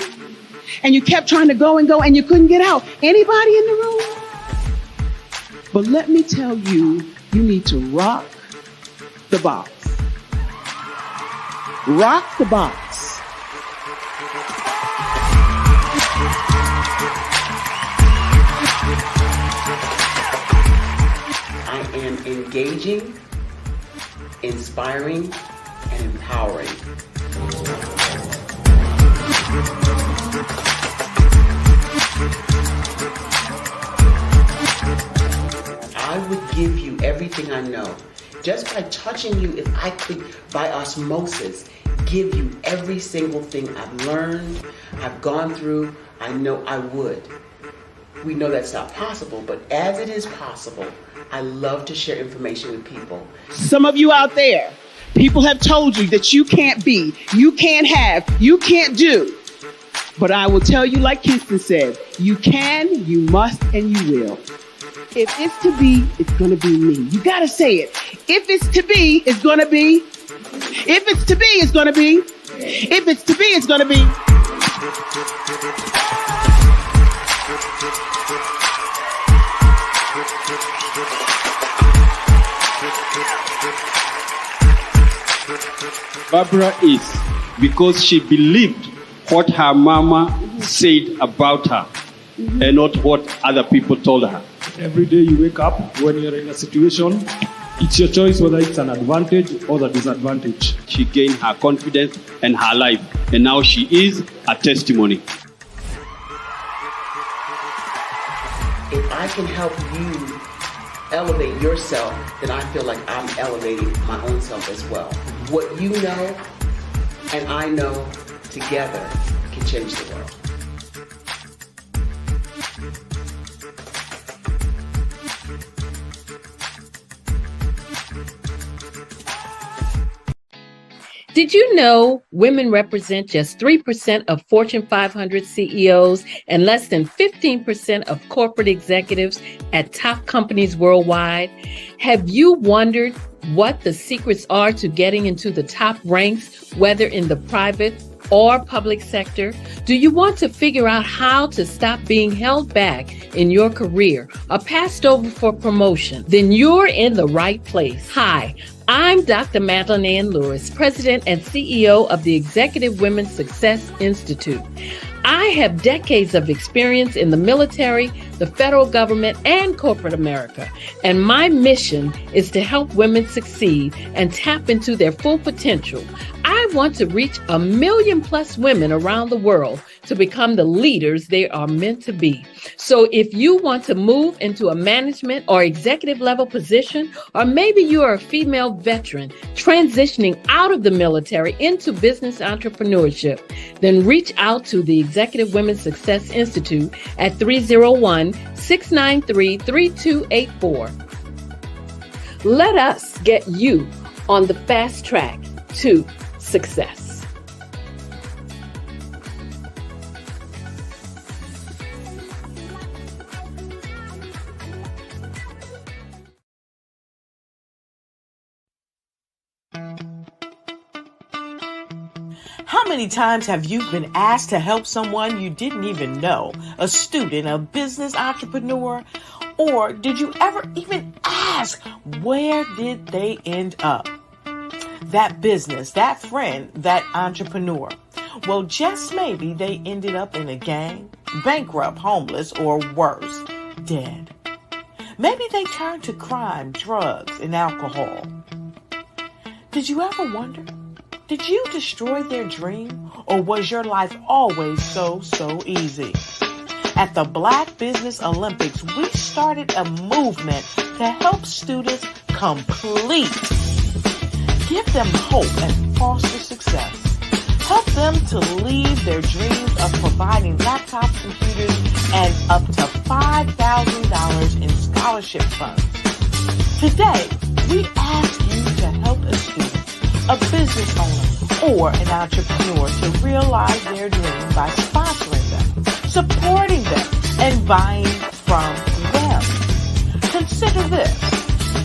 O: And you kept trying to go and you couldn't get out? Anybody in the room? But let me tell you, you need to rock the box. Rock the box.
N: I am engaging, inspiring, and empowering. I would give you everything I know. Just by touching you, if I could, by osmosis, give you every single thing I've learned, I've gone through, I know I would. We know that's not possible, but as it is possible, I love to share information with people.
O: Some of you out there, people have told you that you can't be, you can't have, you can't do. But I will tell you, like Kingston said, you can, you must, and you will. If it's to be, it's going to be me. You got to say it. If it's to be, it's going to be. If it's to be, it's going to be. If it's to be, it's going to be.
R: Barbara is because she believed what her mama said about her and not what other people told her.
T: Every day you wake up, when you're in a situation, it's your choice whether it's an advantage or the disadvantage.
R: She gained her confidence and her life, and now she is a testimony.
N: If I can help you elevate yourself, then I feel like I'm elevating my own self as well. What you know and I know together can change the world.
U: Did you know women represent just 3% of Fortune 500 CEOs and less than 15% of corporate executives at top companies worldwide? Have you wondered what the secrets are to getting into the top ranks, whether in the private or public sector? Do you want to figure out how to stop being held back in your career or passed over for promotion? Then you're in the right place. Hi, I'm Dr. Madeline Ann Lewis, President and CEO of the Executive Women's Success Institute. I have decades of experience in the military, the federal government, and corporate America, and my mission is to help women succeed and tap into their full potential. I want to reach 1 million plus women around the world to become the leaders they are meant to be. So if you want to move into a management or executive level position, or maybe you are a female veteran transitioning out of the military into business entrepreneurship, then reach out to the Executive Women's Success Institute at 301-693-3284. Let us get you on the fast track to success.
D: How many times have you been asked to help someone you didn't even know, a student, a business entrepreneur? Or did you ever even ask, where did they end up? That business, that friend, that entrepreneur. Well, just maybe they ended up in a gang, bankrupt, homeless, or worse, dead. Maybe they turned to crime, drugs, and alcohol. Did you ever wonder? Did you destroy their dream, or was your life always so easy? At the Black Business Olympics, we started a movement to help students complete. Give them hope and foster success. Help them to leave their dreams of providing laptops, computers, and up to $5,000 in scholarship funds. Today, we ask you to help a student, a business owner, or an entrepreneur to realize their dream by sponsoring them, supporting them, and buying from them. Consider this.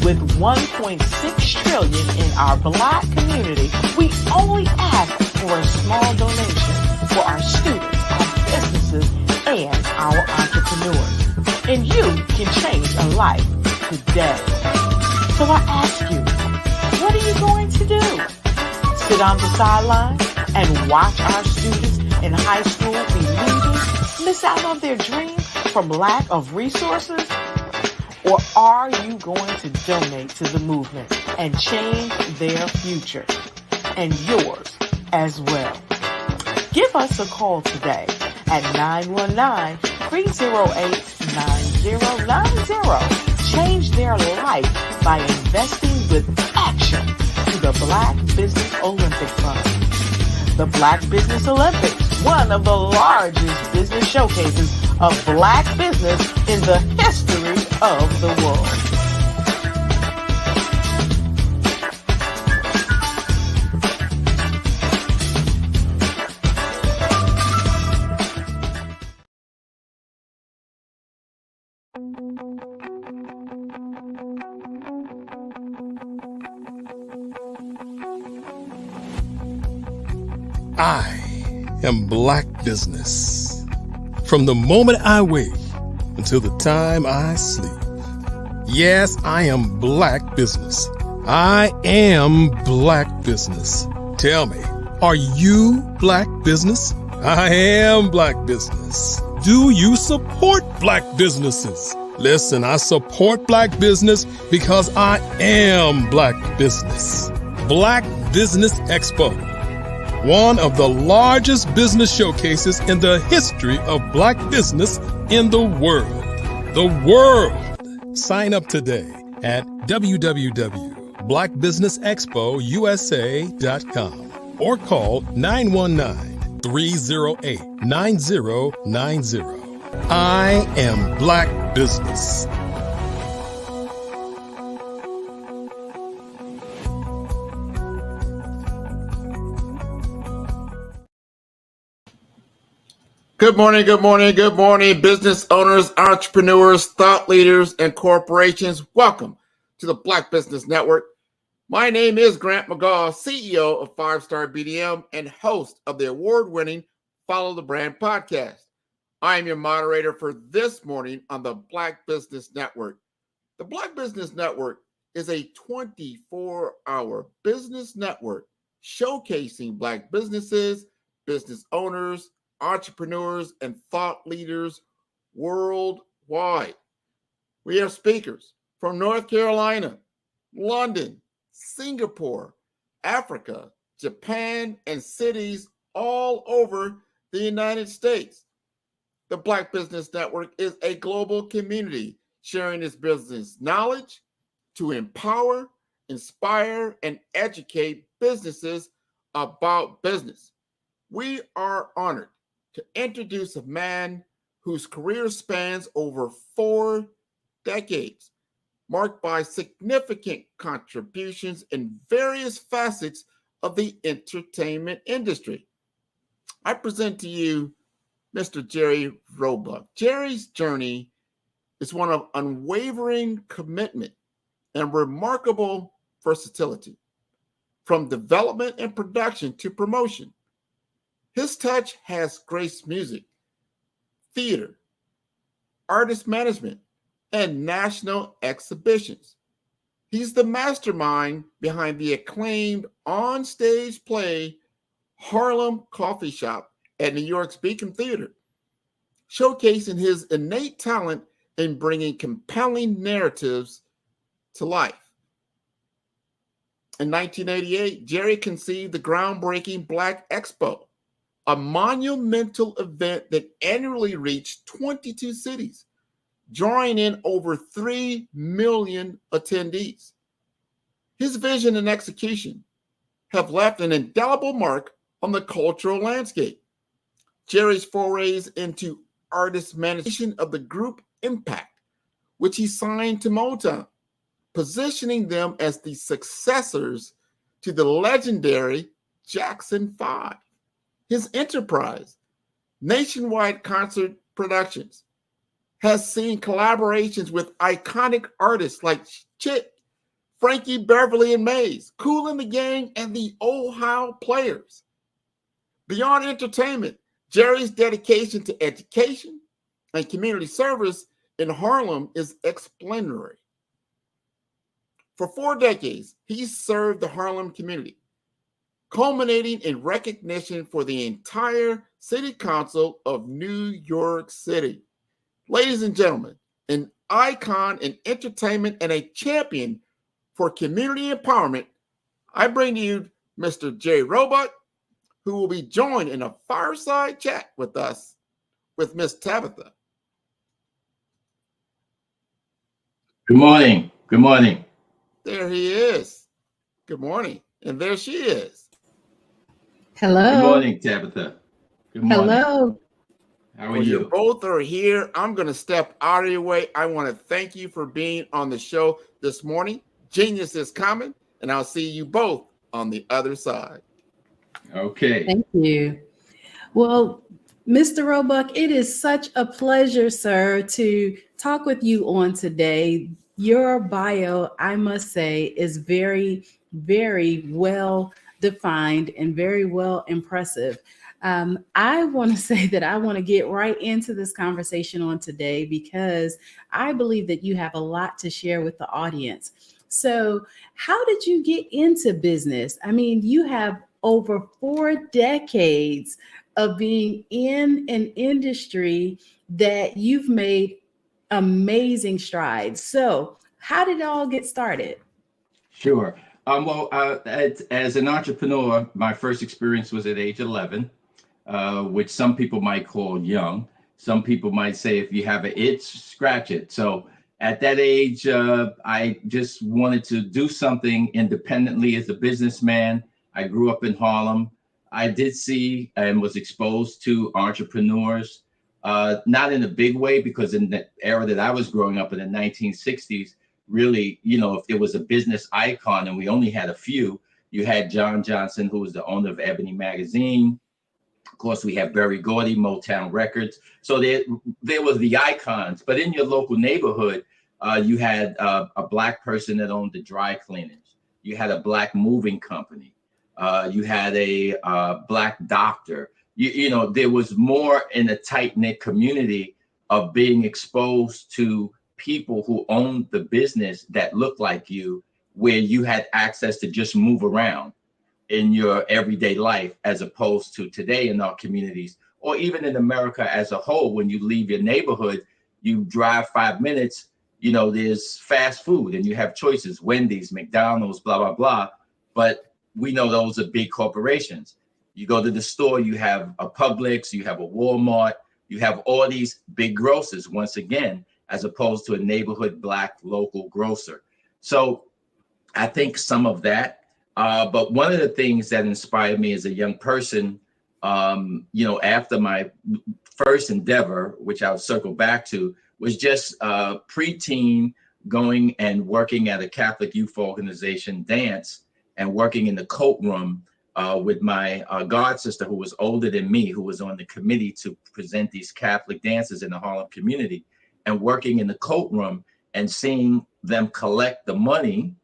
D: With $1.6 trillion in our Black community, we only ask for a small donation for our students, our businesses, and our entrepreneurs. And you can change a life today. So I ask you, what are you going to do? Sit on the sideline and watch our students in high school be leaders, miss out on their dream from lack of resources? Or are you going to donate to the movement and change their future and yours as well? Give us a call today at 919-308-9090. Change their life by investing with action to the Black Business Olympic Fund. The Black Business Olympics, one of the largest business showcases of Black business in the history of the world.
C: I am Black Business. From the moment I wake until the time I sleep. Yes, I am Black Business. I am Black Business. Tell me, are you Black Business? I am Black Business. Do you support Black businesses? Listen, I support Black business because I am Black Business. Black Business Expo, one of the largest business showcases in the history of Black business in the world. The world! Sign up today at www.blackbusinessexpousa.com or call 919-308-9090. I am Black Business.
Q: Good morning, good morning, good morning, business owners, entrepreneurs, thought leaders, and corporations. Welcome to the Black Business Network. My name is Grant McGaw, CEO of 5-Star BDM and host of the award-winning Follow the Brand podcast. I am your moderator for this morning on the Black Business Network. The Black Business Network is a 24-hour business network showcasing Black businesses, business owners, entrepreneurs, and thought leaders worldwide. We have speakers from North Carolina, London, Singapore, Africa, Japan, and cities all over the United States. The Black Business Network is a global community sharing its business knowledge to empower, inspire, and educate businesses about business. We are honored to introduce a man whose career spans over 4 decades, marked by significant contributions in various facets of the entertainment industry. I present to you Mr. Jerry Roebuck. Jerry's journey is one of unwavering commitment and remarkable versatility. From development and production to promotion, his touch has graced music, theater, artist management, and national exhibitions. He's the mastermind behind the acclaimed on-stage play Harlem Coffee Shop at New York's Beacon Theater, showcasing his innate talent in bringing compelling narratives to life. In 1988, Jerry conceived the groundbreaking Black Expo, a monumental event that annually reached 22 cities, drawing in over 3 million attendees. His vision and execution have left an indelible mark on the cultural landscape. Jerry's forays into artist management of the group Impact, which he signed to Motown, positioning them as the successors to the legendary Jackson 5. His enterprise, Nationwide Concert Productions, has seen collaborations with iconic artists like Chick, Frankie Beverly and Maze, Kool and the Gang, and the Ohio Players. Beyond entertainment, Jerry's dedication to education and community service in Harlem is exemplary. For 4 decades, he served the Harlem community, culminating in recognition for the entire City Council of New York City. Ladies and gentlemen, an icon in entertainment and a champion for community empowerment, I bring to you Mr. Jerry Roebuck, who will be joined in a fireside chat with us with Miss Tabitha.
G: Good morning. Good morning.
Q: There he is. Good morning. And there she is.
U: Hello.
G: Good morning, Tabitha. Good morning.
U: Hello.
G: How are
Q: Well,
G: you?
Q: you both are here. I'm going to step out of your way. I want to thank you for being on the show this morning. Genius is coming, and I'll see you both on the other side.
G: Okay.
H: Thank you. Well, Mr. Roebuck, it is such a pleasure, sir, to talk with you on today. Your bio, I must say, is very, very well defined and very well impressive. I want to say that I want to get right into this conversation on today because I believe that you have a lot to share with the audience. So how did you get into business? I mean, you have over 4 decades of being in an industry that you've made amazing strides. So how did it all get started?
G: Sure. As an entrepreneur, my first experience was at age 11, which some people might call young. Some people might say if you have an itch, scratch it. So at that age, I just wanted to do something independently as a businessman. I grew up in Harlem. I did see and was exposed to entrepreneurs, not in a big way, because in the era that I was growing up in the 1960s, really, if there was a business icon and we only had a few, you had John Johnson, who was the owner of Ebony Magazine. Of course, we have Berry Gordy, Motown Records. So there was the icons, but in your local neighborhood, you had a Black person that owned the dry cleaners. You had a Black moving company. You had a Black doctor. You know, there was more in a tight-knit community of being exposed to people who owned the business that looked like you, where you had access to just move around in your everyday life, as opposed to today in our communities, or even in America as a whole. When you leave your neighborhood, you drive 5 minutes, you know, there's fast food and you have choices, Wendy's, McDonald's, blah, blah, blah. But we know those are big corporations. You go to the store, you have a Publix, you have a Walmart, you have all these big grocers, once again, as opposed to a neighborhood Black local grocer. So I think some of that. But one of the things that inspired me as a young person, you know, after my first endeavor, which I'll circle back to, was just preteen, going and working at a Catholic youth organization, dance, and working in the coat room with my god sister, who was older than me, who was on the committee to present these Catholic dances in the Harlem community, and working in the coat room and seeing them collect the money.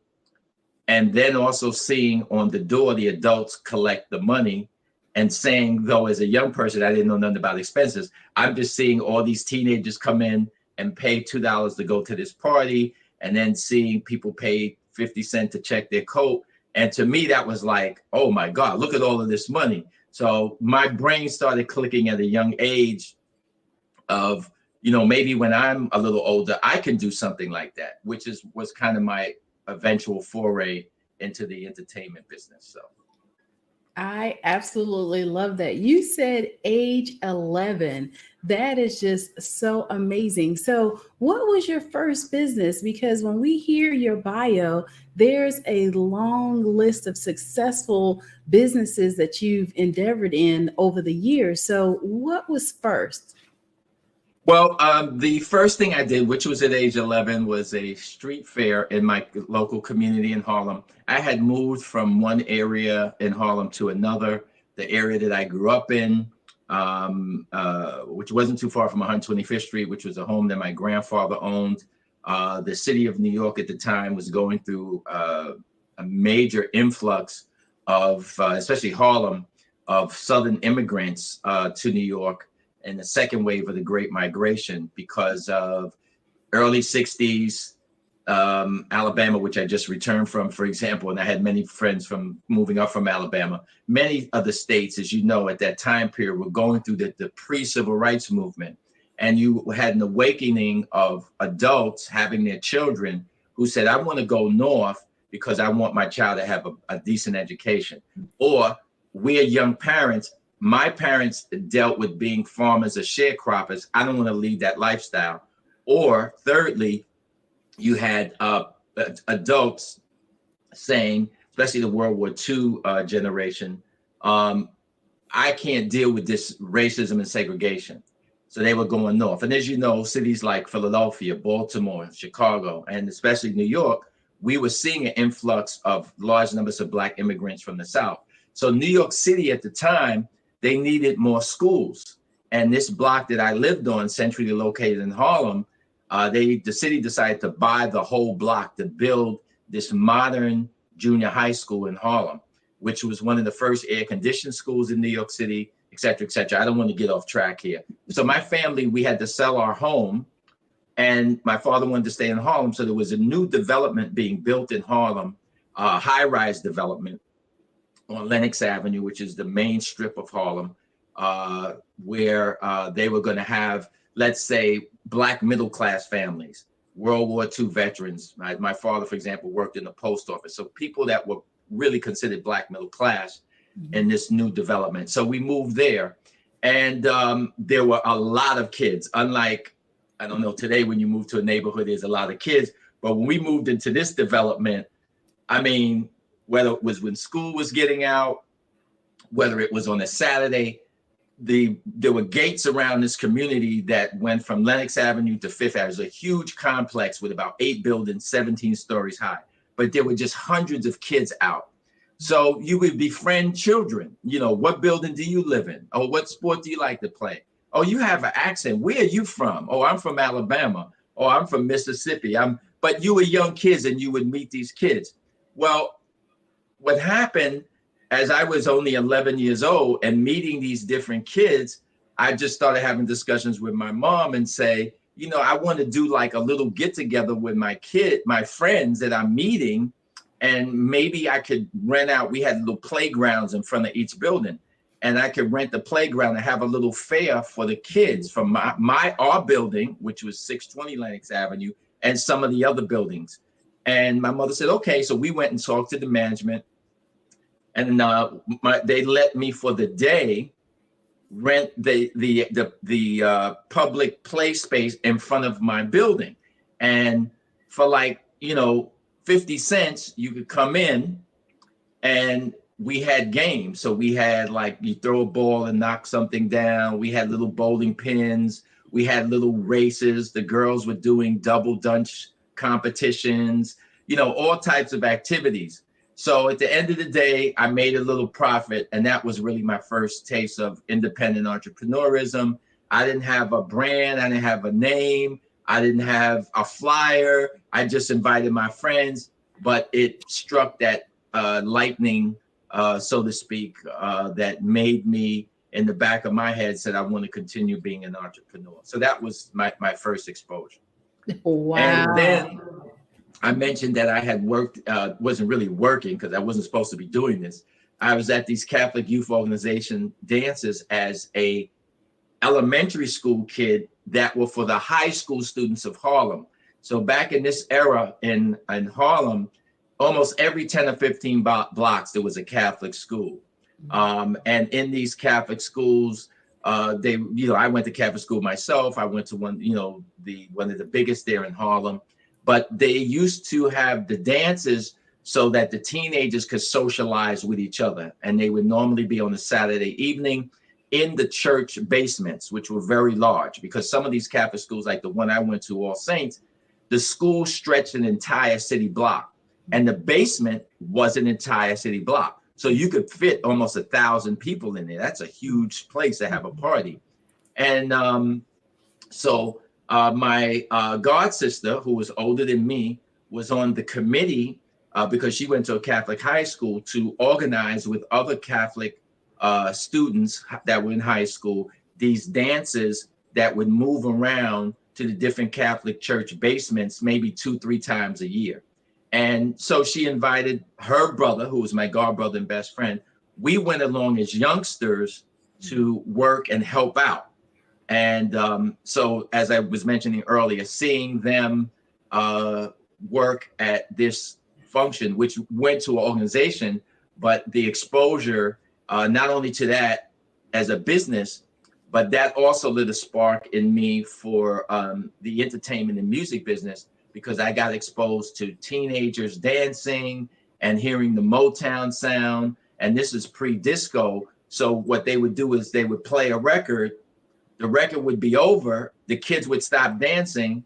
G: And then also seeing on the door, the adults collect the money, and saying, though, as a young person, I didn't know nothing about expenses. I'm just seeing all these teenagers come in and pay $2 to go to this party, and then seeing people pay 50 cents to check their coat. And to me, that was like, oh my God, look at all of this money. So my brain started clicking at a young age of, you know, maybe when I'm a little older, I can do something like that, which was kind of my eventual foray into the entertainment business. So
H: I absolutely love that. You said age 11. That is just so amazing. So what was your first business? Because when we hear your bio, there's a long list of successful businesses that you've endeavored in over the years. So what was first?
G: Well, the first thing I did, which was at age 11, was a street fair in my local community in Harlem. I had moved from one area in Harlem to another, the area that I grew up in, which wasn't too far from 125th Street, which was a home that my grandfather owned. The city of New York at the time was going through a major influx of, especially Harlem, of Southern immigrants to New York, and the second wave of the Great Migration, because of early 60s, Alabama, which I just returned from, for example, and I had many friends from moving up from Alabama. Many of the states, as you know, at that time period were going through the pre-civil rights movement. And you had an awakening of adults having their children who said, I want to go north because I want my child to have a decent education. Or we're young parents. My parents dealt with being farmers or sharecroppers. I don't want to lead that lifestyle. Or thirdly, you had adults saying, especially the World War II generation, I can't deal with this racism and segregation. So they were going north. And as you know, cities like Philadelphia, Baltimore, Chicago, and especially New York, we were seeing an influx of large numbers of Black immigrants from the South. So New York City at the time, they needed more schools. And this block that I lived on, centrally located in Harlem, the city decided to buy the whole block to build this modern junior high school in Harlem, which was one of the first air-conditioned schools in New York City, et cetera, et cetera. I don't want to get off track here. So my family, we had to sell our home, and my father wanted to stay in Harlem. So there was a new development being built in Harlem, high-rise development on Lenox Avenue, which is the main strip of Harlem, where they were going to have, let's say, Black middle-class families, World War II veterans. My father, for example, worked in the post office. So people that were really considered Black middle class in this new development. So we moved there, and there were a lot of kids. Unlike, I don't know, today when you move to a neighborhood, there's a lot of kids. But when we moved into this development, I mean, whether it was when school was getting out, whether it was on a Saturday, there were gates around this community that went from Lenox Avenue to Fifth Avenue. It was a huge complex with about 8 buildings, 17 stories high. But there were just hundreds of kids out. So you would befriend children. You know, what building do you live in? Oh, what sport do you like to play? Oh, you have an accent. Where are you from? Oh, I'm from Alabama. Oh, I'm from Mississippi. But you were young kids and you would meet these kids. Well, what happened, as I was only 11 years old and meeting these different kids, I just started having discussions with my mom and say, you know, I want to do like a little get together with my friends that I'm meeting, and maybe I could rent out. We had little playgrounds in front of each building, and I could rent the playground and have a little fair for the kids from our building, which was 620 Lenox Avenue, and some of the other buildings. And my mother said, okay. So we went and talked to the management, and they let me for the day rent the public play space in front of my building. And for like, 50 cents, you could come in, and we had games. So we had like, you throw a ball and knock something down. We had little bowling pins. We had little races. The girls were doing double dutch competitions, all types of activities. So at the end of the day, I made a little profit, and that was really my first taste of independent entrepreneurism. I didn't have a brand. I didn't have a name. I didn't have a flyer. I just invited my friends, but it struck that lightning, so to speak, that made me, in the back of my head, said I want to continue being an entrepreneur. So that was my first exposure.
H: Wow.
G: And then I mentioned that I had worked, wasn't really working because I wasn't supposed to be doing this. I was at these Catholic Youth Organization dances as a elementary school kid that were for the high school students of Harlem. So back in this era in Harlem, almost every 10 or 15 blocks, there was a Catholic school. And in these Catholic schools, I went to Catholic school myself. I went to one of the biggest there in Harlem. But they used to have the dances so that the teenagers could socialize with each other. And they would normally be on a Saturday evening in the church basements, which were very large, because some of these Catholic schools, like the one I went to, All Saints, the school stretched an entire city block, and the basement was an entire city block. So you could fit almost 1,000 people in there. That's a huge place to have a party. And so my god sister, who was older than me, was on the committee because she went to a Catholic high school to organize with other Catholic students that were in high school these dances that would move around to the different Catholic church basements maybe 2-3 times a year. And so she invited her brother, who was my god brother and best friend. We went along as youngsters to work and help out. And so, as I was mentioning earlier, seeing them work at this function, which went to an organization, but the exposure, not only to that as a business, but that also lit a spark in me for the entertainment and music business, because I got exposed to teenagers dancing and hearing the Motown sound. And this is pre-disco. So what they would do is they would play a record. The record would be over, the kids would stop dancing,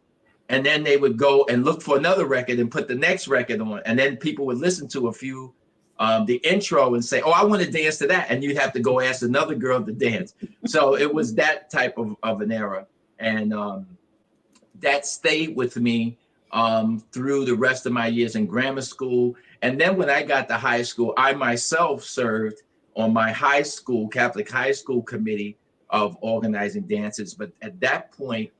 G: and then they would go and look for another record and put the next record on. And then people would listen to a few, the intro, and say, oh, I want to dance to that. And you'd have to go ask another girl to dance. So it was that type of an era. And that stayed with me through the rest of my years in grammar school. And then when I got to high school, I myself served on my high school, Catholic high school committee of organizing dances. But at that point,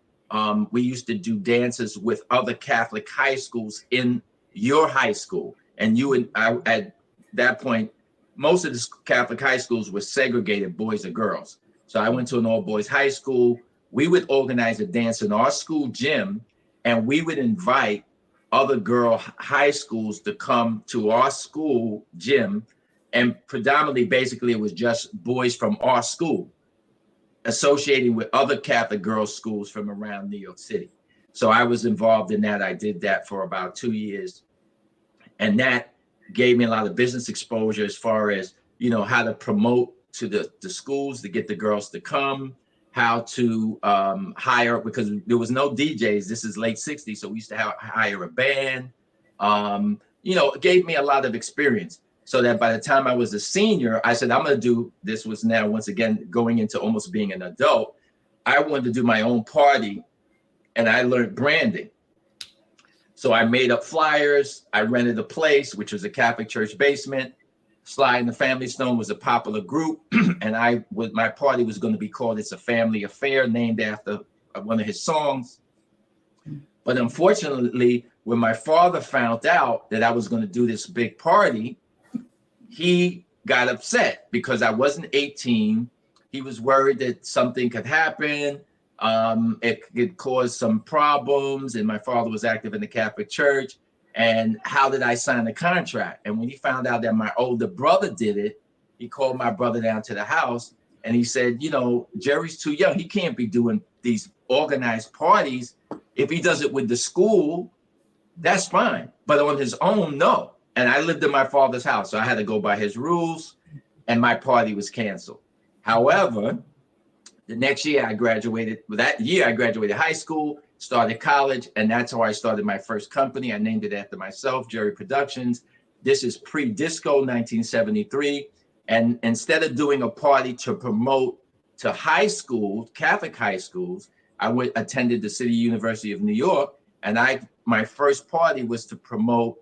G: we used to do dances with other Catholic high schools in your high school. And you and I, at that point, most of the Catholic high schools were segregated, boys and girls. So I went to an all boys high school. We would organize a dance in our school gym, and we would invite other girl high schools to come to our school gym. And predominantly, basically, it was just boys from our school associating with other Catholic girls' schools from around New York City. So I was involved in that. I did that for about 2 years. And that gave me a lot of business exposure as far as, how to promote to the schools to get the girls to come, how to hire, because there was no DJs. This is late 60s. So we used to hire a band. It gave me a lot of experience. So that by the time I was a senior, I said, I'm going to do, this was now, once again, going into almost being an adult. I wanted to do my own party, and I learned branding. So I made up flyers. I rented a place, which was a Catholic church basement. Sly and the Family Stone was a popular group, and my party was going to be called "It's a Family Affair," named after one of his songs. But unfortunately, when my father found out that I was going to do this big party, he got upset because I wasn't 18. He was worried that something could happen. It could cause some problems. And my father was active in the Catholic Church. And how did I sign the contract? And when he found out that my older brother did it, he called my brother down to the house and he said, you know, Jerry's too young. He can't be doing these organized parties. If he does it with the school, that's fine. But on his own, no. And I lived in my father's house, so I had to go by his rules, and my party was canceled. However, the next year I graduated. That year I graduated high school, started college, and that's how I started my first company. I named it after myself, Jerry Productions. This is pre-disco, 1973. And instead of doing a party to promote to high school, Catholic high schools, I attended the City University of New York, and my first party was to promote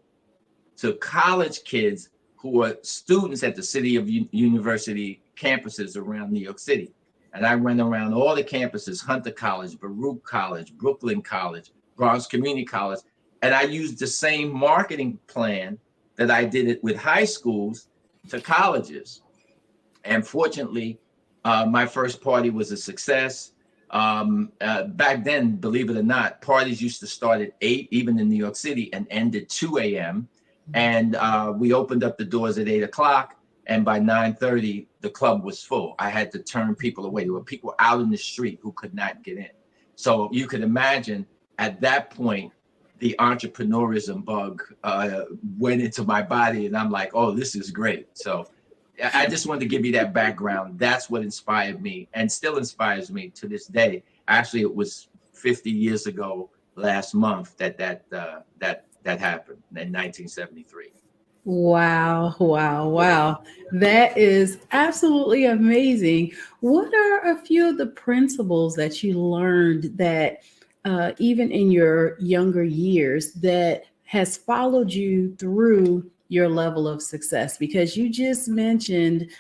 G: to college kids who were students at the City of University campuses around New York City. And I went around all the campuses, Hunter College, Baruch College, Brooklyn College, Bronx Community College. And I used the same marketing plan that I did it with high schools to colleges. And fortunately, my first party was a success. Back then, believe it or not, parties used to start at 8, even in New York City, and end at 2 a.m. And we opened up the doors at 8 o'clock. And by 9:30, the club was full. I had to turn people away. There were people out in the street who could not get in. So you could imagine at that point, the entrepreneurism bug went into my body. And I'm like, oh, this is great. So I just wanted to give you that background. That's what inspired me and still inspires me to this day. Actually, it was 50 years ago last month that happened in 1973.
H: Wow. That is absolutely amazing. What are a few of the principles that you learned that even in your younger years that has followed you through your level of success? Because you just mentioned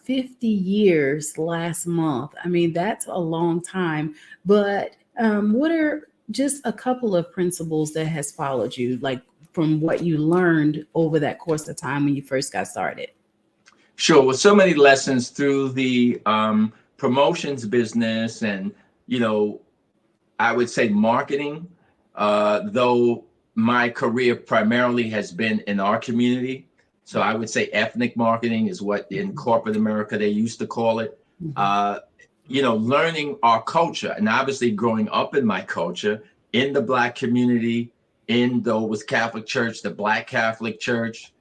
H: 50 years last month. I mean, that's a long time. But what are just a couple of principles that has followed you, like from what you learned over that course of time when you first got started?
G: Sure. Well, so many lessons through the promotions business and, I would say marketing, though my career primarily has been in our community. So I would say ethnic marketing is what in corporate America they used to call it. Learning our culture and obviously growing up in my culture in the Black community, with Catholic Church, the Black Catholic Church,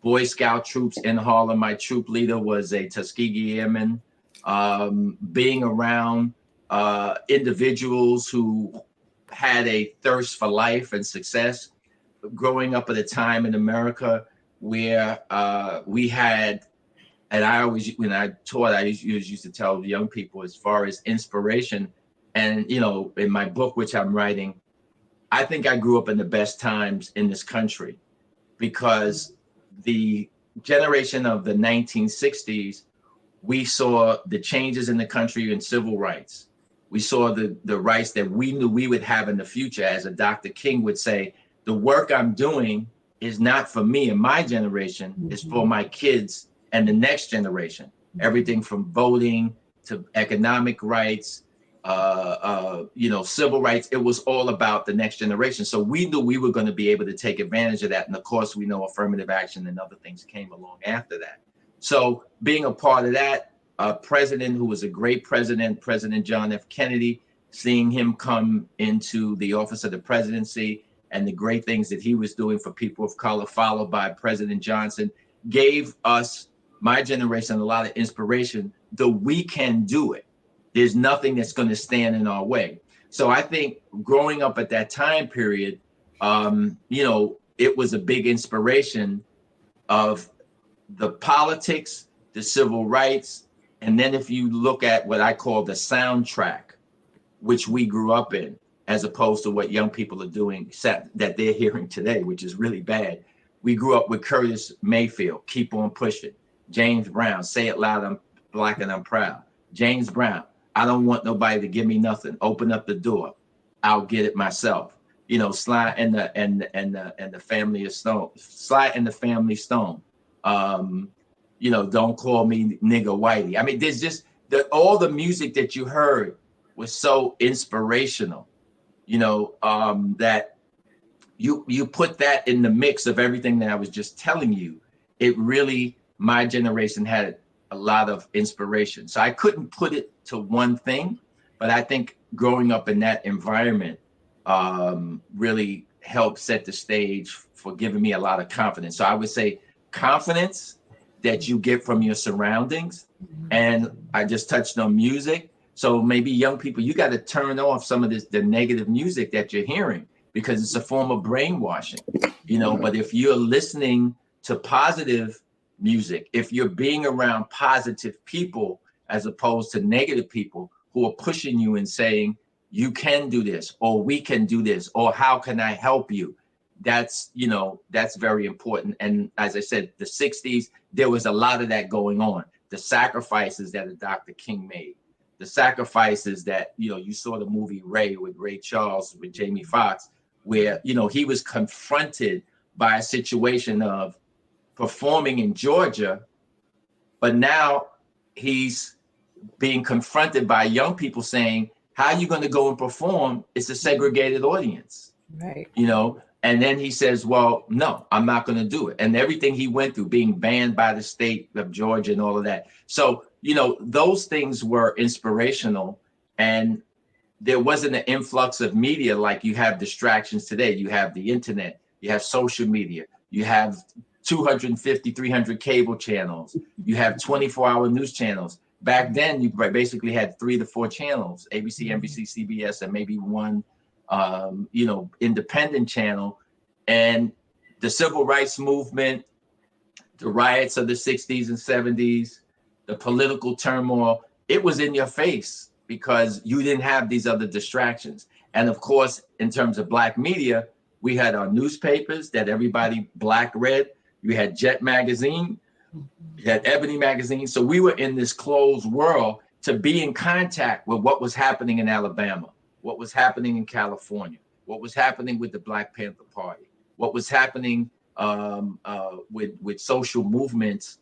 G: Boy Scout troops in Harlem. My troop leader was a Tuskegee Airman. Being around individuals who had a thirst for life and success. Growing up at a time in America where we had, and I always, when I taught, I used to tell young people as far as inspiration. And, in my book, which I'm writing, I think I grew up in the best times in this country because the generation of the 1960s, we saw the changes in the country in civil rights. We saw the rights that we knew we would have in the future. As a Dr. King would say, the work I'm doing is not for me and my generation, it's for my kids and the next generation. Everything from voting to economic rights, civil rights. It was all about the next generation. So we knew we were going to be able to take advantage of that. And of course, we know affirmative action and other things came along after that. So being a part of that, a president who was a great president, President John F. Kennedy, seeing him come into the office of the presidency and the great things that he was doing for people of color, followed by President Johnson, gave us, my generation, a lot of inspiration that we can do it. There's nothing that's going to stand in our way. So I think growing up at that time period, it was a big inspiration of the politics, the civil rights. And then if you look at what I call the soundtrack, which we grew up in, as opposed to what young people are doing that they're hearing today, which is really bad. We grew up with Curtis Mayfield, Keep On Pushing. James Brown, Say It Loud, I'm Black and I'm Proud. James Brown, I don't want nobody to give me nothing. Open up the door. I'll get it myself. You know, Sly and the Family of Stone. Sly and the Family Stone. You know, Don't Call Me Nigga Whitey. I mean, there's just all the music that you heard was so inspirational. You know, that you put that in the mix of everything that I was just telling you. It really, my generation had a lot of inspiration. So I couldn't put it to one thing, but I think growing up in that environment really helped set the stage for giving me a lot of confidence. So I would say confidence that you get from your surroundings. And I just touched on music. So maybe young people, you got to turn off some of the negative music that you're hearing, because it's a form of brainwashing, you know. But if you're listening to positive music, if you're being around positive people as opposed to negative people who are pushing you and saying, you can do this, or we can do this, or how can I help you? That's, you know, that's very important. And as I said, the 60s, there was a lot of that going on. The sacrifices that Dr. King made, the sacrifices that, you know, you saw the movie Ray with Ray Charles, with Jamie Foxx, where, you know, he was confronted by a situation of performing in Georgia, but now he's being confronted by young people saying, how are you going to go and perform? It's a segregated audience,
H: right?
G: You know, and then he says, well, no, I'm not going to do it. And everything he went through, being banned by the state of Georgia and all of that. So, you know, those things were inspirational, and there wasn't an influx of media like you have distractions today. You have the internet, you have social media, you have 250, 300 cable channels, you have 24-hour news channels. Back then, you basically had 3 to 4 channels, ABC, NBC, CBS, and maybe one, you know, independent channel. And the civil rights movement, the riots of the 60s and 70s, the political turmoil, it was in your face because you didn't have these other distractions. And of course, in terms of Black media, we had our newspapers that everybody Black read. You had Jet Magazine, you had Ebony Magazine. So we were in this closed world to be in contact with what was happening in Alabama, what was happening in California, what was happening with the Black Panther Party, what was happening with social movements,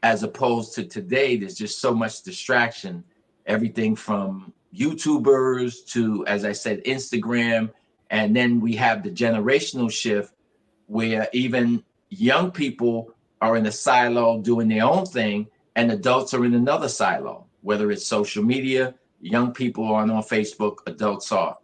G: as opposed to today. There's just so much distraction, everything from YouTubers to, as I said, Instagram. And then we have the generational shift where even young people are in a silo doing their own thing, and adults are in another silo, whether it's social media. Young people aren't on Facebook, adults are.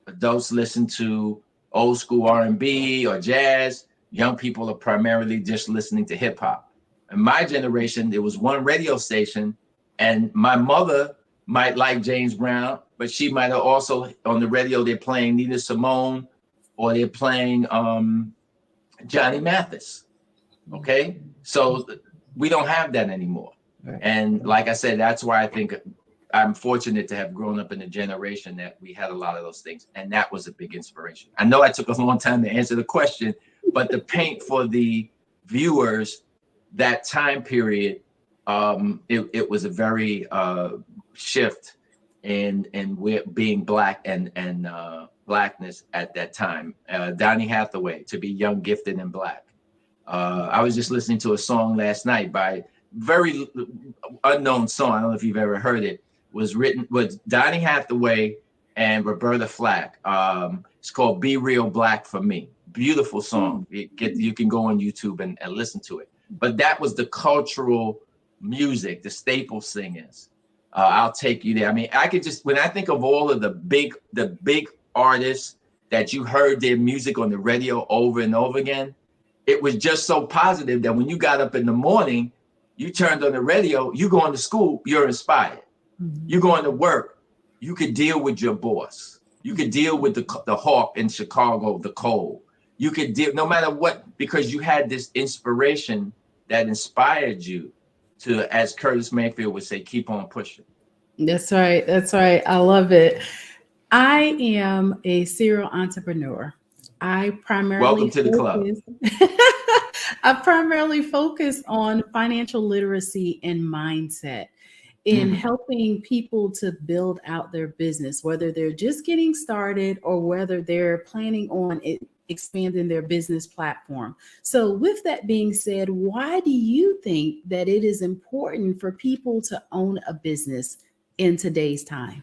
G: Adults listen to old school R&B or jazz. Young people are primarily just listening to hip hop. In my generation, there was one radio station, and my mother might like James Brown, but she might have also, on the radio, they're playing Nina Simone, or they're playing Johnny Mathis. Okay, so we don't have that anymore. Right. And like I said, that's why I think I'm fortunate to have grown up in a generation that we had a lot of those things. And that was a big inspiration. I know I took a long time to answer the question, but to paint for the viewers that time period, it was a very shift in being Black and Blackness at that time. Donny Hathaway, To Be Young, Gifted, and Black. I was just listening to a song last night by very unknown song. I don't know if you've ever heard it. Was written with Donny Hathaway and Roberta Flack. It's called Be Real Black for Me. Beautiful song. You can go on YouTube and listen to it. But that was the cultural music, the staple singers. I'll Take You There. I mean, I could just, when I think of all of the big artists that you heard their music on the radio over and over again, it was just so positive that when you got up in the morning, you turned on the radio, you going to school, you're inspired. Mm-hmm. You going to work, you could deal with your boss. You could deal with the hawk in Chicago, the cold. You could deal, no matter what, because you had this inspiration that inspired you to, as Curtis Mayfield would say, keep on pushing.
H: That's right. That's right. I love it. I am a serial entrepreneur. I primarily
G: Welcome to the club.
H: I primarily focus on financial literacy and mindset in helping people to build out their business, whether they're just getting started or whether they're planning on expanding their business platform. So with that being said, why do you think that it is important for people to own a business in today's time?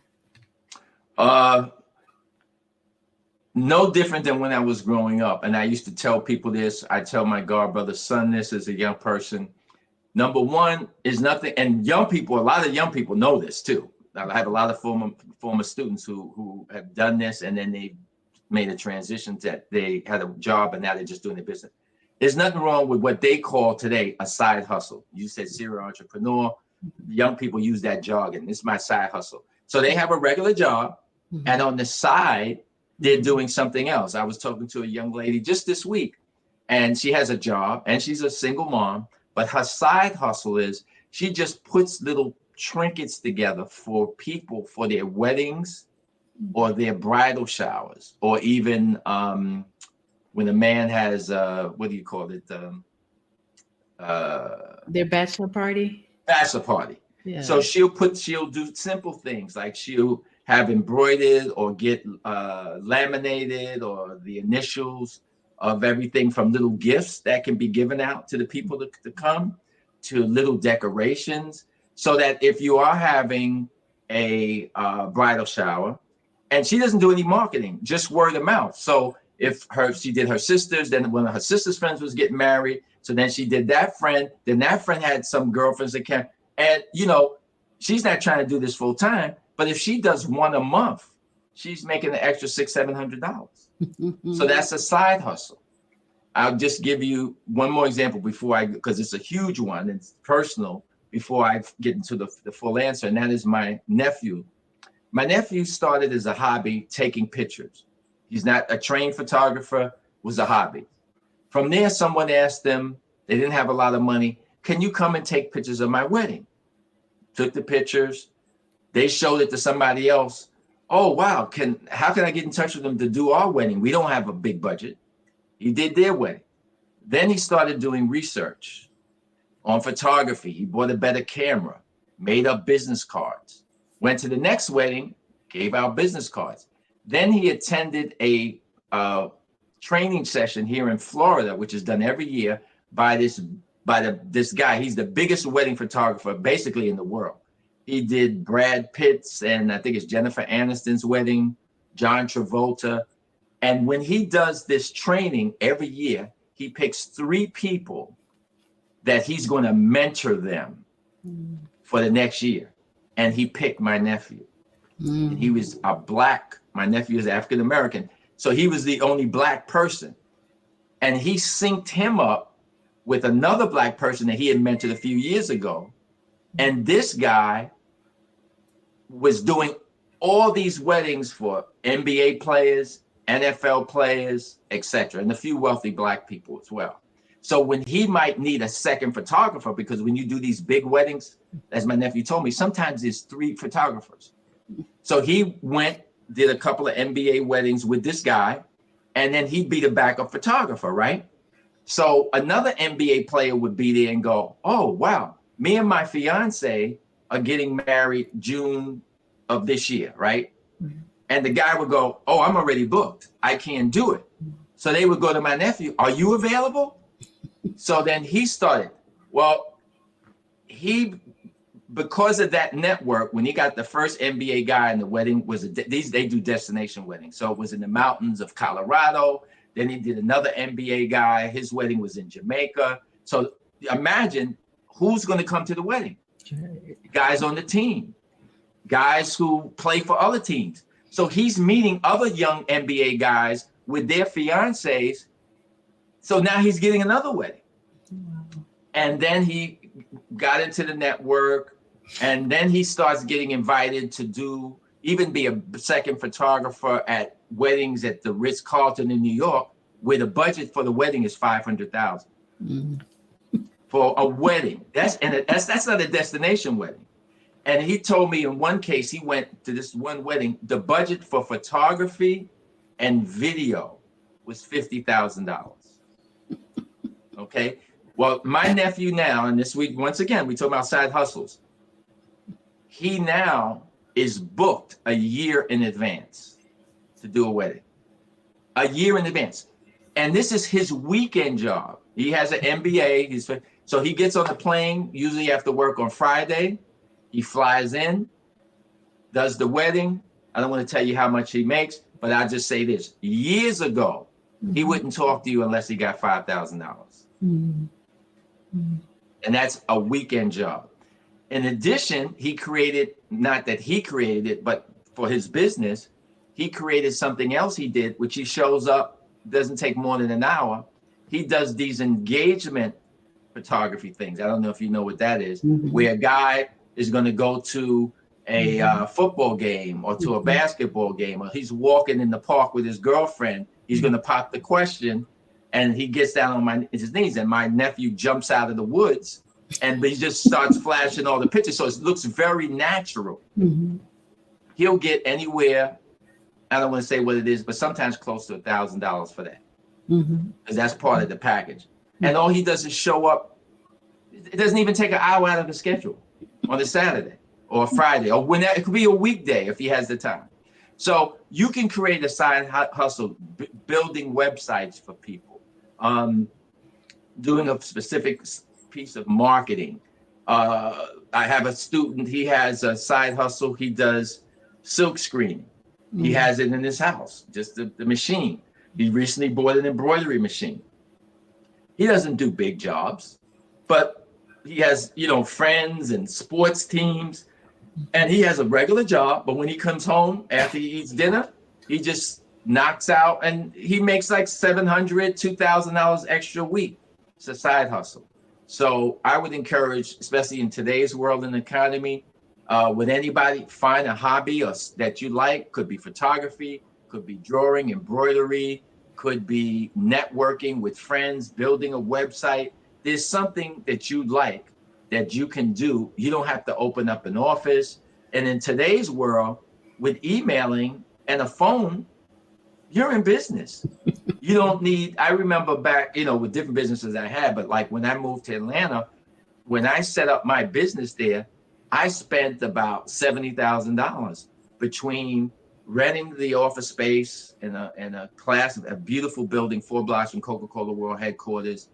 G: No different than when I was growing up. And I used to tell people this. I tell my godbrother's son this as a young person. Number one is nothing. And young people, a lot of young people know this too. I have a lot of former students who have done this, and then they made a transition that they had a job and now they're just doing their business. There's nothing wrong with what they call today a side hustle. You said serial entrepreneur. Young people use that jargon. This is my side hustle. So they have a regular job, and on the side, they're doing something else. I was talking to a young lady just this week, and she has a job and she's a single mom, but her side hustle is she just puts little trinkets together for people for their weddings or their bridal showers, or even when a man has, what do you call it?
H: Their bachelor party?
G: Bachelor party.
H: Yeah.
G: So she'll do simple things like she'll have embroidered or get laminated or the initials of everything from little gifts that can be given out to the people to come, to little decorations, so that if you are having a bridal shower, and she doesn't do any marketing, just word of mouth. So if she did her sister's, then one of her sister's friends was getting married, so then she did that friend, then that friend had some girlfriends that came, and she's not trying to do this full time. But if she does one a month, she's making an extra $600-700. So that's a side hustle. I'll just give you one more example because it's a huge one. It's personal before I get into the full answer. And that is my nephew. My nephew started as a hobby, taking pictures. He's not a trained photographer, was a hobby. From there, someone asked them, they didn't have a lot of money, can you come and take pictures of my wedding? Took the pictures. They showed it to somebody else. Oh, wow. How can I get in touch with them to do our wedding? We don't have a big budget. He did their wedding. Then he started doing research on photography. He bought a better camera, made up business cards, went to the next wedding, gave out business cards. Then he attended a training session here in Florida, which is done every year by this guy. He's the biggest wedding photographer basically in the world. He did Brad Pitt's and I think it's Jennifer Aniston's wedding, John Travolta. And when he does this training every year, he picks 3 people that he's going to mentor them for the next year. And he picked my nephew. And he was my nephew is African American. So he was the only Black person. And he synced him up with another Black person that he had mentored a few years ago. And this guy was doing all these weddings for NBA players, NFL players, etc., and a few wealthy Black people as well. So when he might need a second photographer, because when you do these big weddings, as my nephew told me, sometimes there's 3 photographers. So he did a couple of NBA weddings with this guy, and then he'd be the backup photographer, right? So another NBA player would be there and go, oh, wow, me and my fiance are getting married June of this year, right? And the guy would go, oh, I'm already booked. I can't do it. So they would go to my nephew, are you available? So then he started. Well, because of that network, when he got the first NBA guy in the wedding, they do destination weddings. So it was in the mountains of Colorado. Then he did another NBA guy. His wedding was in Jamaica. So imagine who's going to come to the wedding. Guys on the team, guys who play for other teams. So he's meeting other young NBA guys with their fiancés. So now he's getting another wedding. And then he got into the network, and then he starts getting invited to even be a second photographer at weddings at the Ritz-Carlton in New York, where the budget for the wedding is $500,000 for a wedding. That's not a destination wedding. And he told me in one case, he went to this one wedding, the budget for photography and video was $50,000. Okay. Well, my nephew now, and this week, once again, we talk about side hustles. He now is booked a year in advance to do a wedding. A year in advance. And this is his weekend job. He has an MBA. So he gets on the plane, usually after work on Friday. He flies in, does the wedding. I don't want to tell you how much he makes, but I'll just say this. Years ago, he wouldn't talk to you unless he got $5,000. And that's a weekend job. In addition, he created, not that he created it, but for his business, he created something else he did, which he shows up, doesn't take more than an hour. He does these engagement photography things. I don't know if you know what that is, where a guy is going to go to a football game or to a basketball game, or he's walking in the park with his girlfriend. He's going to pop the question, and he gets down on his knees, and my nephew jumps out of the woods, and he just starts flashing all the pictures. So it looks very natural. He'll get anywhere, I don't want to say what it is, but sometimes close to $1,000 for that. Because that's part of the package. And all he does is show up. It doesn't even take an hour out of the schedule on a Saturday or a Friday, or when it could be a weekday if he has the time. So you can create a side hustle, building websites for people, doing a specific piece of marketing. I have a student, he has a side hustle. He does silk screening. He has it in his house, just the machine. He recently bought an embroidery machine. He doesn't do big jobs, but he has, friends and sports teams, and he has a regular job. But when he comes home after he eats dinner, he just knocks out, and he makes like $700, $2,000 extra a week. It's a side hustle. So I would encourage, especially in today's world and economy, would anybody find a hobby that you like? Could be photography, could be drawing, embroidery, could be networking with friends, building a website. There's something that you like that you can do. You don't have to open up an office. And in today's world, with emailing and a phone, you're in business. You don't need, I remember back, with different businesses I had, but like when I moved to Atlanta, when I set up my business there, I spent about $70,000 between renting the office space in a beautiful building 4 blocks from Coca-Cola World Headquarters,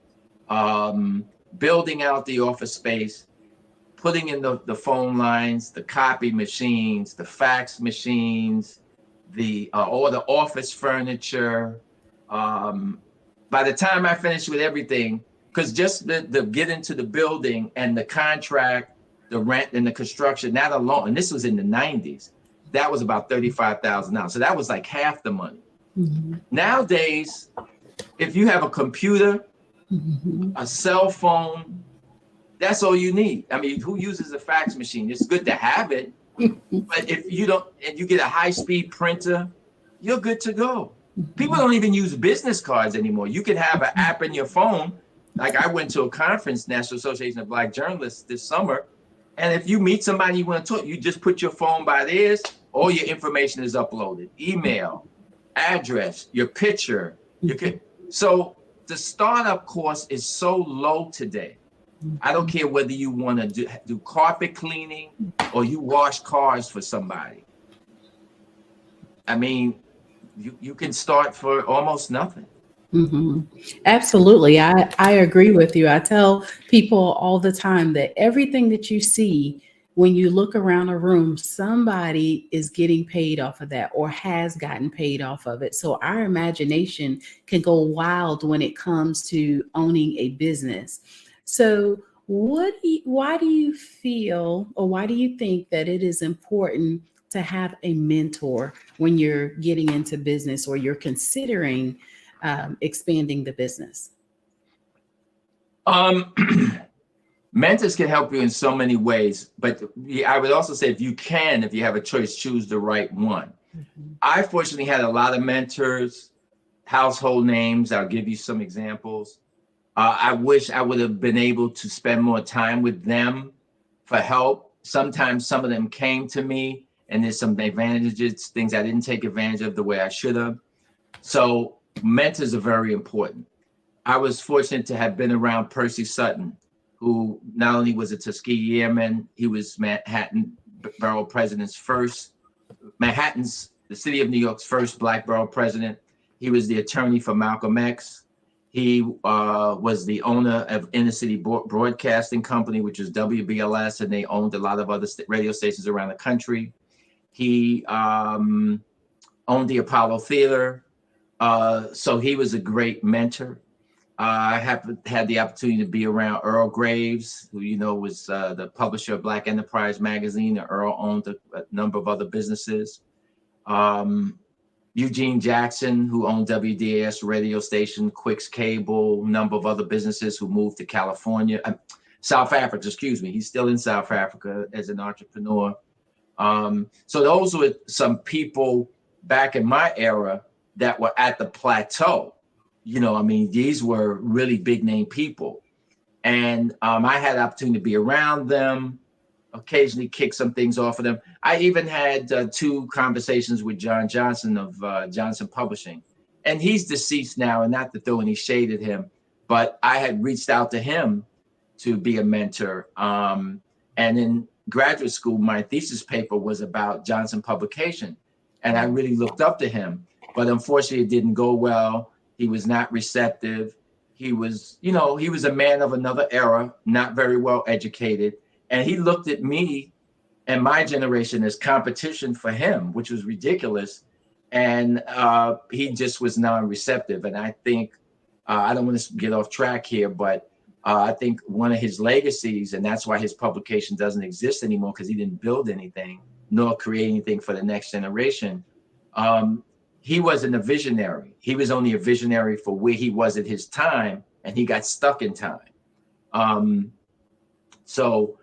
G: building out the office space, putting in the phone lines, the copy machines, the fax machines, all the office furniture. By the time I finished with everything, because just the get into the building and the contract, the rent and the construction, that alone, and this was in the 90s, that was about $35,000. So that was like half the money. Nowadays, if you have a computer, a cell phone, that's all you need. I mean, who uses a fax machine? It's good to have it, but if you don't, and you get a high-speed printer, you're good to go. People don't even use business cards anymore. You can have an app in your phone. Like I went to a conference, National Association of Black Journalists, this summer, and if you meet somebody you want to talk, you just put your phone by theirs, all your information is uploaded. Email, address, your picture. So the startup cost is so low today. I don't care whether you want to do carpet cleaning or you wash cars for somebody. I mean, you can start for almost nothing.
H: Absolutely. I agree with you. I tell people all the time that everything that you see when you look around a room, somebody is getting paid off of that or has gotten paid off of it. So our imagination can go wild when it comes to owning a business. So why do you feel, or why do you think that it is important to have a mentor when you're getting into business or you're considering expanding the business?
G: Mentors can help you in so many ways, but I would also say if you have a choice, choose the right one. I fortunately had a lot of mentors, household names. I'll give you some examples. I wish I would have been able to spend more time with them for help. Sometimes some of them came to me and there's some advantages, things I didn't take advantage of the way I should have. So mentors are very important. I was fortunate to have been around Percy Sutton, who not only was a Tuskegee Airman, he was Manhattan Borough President's the city of New York's first Black borough president. He was the attorney for Malcolm X. He was the owner of Inner City Broadcasting Company, which is WBLS, and they owned a lot of other radio stations around the country. He owned the Apollo Theater. So he was a great mentor. I had the opportunity to be around Earl Graves, who was the publisher of Black Enterprise magazine. And Earl owned a number of other businesses. Eugene Jackson, who owned WDAS radio station, Quicks Cable, number of other businesses, who moved to California, South Africa, excuse me. He's still in South Africa as an entrepreneur. So those were some people back in my era that were at the plateau. These were really big name people. And I had the opportunity to be around them, occasionally kick some things off of them. I even had 2 conversations with John Johnson of Johnson Publishing. And he's deceased now, and not to throw any shade at him, but I had reached out to him to be a mentor. And in graduate school, my thesis paper was about Johnson Publication. And I really looked up to him. But unfortunately, it didn't go well. He was not receptive. He was a man of another era, not very well educated. And he looked at me and my generation as competition for him, which was ridiculous. And he just was non-receptive. And I think, I don't want to get off track here, but I think one of his legacies, and that's why his publication doesn't exist anymore, because he didn't build anything, nor create anything for the next generation. He wasn't a visionary. He was only a visionary for where he was at his time, and he got stuck in time. So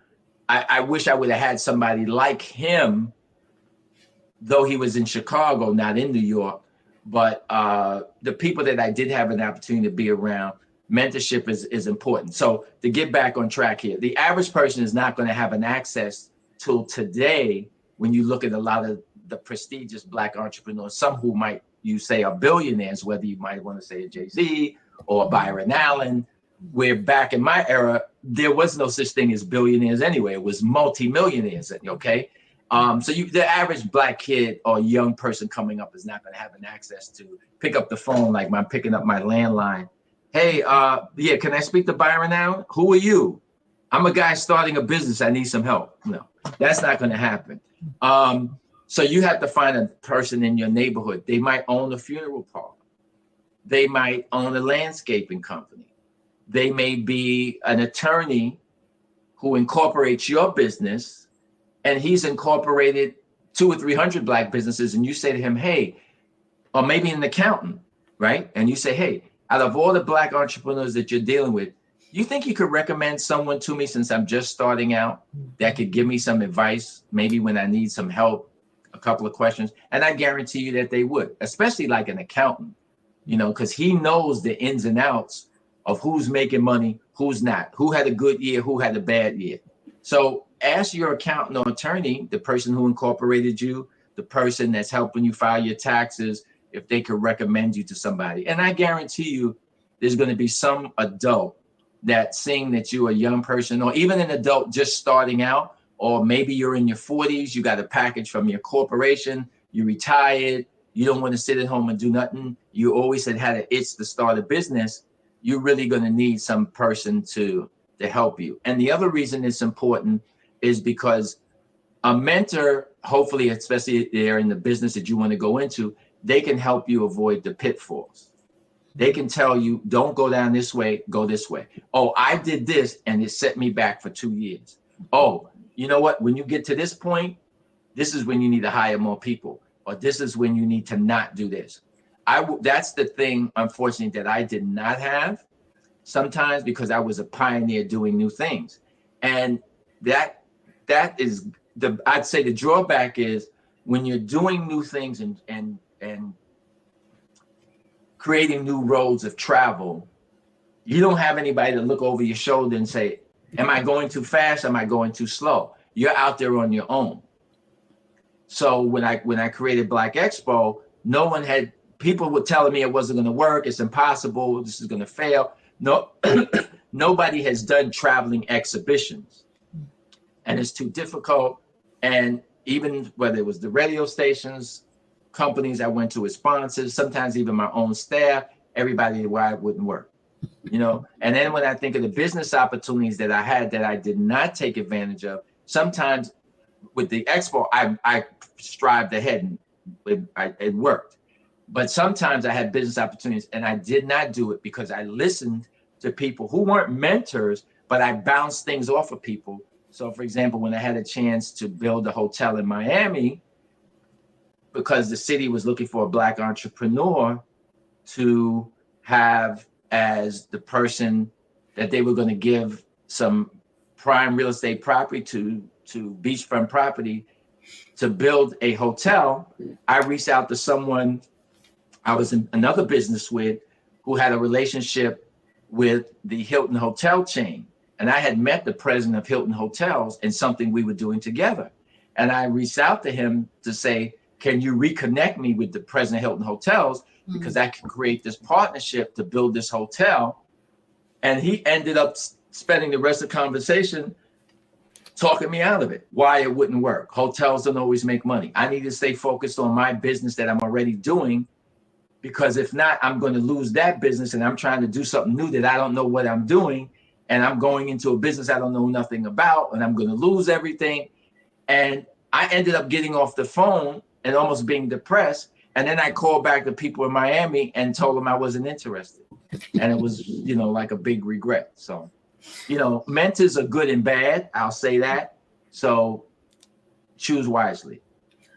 G: I wish I would have had somebody like him, though he was in Chicago, not in New York. But the people that I did have an opportunity to be around, mentorship is important. So to get back on track here, the average person is not going to have an access till today when you look at a lot of the prestigious Black entrepreneurs, some who you say are billionaires, whether you might want to say a Jay-Z or Byron Allen, where back in my era, there was no such thing as billionaires anyway. It was multimillionaires, okay? So the average Black kid or young person coming up is not going to have an access to pick up the phone like I'm picking up my landline. Hey, yeah, can I speak to Byron Allen? Who are you? I'm a guy starting a business. I need some help. No, that's not going to happen. So you have to find a person in your neighborhood. They might own a funeral parlor. They might own a landscaping company. They may be an attorney who incorporates your business, and he's incorporated 200 or 300 Black businesses, and you say to him, hey, or maybe an accountant, right? And you say, hey, out of all the Black entrepreneurs that you're dealing with, you think you could recommend someone to me, since I'm just starting out, that could give me some advice, maybe when I need some help, a couple of questions? And I guarantee you that they would, especially like an accountant, because he knows the ins and outs of who's making money, who's not, who had a good year, who had a bad year. So ask your accountant or attorney, the person who incorporated you, the person that's helping you file your taxes, if they could recommend you to somebody. And I guarantee you there's going to be some adult that, seeing that you're a young person, or even an adult just starting out, or maybe you're in your 40s, you got a package from your corporation, you retired, you don't want to sit at home and do nothing, you always had an itch to start a business, you're really going to need some person to help you. And the other reason it's important is because a mentor, hopefully, especially if they're in the business that you want to go into, they can help you avoid the pitfalls. They can tell you, don't go down this way, go this way. Oh, I did this and it set me back for 2 years. Oh, you know what? When you get to this point, this is when you need to hire more people, or this is when you need to not do this. That's the thing, unfortunately, that I did not have sometimes, because I was a pioneer doing new things. And that is I'd say the drawback is when you're doing new things and creating new roads of travel, you don't have anybody to look over your shoulder and say, am I going too fast? Am I going too slow? You're out there on your own. So when I created Black Expo, no one had people were telling me it wasn't going to work. It's impossible. This is going to fail. No, nobody has done traveling exhibitions, and it's too difficult. And even whether it was the radio stations, companies I went to as sponsors, sometimes even my own staff, everybody why it wouldn't work, you know. And then when I think of the business opportunities that I had that I did not take advantage of, sometimes with the expo, I strived ahead and it worked. But sometimes I had business opportunities and I did not do it because I listened to people who weren't mentors, but I bounced things off of people. So for example, when I had a chance to build a hotel in Miami, because the city was looking for a Black entrepreneur to have as the person that they were going to give some prime real estate property to beachfront property to build a hotel, I reached out to someone I was in another business with who had a relationship with the Hilton hotel chain. And I had met the president of Hilton Hotels in something we were doing together. And I reached out to him to say, can you reconnect me with the president of Hilton Hotels? Because I can create this partnership to build this hotel. And he ended up spending the rest of the conversation talking me out of it, why it wouldn't work. Hotels don't always make money. I need to stay focused on my business that I'm already doing, because if not, I'm going to lose that business and I'm trying to do something new that I don't know what I'm doing. And I'm going into a business I don't know nothing about, and I'm going to lose everything. And I ended up getting off the phone and almost being depressed. And then I called back the people in Miami and told them I wasn't interested. And it was, you know, like a big regret. So, you know, mentors are good and bad. I'll say that. So choose wisely.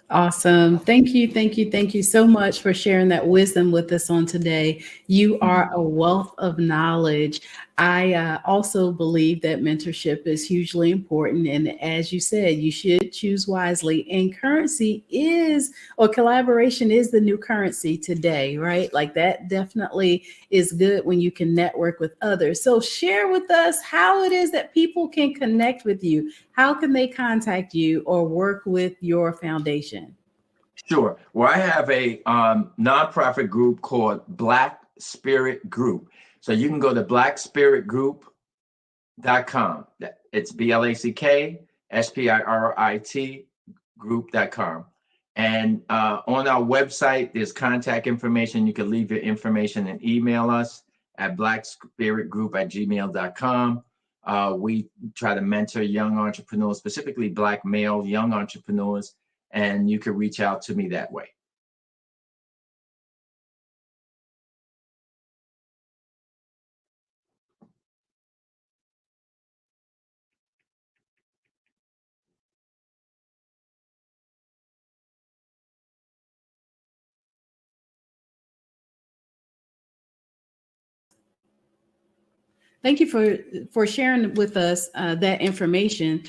H: Awesome. Thank you. Thank you. Thank you so much for sharing that wisdom with us on today. You are a wealth of knowledge. I also believe that mentorship is hugely important. And as you said, you should choose wisely. And currency is, or collaboration is the new currency today, right? Like that definitely is good when you can network with others. So share with us how it is that people can connect with you. How can they contact you or work with your foundation?
G: Sure. Well, I have a nonprofit group called Black Spirit Group. So you can go to blackspiritgroup.com. It's BlackSpirit group.com. And on our website, there's contact information. You can leave your information and email us at blackspiritgroup@gmail.com. We try to mentor young entrepreneurs, specifically Black male young entrepreneurs, and you can reach out to me that way.
H: Thank you for sharing with us that information.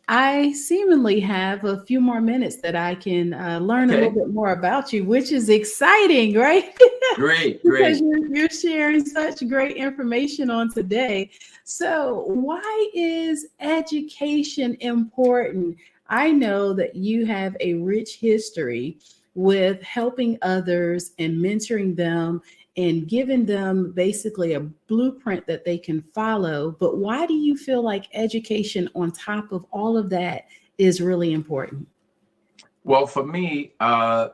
H: I seemingly have a few more minutes that I can learn a little bit more about you, which is exciting, right?
G: Great,
H: Because you're sharing such great information on today. So why is education important? I know that you have a rich history with helping others and mentoring them and giving them basically a blueprint that they can follow. But why do you feel like education on top of all of that is really important?
G: Well, for me, the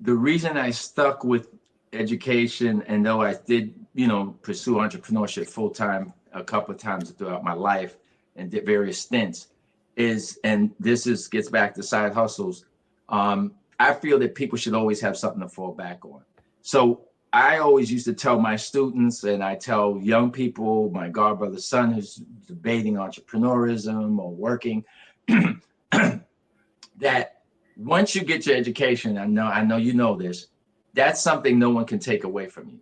G: reason I stuck with education, and though I did, you know, pursue entrepreneurship full time a couple of times throughout my life and did various stints, is, and this is gets back to side hustles. I feel that people should always have something to fall back on. So I always used to tell my students, and I tell young people, my godbrother's son who's debating entrepreneurism or working, that once you get your education, I know you know this, that's something no one can take away from you.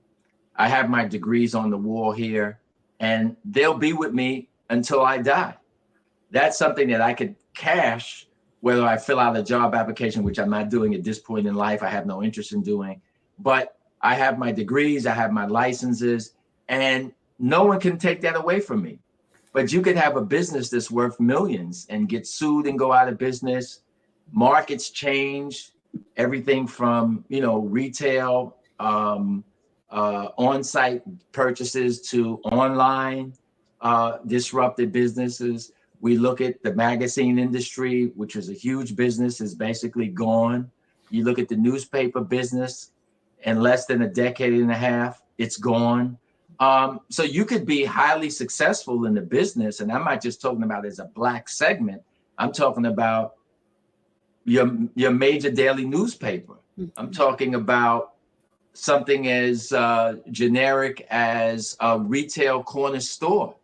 G: I have my degrees on the wall here, and they'll be with me until I die. That's something that I could cash, whether I fill out a job application, which I'm not doing at this point in life. I have no interest in doing, but I have my degrees, I have my licenses, and no one can take that away from me. But you could have a business that's worth millions and get sued and go out of business. Markets change, everything from, you know, retail on-site purchases to online disrupted businesses. We look at the magazine industry, which was a huge business, is basically gone. You look at the newspaper business, in less than a decade and a half, it's gone. So you could be highly successful in the business, and I'm not just talking about as a Black segment. I'm talking about your major daily newspaper. I'm talking about something as generic as a retail corner store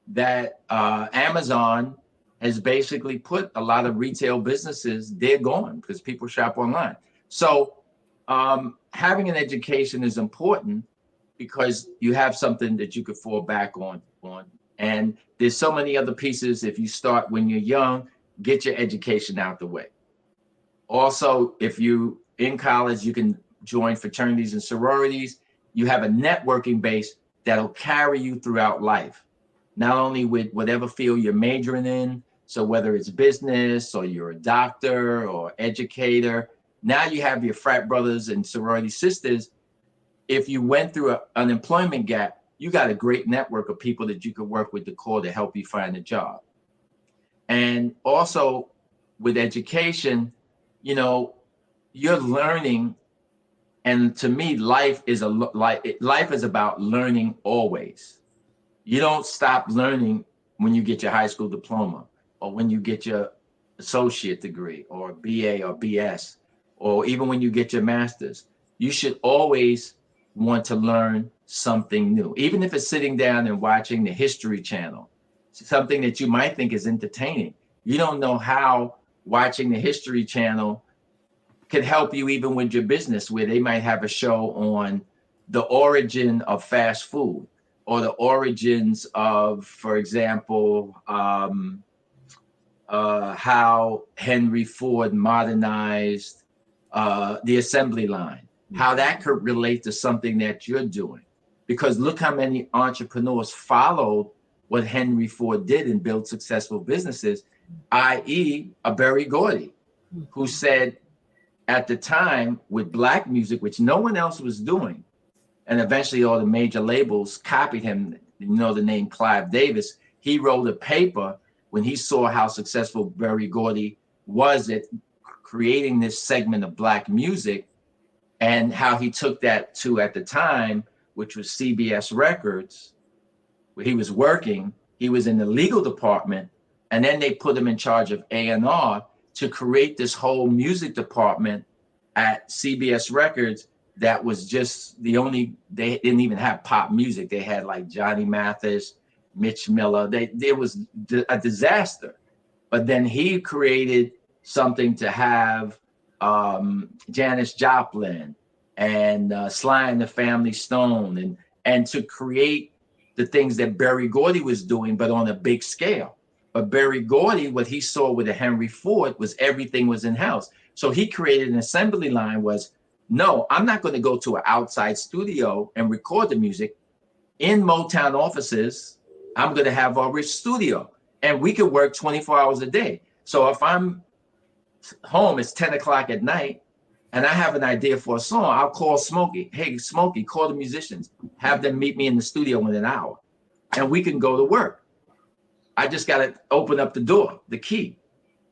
G: that Amazon has basically put a lot of retail businesses, they're gone because people shop online. So having an education is important because you have something that you could fall back on. And there's so many other pieces. If you start when you're young, get your education out the way. Also, if you in college, you can join fraternities and sororities. You have a networking base that'll carry you throughout life, not only with whatever field you're majoring in. So whether it's business or you're a doctor or educator, now you have your frat brothers and sorority sisters. If you went through an unemployment gap, you got a great network of people that you could work with to call to help you find a job. And also with education, you know, you're learning. And to me, life is about learning always. You don't stop learning when you get your high school diploma or when you get your associate degree or BA or BS, or even when you get your master's. You should always want to learn something new, even if it's sitting down and watching the History Channel, something that you might think is entertaining. You don't know how watching the History Channel could help you even with your business, where they might have a show on the origin of fast food or the origins of, for example, how Henry Ford modernized the assembly line, how that could relate to something that you're doing. Because look how many entrepreneurs followed what Henry Ford did and built successful businesses, i.e. a Berry Gordy, who said, at the time with Black music, which no one else was doing, and eventually all the major labels copied him, you know, the name Clive Davis, he wrote a paper when he saw how successful Berry Gordy was at creating this segment of Black music, and how he took that to, at the time, which was CBS Records, where he was working. He was in the legal department, and then they put him in charge of A&R to create this whole music department at CBS Records that was just they didn't even have pop music. They had like Johnny Mathis, Mitch Miller. It was a disaster. But then he created something to have Janis Joplin and Sly and the Family Stone, and to create the things that Berry Gordy was doing, but on a big scale. But Berry Gordy, what he saw with a Henry Ford was everything was in-house. So he created an assembly line was, no, I'm not going to go to an outside studio and record the music. In Motown offices, I'm going to have our rich studio, and we could work 24 hours a day. So if I'm home, it's 10 o'clock at night, and I have an idea for a song, I'll call Smokey. Hey, Smokey, call the musicians. Have them meet me in the studio in an hour, and we can go to work. I just got to open up the door, the key.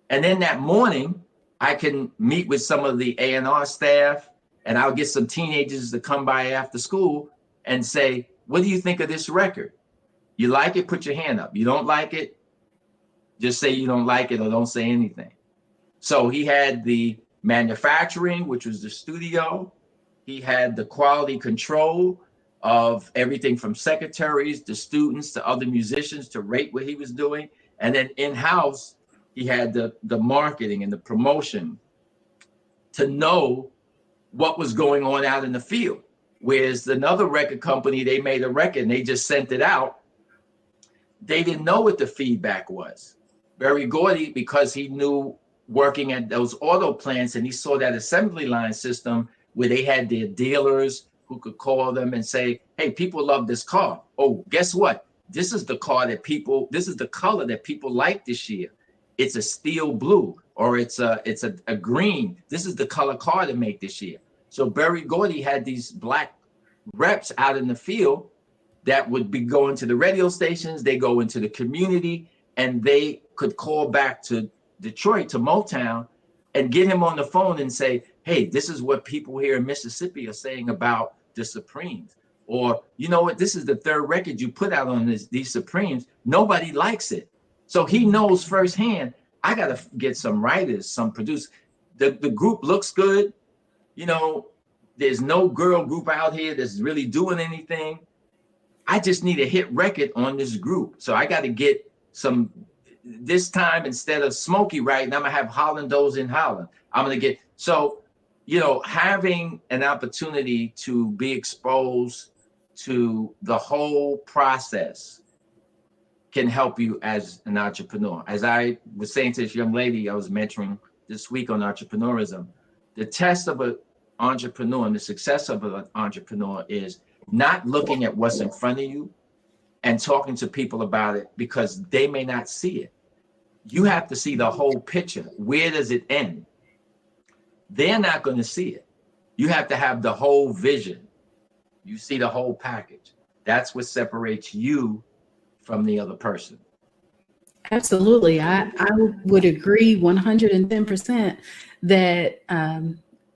G: And then that morning, I can meet with some of the A&R staff, and I'll get some teenagers to come by after school and say, what do you think of this record? You like it? Put your hand up. You don't like it? Just say you don't like it or don't say anything. So he had the manufacturing, which was the studio. He had the quality control of everything from secretaries to students to other musicians to rate what he was doing. And then in-house, he had the marketing and the promotion to know what was going on out in the field. Whereas another record company, they made a record and they just sent it out. They didn't know what the feedback was. Berry Gordy, because he knew working at those auto plants and he saw that assembly line system where they had their dealers who could call them and say, hey, people love this car. Oh, guess what? This is the color that people like this year. It's a steel blue or it's a green. This is the color car to make this year. So Berry Gordy had these black reps out in the field that would be going to the radio stations. They go into the community, and they could call back to Detroit, to Motown, and get him on the phone and say, hey, this is what people here in Mississippi are saying about the Supremes. Or, you know what, this is the third record you put out on these Supremes. Nobody likes it. So he knows firsthand, I got to get some writers, some producers. The group looks good. You know, there's no girl group out here that's really doing anything. I just need a hit record on this group. So I got to get some, this time instead of Smokey writing, I'm going to have Hollandos in Holland. I'm going to get, so, you know, having an opportunity to be exposed to the whole process can help you as an entrepreneur. As I was saying to this young lady I was mentoring this week on entrepreneurism, the test of an entrepreneur and the success of an entrepreneur is not looking at what's in front of you and talking to people about it because they may not see it. You have to see the whole picture. Where does it end? They're not going to see it. You have to have the whole vision. You see the whole package. That's what separates you from the other person.
H: Absolutely. I would agree 110% that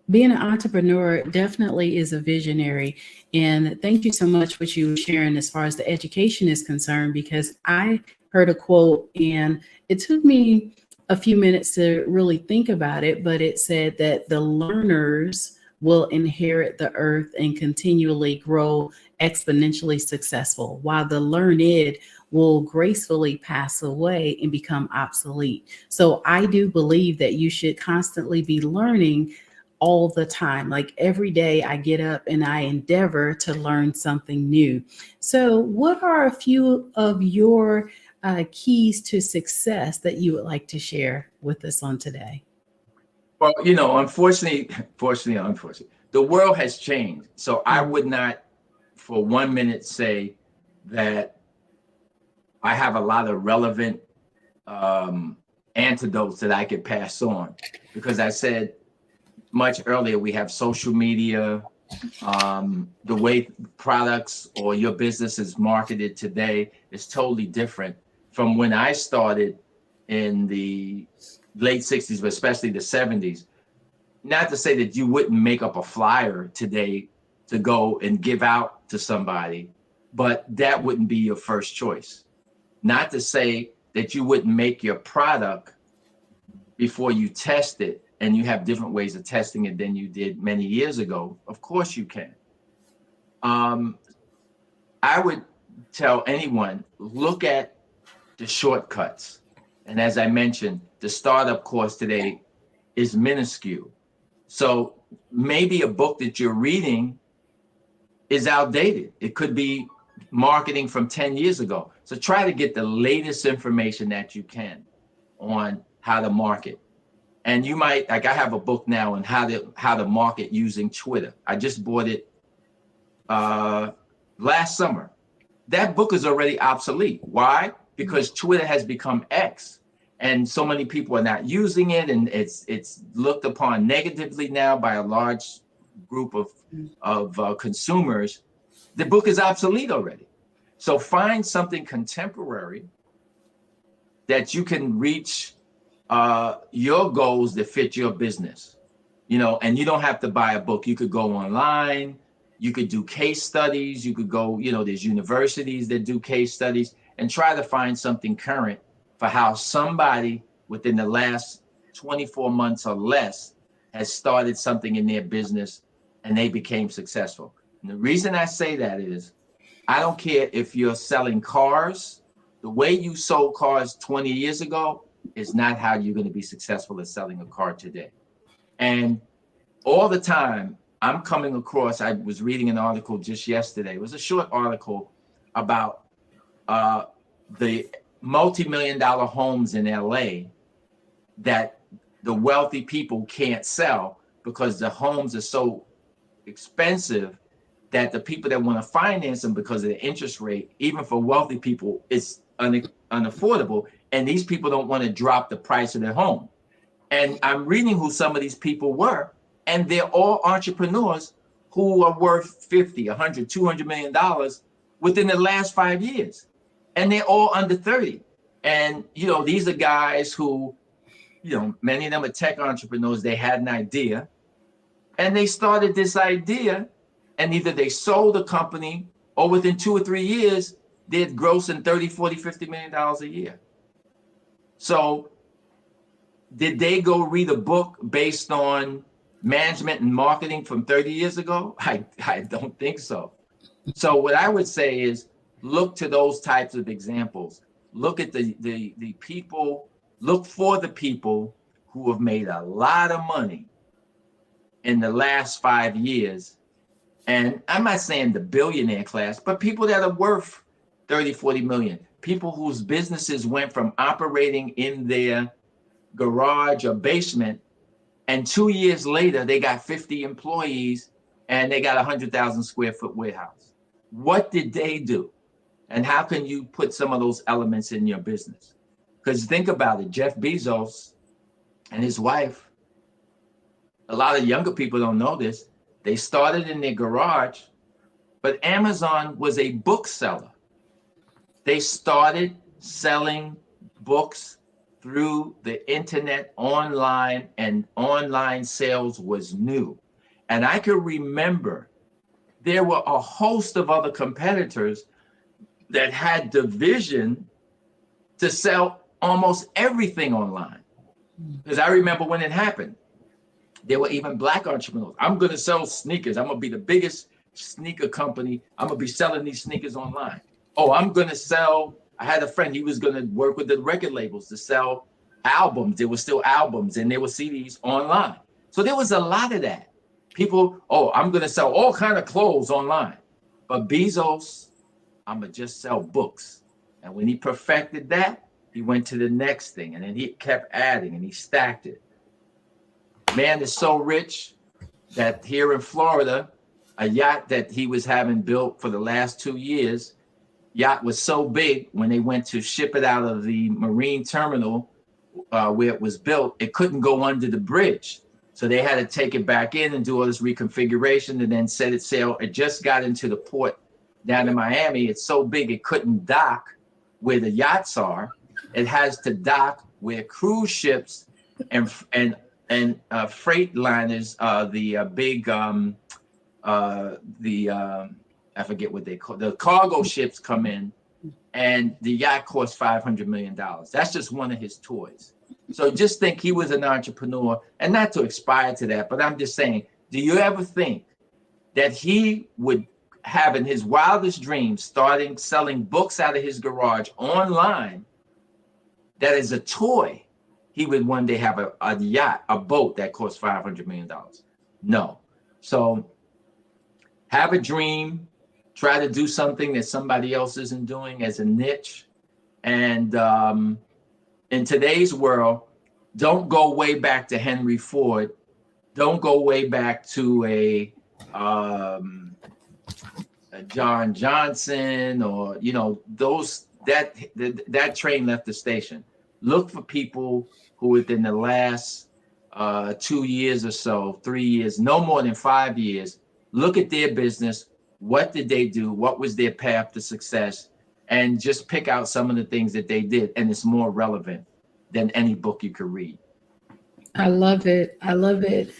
H: being an entrepreneur definitely is a visionary. And thank you so much for what you were sharing as far as the education is concerned, because I heard a quote and it took me a few minutes to really think about it, but it said that the learners will inherit the earth and continually grow exponentially successful, while the learned will gracefully pass away and become obsolete. So I do believe that you should constantly be learning all the time. Like every day I get up and I endeavor to learn something new. So what are a few of your keys to success that you would like to share with us on today?
G: Well, you know, unfortunately, the world has changed. So I would not for 1 minute say that I have a lot of relevant antidotes that I could pass on, because I said much earlier, we have social media, the way products or your business is marketed today is totally different from when I started in the late 60s, but especially the 70s. Not to say that you wouldn't make up a flyer today to go and give out to somebody, but that wouldn't be your first choice. Not to say that you wouldn't make your product before you test it, and you have different ways of testing it than you did many years ago. Of course you can. I would tell anyone, look at the shortcuts. And as I mentioned, the startup course today is minuscule. So maybe a book that you're reading is outdated. It could be marketing from 10 years ago. So try to get the latest information that you can on how to market. And you might, like I have a book now on how to market using Twitter. I just bought it last summer. That book is already obsolete. Why? Because Twitter has become X, and so many people are not using it, and it's looked upon negatively now by a large group of consumers. The book is obsolete already. So find something contemporary that you can reach your goals that fit your business, you know, and you don't have to buy a book. You could go online, you could do case studies, you could go, you know, there's universities that do case studies, and try to find something current for how somebody within the last 24 months or less has started something in their business and they became successful. And the reason I say that is, I don't care if you're selling cars. The way you sold cars 20 years ago is not how you're going to be successful at selling a car today. And all the time I'm coming across, I was reading an article just yesterday. It was a short article about the multi-million-dollar homes in LA that the wealthy people can't sell because the homes are so expensive that the people that want to finance them because of the interest rate, even for wealthy people, it's unaffordable. And these people don't want to drop the price of their home. And I'm reading who some of these people were. And they're all entrepreneurs who are worth 50, 100, 200 million dollars within the last 5 years. And they're all under 30. And, you know, these are guys who, you know, many of them are tech entrepreneurs. They had an idea and they started this idea, and either they sold the company or within 2 or 3 years, they're grossing 30, 40, $50 million a year. So did they go read a book based on management and marketing from 30 years ago? I don't think so. So what I would say is look to those types of examples. Look at the people, look for the people who have made a lot of money in the last 5 years. And I'm not saying the billionaire class, but people that are worth 30, 40 million, people whose businesses went from operating in their garage or basement, and 2 years later, they got 50 employees and they got a 100,000 square foot warehouse. What did they do? And how can you put some of those elements in your business? Because think about it, Jeff Bezos and his wife, a lot of younger people don't know this. They started in their garage, but Amazon was a bookseller. They started selling books through the internet online, and online sales was new. And I can remember there were a host of other competitors that had the vision to sell almost everything online. Because I remember when it happened, there were even Black entrepreneurs. I'm going to sell sneakers. I'm going to be the biggest sneaker company. I'm going to be selling these sneakers online. Oh, I'm going to sell. I had a friend, he was going to work with the record labels to sell albums. There were still albums and there were CDs online. So there was a lot of that. People, oh, I'm going to sell all kind of clothes online. But Bezos, I'm going to just sell books. And when he perfected that, he went to the next thing. And then he kept adding and he stacked it. Man is so rich that here in Florida, a yacht that he was having built for the last 2 years, yacht was so big when they went to ship it out of the marine terminal where it was built, it couldn't go under the bridge. So they had to take it back in and do all this reconfiguration and then set it sail. It just got into the port down in Miami. It's so big it couldn't dock where the yachts are. It has to dock where cruise ships and freight liners, the big I forget what they call the cargo ships come in, and the yacht costs $500 million. That's just one of his toys. So just think he was an entrepreneur, and not to aspire to that, but I'm just saying, do you ever think that he would have in his wildest dreams starting selling books out of his garage online that is a toy? He would one day have a yacht, a boat that costs $500 million. No. So have a dream, try to do something that somebody else isn't doing as a niche. And in today's world, don't go way back to Henry Ford. Don't go way back to a John Johnson or, you know, that train left the station. Look for people who within the last 2 years or so, 3 years, no more than 5 years, look at their business. What did they do? What was their path to success? And just pick out some of the things that they did. And it's more relevant than any book you could read.
H: I love it. I love it.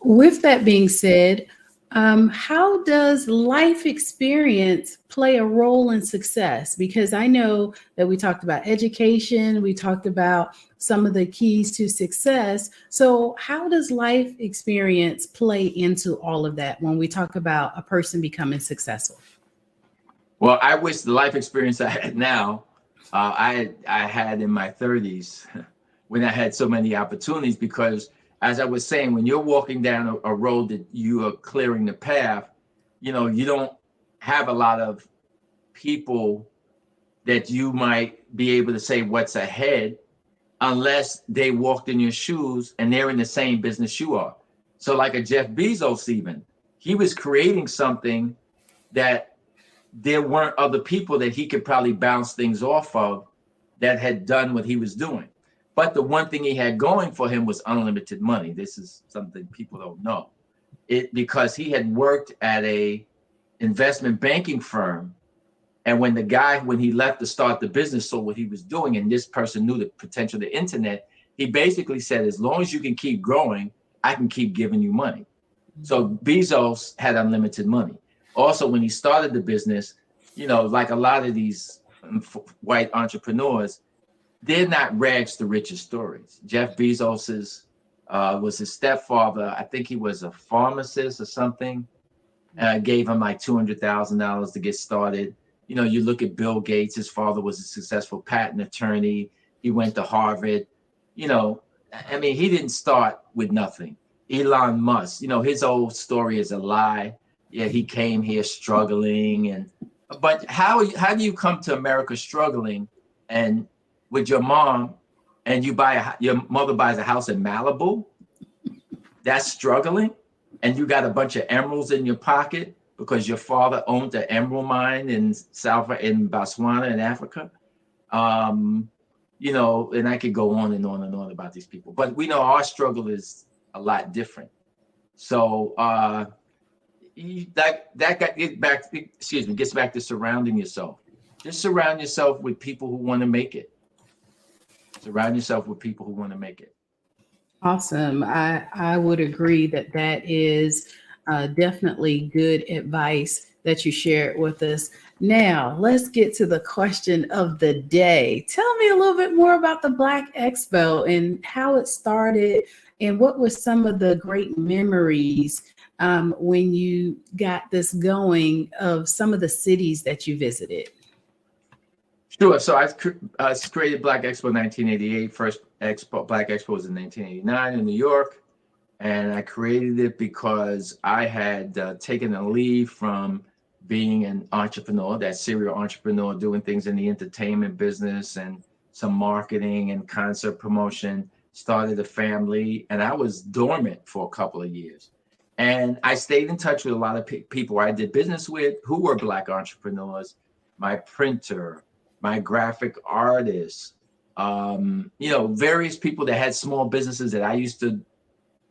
H: With that being said, how does life experience play a role in success? Because I know that we talked about education, we talked about some of the keys to success. So how does life experience play into all of that when we talk about a person becoming successful?
G: Well, I wish the life experience I had now, I had in my 30s when I had so many opportunities, because as I was saying, when you're walking down a road that you are clearing the path, you know, you don't have a lot of people that you might be able to say what's ahead unless they walked in your shoes and they're in the same business you are. So like a Jeff Bezos even, he was creating something that there weren't other people that he could probably bounce things off of that had done what he was doing. But the one thing he had going for him was unlimited money. This is something people don't know. because he had worked at a investment banking firm. And when he left to start the business, saw what he was doing, and this person knew the potential of the internet, he basically said, as long as you can keep growing, I can keep giving you money. So Bezos had unlimited money. Also, when he started the business, like a lot of these white entrepreneurs, they're not rags to riches stories. Jeff Bezos's was his stepfather. I think he was a pharmacist or something. Gave him like $200,000 to get started. You look at Bill Gates, his father was a successful patent attorney. He went to Harvard. He didn't start with nothing. Elon Musk, his old story is a lie. Yeah, he came here struggling. But how do you come to America struggling and with your mom and your mother buys a house in Malibu? That's struggling. And you got a bunch of emeralds in your pocket because your father owned the emerald mine in Botswana in Africa. And I could go on and on and on about these people, but we know our struggle is a lot different. So gets back to surrounding yourself. Just surround yourself with people who want to make it. Surround yourself with people who want to make it.
H: Awesome. I would agree that is definitely good advice that you shared with us. Now, let's get to the question of the day. Tell me a little bit more about the Black Expo and how it started and what were some of the great memories when you got this going of some of the cities that you visited.
G: Sure. So I created Black Expo in 1988. First Black Expo was in 1989 in New York. And I created it because I had taken a leave from being an entrepreneur, that serial entrepreneur, doing things in the entertainment business and some marketing and concert promotion, started a family, and I was dormant for a couple of years. And I stayed in touch with a lot of people I did business with who were Black entrepreneurs, my printer, my graphic artist, various people that had small businesses that I used to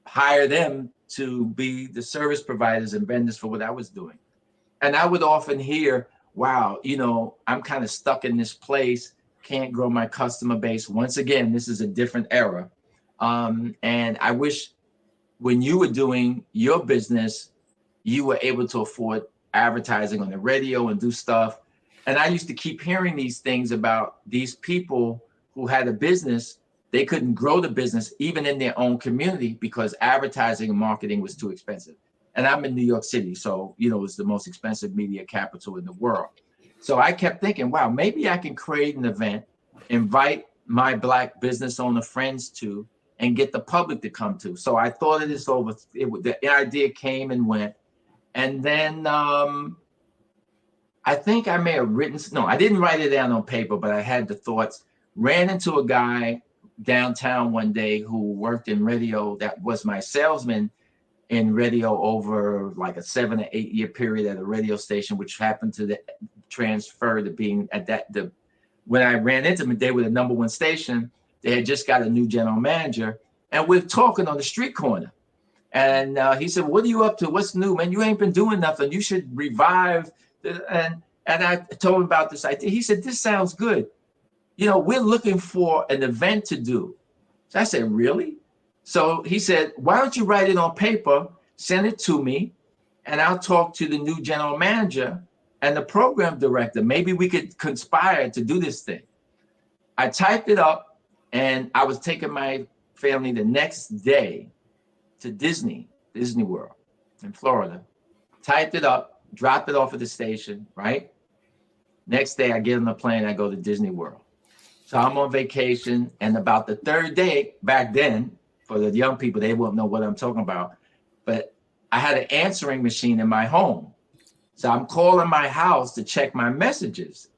G: hire them to be the service providers and vendors for what I was doing. And I would often hear, wow, I'm kind of stuck in this place, can't grow my customer base. Once again, this is a different era. And I wish when you were doing your business, you were able to afford advertising on the radio and do stuff. And I used to keep hearing these things about these people who had a business. They couldn't grow the business even in their own community because advertising and marketing was too expensive. And I'm in New York City, so, it's the most expensive media capital in the world. So I kept thinking, wow, maybe I can create an event, invite my Black business owner friends to, and get the public to come to. So I thought of this over, the idea came and went. And then I think I may have I didn't write it down on paper, but I had the thoughts, ran into a guy downtown one day who worked in radio, that was my salesman in radio over like a 7 or 8 year period at a radio station, which happened to transfer to being at when I ran into them, they were the #1 station. They had just got a new general manager, and we're talking on the street corner. And he said, "What are you up to? What's new, man? You ain't been doing nothing. You should revive." And I told him about this idea. He said, "This sounds good. We're looking for an event to do." So I said, "Really?" So he said, "Why don't you write it on paper, send it to me, and I'll talk to the new general manager and the program director. Maybe we could conspire to do this thing." I typed it up, and I was taking my family the next day to Disney World in Florida. Typed it up, dropped it off at the station, right? Next day, I get on the plane, I go to Disney World. So I'm on vacation, and about the third day, back then, for the young people, they won't know what I'm talking about, but I had an answering machine in my home. So I'm calling my house to check my messages,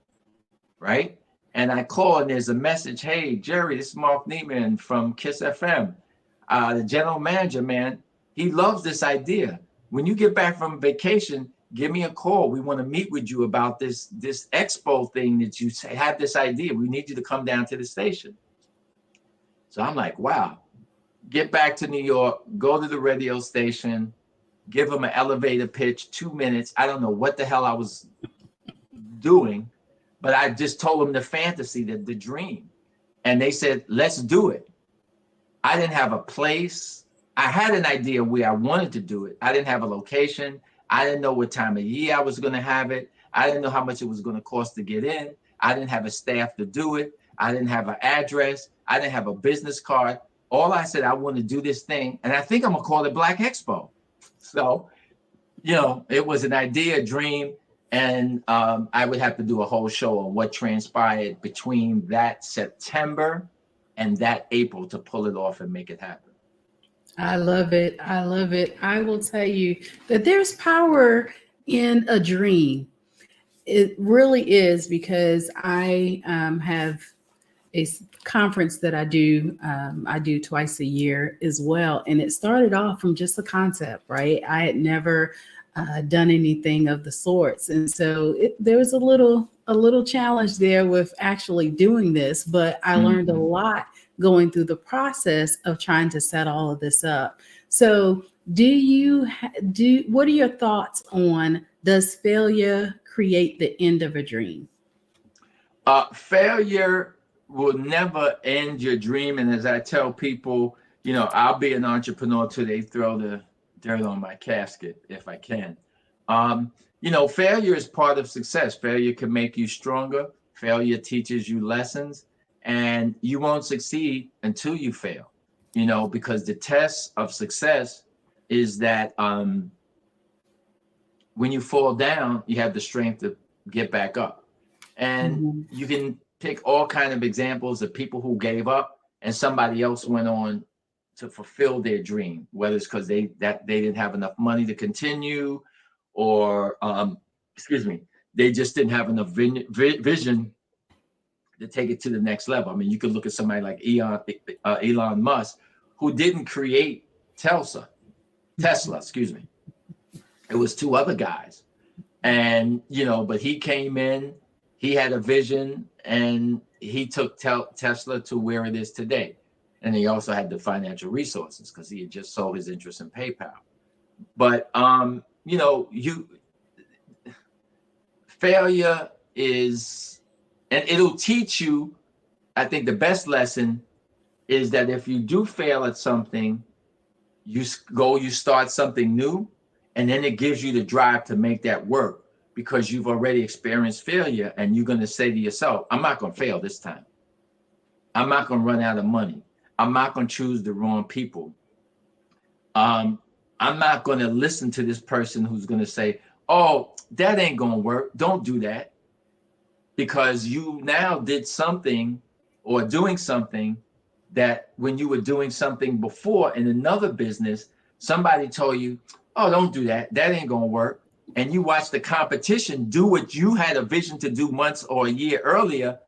G: right? And I call, and there's a message, "Hey, Jerry, this is Mark Neiman from KISS FM. The general manager, man, he loves this idea. When you get back from vacation, give me a call. We want to meet with you about this expo thing that you have this idea. We need you to come down to the station." So I'm like, wow. Get back to New York, go to the radio station, give them an elevator pitch, 2 minutes. I don't know what the hell I was doing, but I just told them the fantasy, the dream. And they said, let's do it. I didn't have a place. I had an idea where I wanted to do it. I didn't have a location. I didn't know what time of year I was going to have it. I didn't know how much it was going to cost to get in. I didn't have a staff to do it. I didn't have an address. I didn't have a business card. All I said, I want to do this thing. And I think I'm going to call it Black Expo. So, it was an idea, a dream. And I would have to do a whole show on what transpired between that September and that April to pull it off and make it happen.
H: I love it. I love it. I will tell you that there's power in a dream. It really is, because I have a conference that I do twice a year as well. And it started off from just a concept, right? I had never done anything of the sorts. And so there was a little challenge there with actually doing this, but I learned a lot going through the process of trying to set all of this up. So what are your thoughts on, does failure create the end of a dream?
G: Failure will never end your dream. And as I tell people, I'll be an entrepreneur till they throw the dirt on my casket if I can. Failure is part of success. Failure can make you stronger. Failure teaches you lessons, and you won't succeed until you fail, because the test of success is that when you fall down, you have the strength to get back up. And you can pick all kinds of examples of people who gave up and somebody else went on to fulfill their dream, whether it's because they didn't have enough money to continue, or they just didn't have enough vision to take it to the next level. I mean, you could look at somebody like Elon Musk, who didn't create Tesla. It was two other guys, and but he came in, he had a vision, and he took Tesla to where it is today. And he also had the financial resources because he had just sold his interest in PayPal. But failure is, and it'll teach you, I think the best lesson is that if you do fail at something, you start something new, and then it gives you the drive to make that work, because you've already experienced failure, and you're going to say to yourself, I'm not going to fail this time. I'm not going to run out of money. I'm not going to choose the wrong people. I'm not going to listen to this person who's going to say, oh, that ain't going to work. Don't do that. Because you now did something or doing something that when you were doing something before in another business, somebody told you, oh, don't do that. That ain't going to work. And you watch the competition do what you had a vision to do months or a year earlier,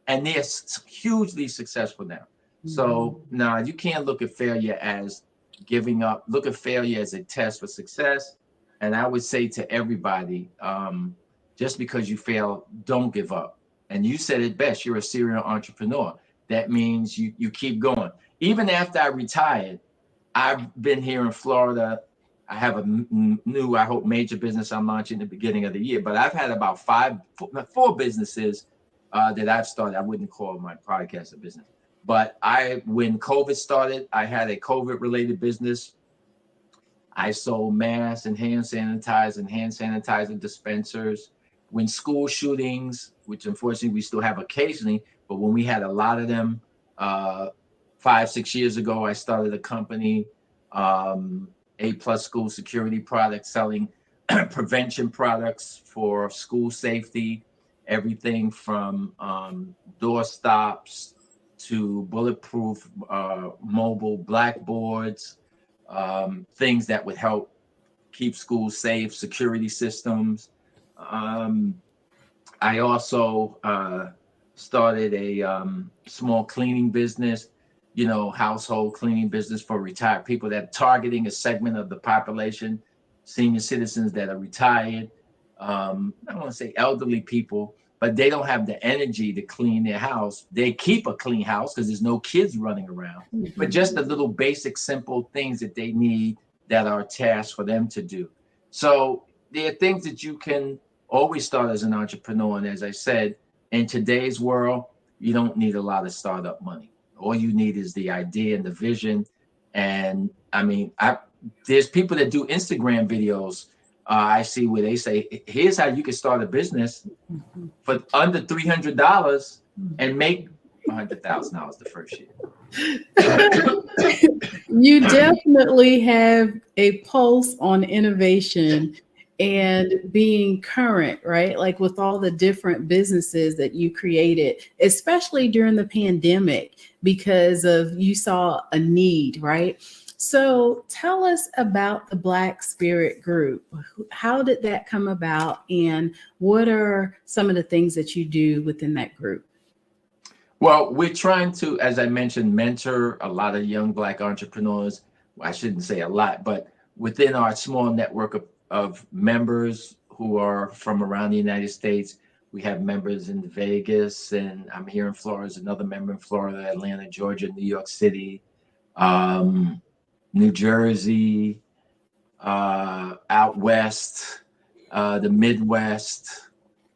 G: and they're hugely successful now. So no, you can't look at failure as giving up. Look at failure as a test for success. And I would say to everybody, just because you fail, don't give up. And you said it best, you're a serial entrepreneur. That means you keep going. Even after I retired, I've been here in Florida. I have a new, I hope, major business I'm launching at the beginning of the year. But I've had about four businesses that I've started. I wouldn't call my podcast a business. But when COVID started, I had a COVID-related business. I sold masks and hand sanitizer dispensers. When school shootings, which unfortunately we still have occasionally, but when we had a lot of them 5-6 years ago, I started a company, A+ School Security Products, selling prevention products for school safety, everything from door stops to bulletproof mobile blackboards, things that would help keep schools safe, security systems. I also started a small cleaning business, household cleaning business for retired people, that targeting a segment of the population, senior citizens that are retired. I don't want to say elderly people, but they don't have the energy to clean their house. They keep a clean house because there's no kids running around, but just the little basic, simple things that they need that are tasks for them to do. So there are things that you can always start as an entrepreneur. And as I said, in today's world, you don't need a lot of startup money. All you need is the idea and the vision. And I mean, there's people that do Instagram videos. I see where they say, here's how you can start a business for under $300 and make $100,000 the first year.
H: You definitely have a pulse on innovation and being current, right? Like with all the different businesses that you created, especially during the pandemic, because of you saw a need, right? So tell us about the Black Spirit Group. How did that come about, and what are some of the things that you do within that group?
G: Well, we're trying to, as I mentioned, mentor a lot of young Black entrepreneurs. Well, I shouldn't say a lot, but within our small network of members who are from around the United States, we have members in Vegas, and I'm here in Florida. There's another member in Florida, Atlanta, Georgia, New York City, New Jersey, out west, the Midwest,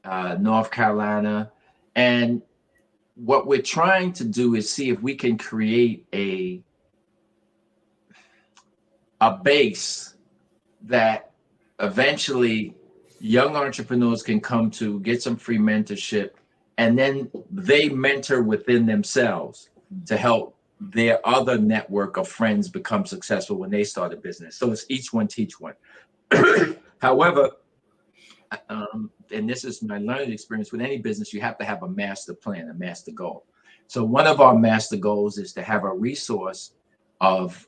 G: North Carolina. And what we're trying to do is see if we can create a base that eventually young entrepreneurs can come to, get some free mentorship, and then they mentor within themselves to help their other network of friends become successful when they start a business. So it's each one teach one. However, and this is my learning experience with any business, you have to have a master plan, a master goal. So one of our master goals is to have a resource of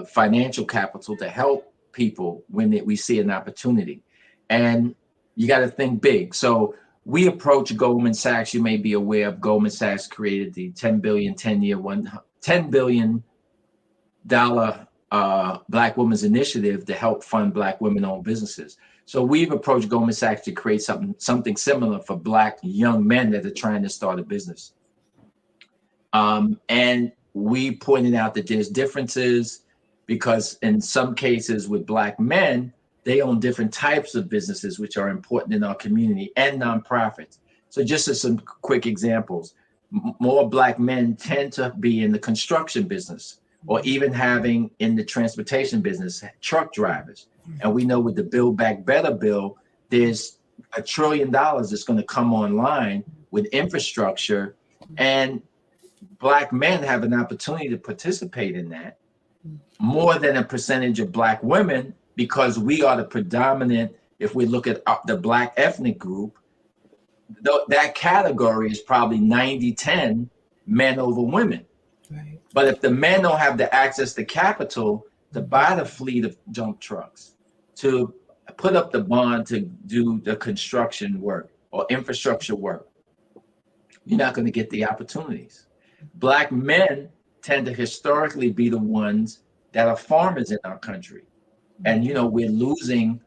G: financial capital to help people when we see an opportunity. And you got to think big. So we approach Goldman Sachs. You may be aware of Goldman Sachs created the $10 billion 10-year, $10 billion Black Women's Initiative to help fund Black women-owned businesses. So we've approached Goldman Sachs to create something similar for Black young men that are trying to start a business. And we pointed out that there's differences because in some cases with Black men, they own different types of businesses, which are important in our community, and nonprofits. So just as some quick examples, more Black men tend to be in the construction business or even having in the transportation business, truck drivers. And we know with the Build Back Better bill, there's $1 trillion that's going to come online with infrastructure, and Black men have an opportunity to participate in that more than a percentage of Black women, because we are the predominant. If we look at the Black ethnic group, that category is probably 90-10 men over women. Right. But if the men don't have the access to capital to buy the fleet of dump trucks, to put up the bond to do the construction work or infrastructure work, you're not going to get the opportunities. Black men tend to historically be the ones that are farmers in our country. And, you know, we're losing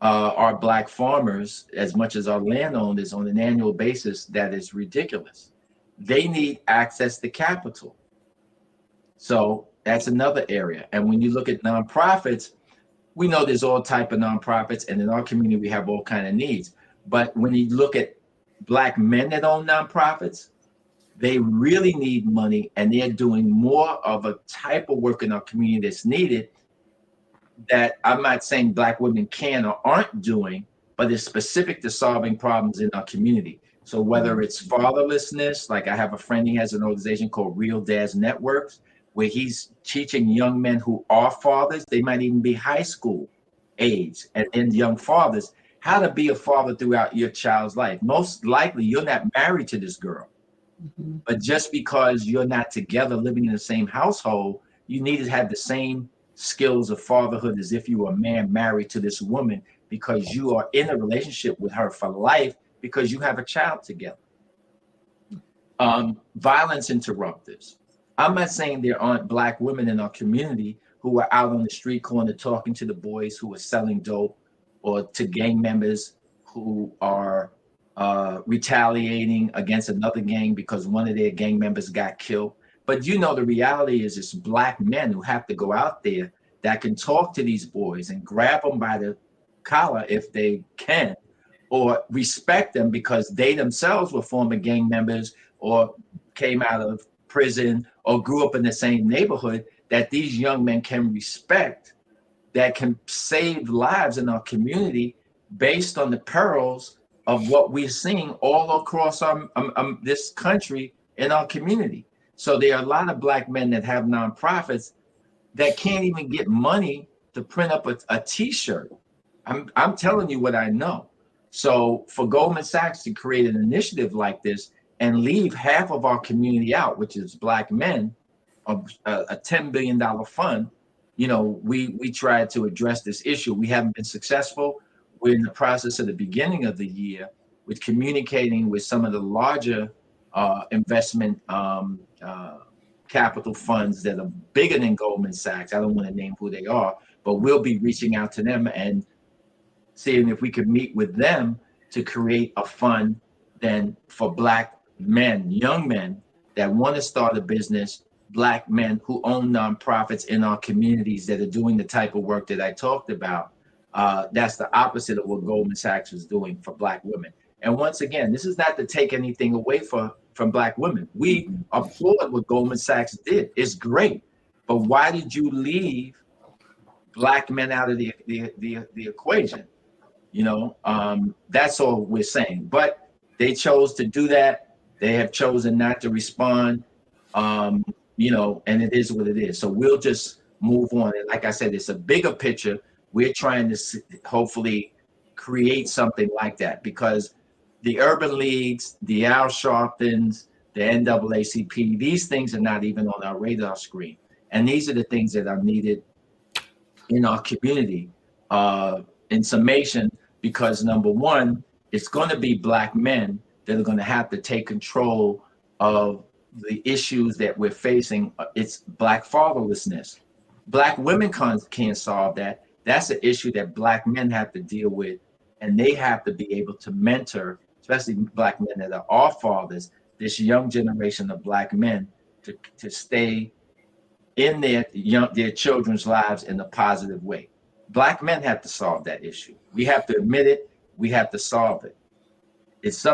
G: our Black farmers as much as our landowners on an annual basis. That is ridiculous. They need access to capital. So that's another area. And when you look at nonprofits, we know there's all type of nonprofits, and in our community, we have all kind of needs. But when you look at Black men that own nonprofits, they really need money, and they're doing more of a type of work in our community that's needed that I'm not saying Black women can or aren't doing, but it's specific to solving problems in our community. So whether it's fatherlessness, like I have a friend, he has an organization called Real Dads Networks, where he's teaching young men who are fathers, they might even be high school age, and young fathers, how to be a father throughout your child's life. Most likely you're not married to this girl, but just because you're not together living in the same household, you need to have the same skills of fatherhood as if you were a man married to this woman, because you are in a relationship with her for life because you have a child together. Violence interrupters. I'm not saying there aren't Black women in our community who are out on the street corner talking to the boys who are selling dope, or to gang members who are retaliating against another gang because one of their gang members got killed. But you know, the reality is it's Black men who have to go out there that can talk to these boys and grab them by the collar if they can, or respect them because they themselves were former gang members or came out of prison or grew up in the same neighborhood, that these young men can respect, that can save lives in our community based on the perils of what we're seeing all across this country in our community. So there are a lot of Black men that have nonprofits that can't even get money to print up a T-shirt. I'm telling you what I know. So for Goldman Sachs to create an initiative like this and leave half of our community out, which is Black men, of a $10 billion fund, you know, we tried to address this issue. We haven't been successful. We're in the process of the beginning of the year with communicating with some of the larger investment capital funds that are bigger than Goldman Sachs. I don't want to name who they are, but we'll be reaching out to them and seeing if we could meet with them to create a fund then for Black men, young men that want to start a business, Black men who own nonprofits in our communities that are doing the type of work that I talked about. That's the opposite of what Goldman Sachs is doing for Black women. And once again, this is not to take anything away from Black women. We applaud what Goldman Sachs did. It's great. But why did you leave Black men out of the equation? You know, that's all we're saying. But they chose to do that. They have chosen not to respond. You know, and it is what it is. So we'll just move on. And like I said, it's a bigger picture. We're trying to hopefully create something like that, because the urban leagues, the Al Sharptons, the NAACP, these things are not even on our radar screen. And these are the things that are needed in our community, in summation, because number one, it's going to be Black men that are going to have to take control of the issues that we're facing. It's Black fatherlessness. Black women can't solve that. That's an issue that Black men have to deal with, and they have to be able to mentor, especially Black men that are our fathers, this young generation of Black men to stay in their children's lives in a positive way. Black men have to solve that issue. We have to admit it. We have to solve it. It's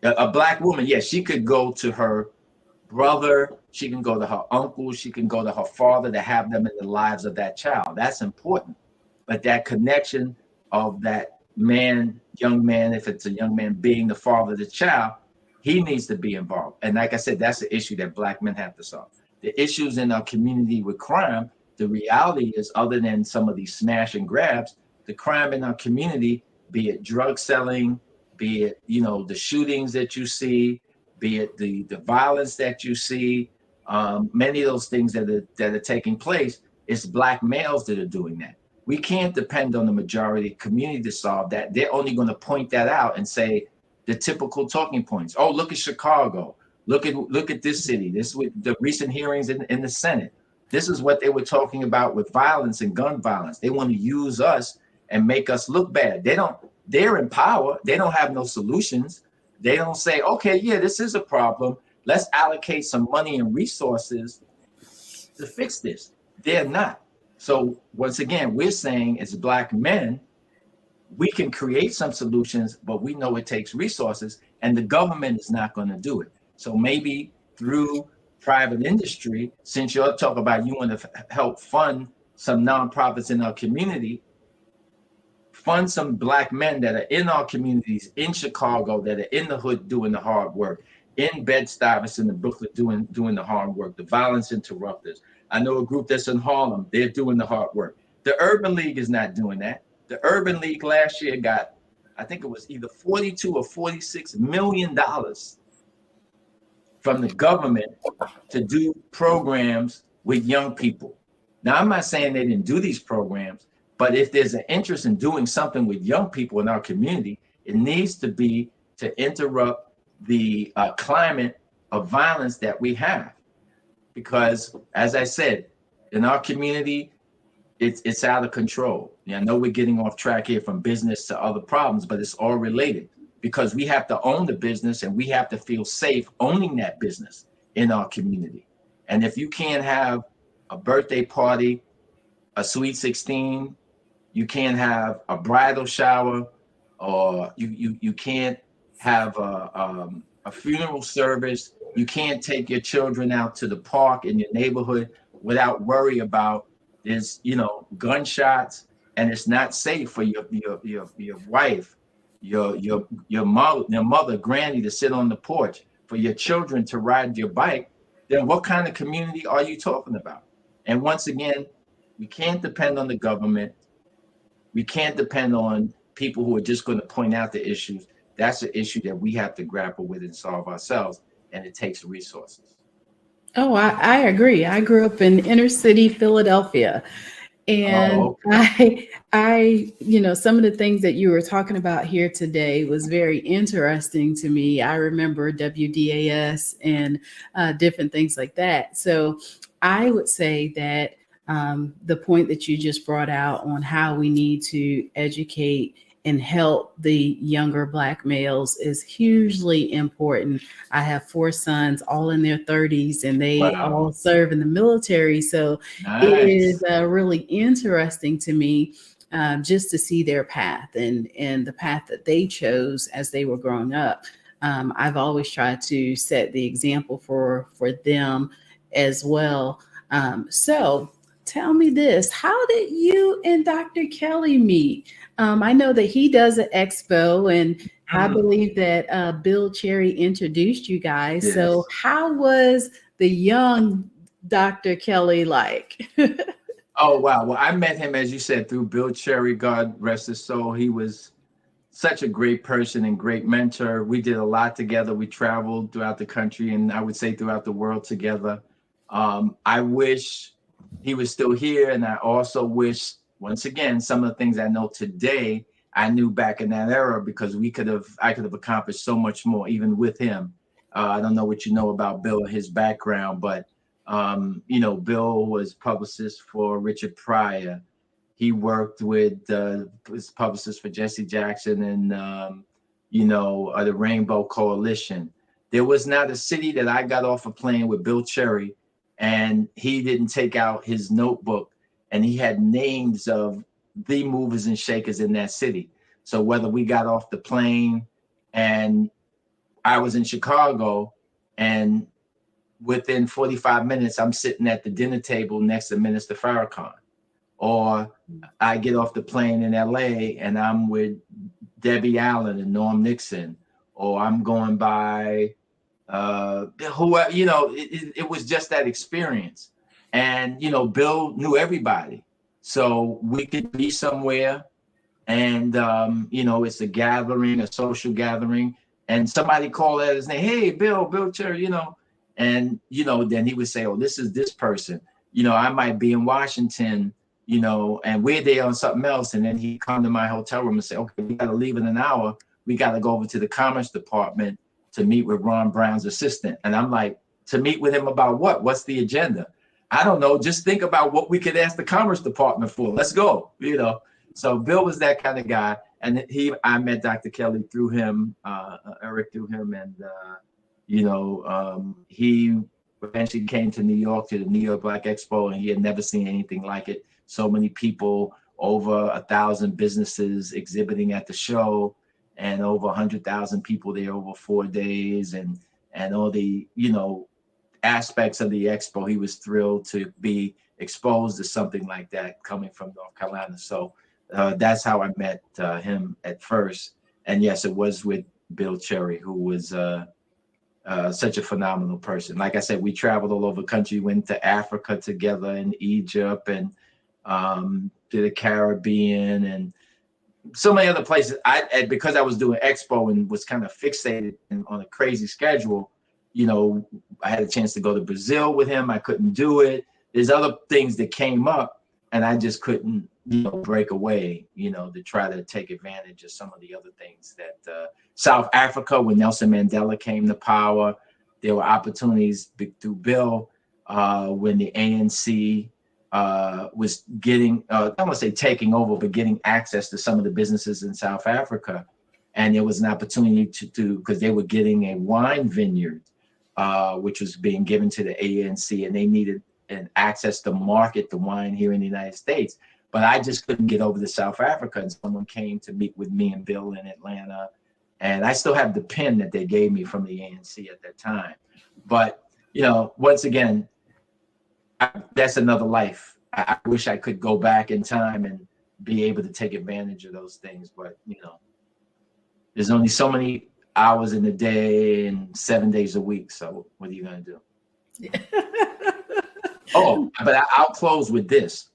G: a Black woman. Yes, she could go to her brother, she can go to her uncle, she can go to her father to have them in the lives of that child. That's important. But that connection of that man, young man, if it's a young man being the father of the child, he needs to be involved. And like I said, that's the issue that Black men have to solve. The issues in our community with crime, the reality is, other than some of these smash and grabs, the crime in our community, be it drug selling, be it, you know, the shootings that you see, be it the violence that you see, many of those things that are taking place, it's Black males that are doing that. We can't depend on the majority community to solve that. They're only going to point that out and say the typical talking points. Oh, look at Chicago. Look at this city. This with the recent hearings in the Senate. This is what they were talking about with violence and gun violence. They want to use us and make us look bad. They're in power. They don't have no solutions. They don't say, okay, yeah, this is a problem. Let's allocate some money and resources to fix this. They're not. So once again, we're saying as Black men, we can create some solutions, but we know it takes resources, and the government is not going to do it. So maybe through private industry, since you're talking about you want to help fund some nonprofits in our community, fund some Black men that are in our communities in Chicago, that are in the hood doing the hard work, in Bed-Stuy and Brooklyn doing the hard work, the violence interrupters. I know a group that's in Harlem, they're doing the hard work. The Urban League is not doing that. The Urban League last year got, I think it was either $42 or $46 million from the government to do programs with young people. Now, I'm not saying they didn't do these programs, but if there's an interest in doing something with young people in our community, it needs to be to interrupt the climate of violence that we have. Because, as I said, in our community, it's out of control. I know we're getting off track here from business to other problems, but it's all related, because we have to own the business and we have to feel safe owning that business in our community. And if you can't have a birthday party, a sweet 16. You can't have a bridal shower, or you can't have a funeral service. You can't take your children out to the park in your neighborhood without worry about there's, gunshots, and it's not safe for your wife, your mother, granny, to sit on the porch, for your children to ride your bike. Then what kind of community are you talking about? And once again, we can't depend on the government. We can't depend on people who are just going to point out the issues. That's an issue that we have to grapple with and solve ourselves, and it takes resources.
H: Oh, I agree. I grew up in inner city Philadelphia. And some of the things that you were talking about here today was very interesting to me. I remember WDAS and different things like that. So I would say that the point that you just brought out on how we need to educate and help the younger Black males is hugely important. I have 4 sons, all in their 30s, and they all serve in the military. So it is really interesting to me just to see their path and the path that they chose as they were growing up. I've always tried to set the example for them as well. So tell me this, how did you and Dr. Kelly meet? I know that he does an expo, and I believe that Bill Cherry introduced you guys. Yes. So how was the young Dr. Kelly like?
G: Oh, wow. Well, I met him, as you said, through Bill Cherry, God rest his soul. He was such a great person and great mentor. We did a lot together. We traveled throughout the country, and I would say throughout the world together. I wish he was still here, and I also wish, once again, some of the things I know today, I knew back in that era, because I could have accomplished so much more, even with him. I don't know what you know about Bill and his background, but Bill was publicist for Richard Pryor. He worked with was publicist for Jesse Jackson and the Rainbow Coalition. There was not a city that I got off a plane with Bill Cherry and he didn't take out his notebook and he had names of the movers and shakers in that city. So whether we got off the plane and I was in Chicago, and within 45 minutes, I'm sitting at the dinner table next to Minister Farrakhan. Or I get off the plane in LA and I'm with Debbie Allen and Norm Nixon, or I'm going by whoever, it was just that experience. And, Bill knew everybody. So we could be somewhere and, it's a gathering, a social gathering, and somebody called out his name, hey, Bill Cherry, and, then he would say, oh, this is this person. I might be in Washington, and we're there on something else. And then he'd come to my hotel room and say, okay, we got to leave in an hour. We got to go over to the Commerce Department to meet with Ron Brown's assistant. And I'm like, to meet with him about what? What's the agenda? I don't know. Just think about what we could ask the Commerce Department for. Let's go, So Bill was that kind of guy. And I met Dr. Kelly through him, Eric through him. And, he eventually came to New York to the New York Black Expo, and he had never seen anything like it. So many people, over 1,000 businesses exhibiting at the show, and over 100,000 people there over 4 days, and all the aspects of the expo. He was thrilled to be exposed to something like that coming from North Carolina. So that's how I met him at first. And yes, it was with Bill Cherry, who was such a phenomenal person. Like I said, we traveled all over the country, went to Africa together, and Egypt, and to the Caribbean, and so many other places. Because I was doing expo and was kind of fixated on a crazy schedule, I had a chance to go to Brazil with him. I couldn't do it. There's other things that came up, and I just couldn't, break away, to try to take advantage of some of the other things that South Africa, when Nelson Mandela came to power, there were opportunities through Bill when the ANC was getting, I don't want to say taking over, but getting access to some of the businesses in South Africa. And there was an opportunity because they were getting a wine vineyard, which was being given to the ANC, and they needed and access to market the wine here in the United States. But I just couldn't get over to South Africa, and someone came to meet with me and Bill in Atlanta. And I still have the pin that they gave me from the ANC at that time. But, you know, once again, that's another life. I wish I could go back in time and be able to take advantage of those things. But, you know, there's only so many hours in a day and 7 days a week. So what are you going to do? Oh, but I'll close with this.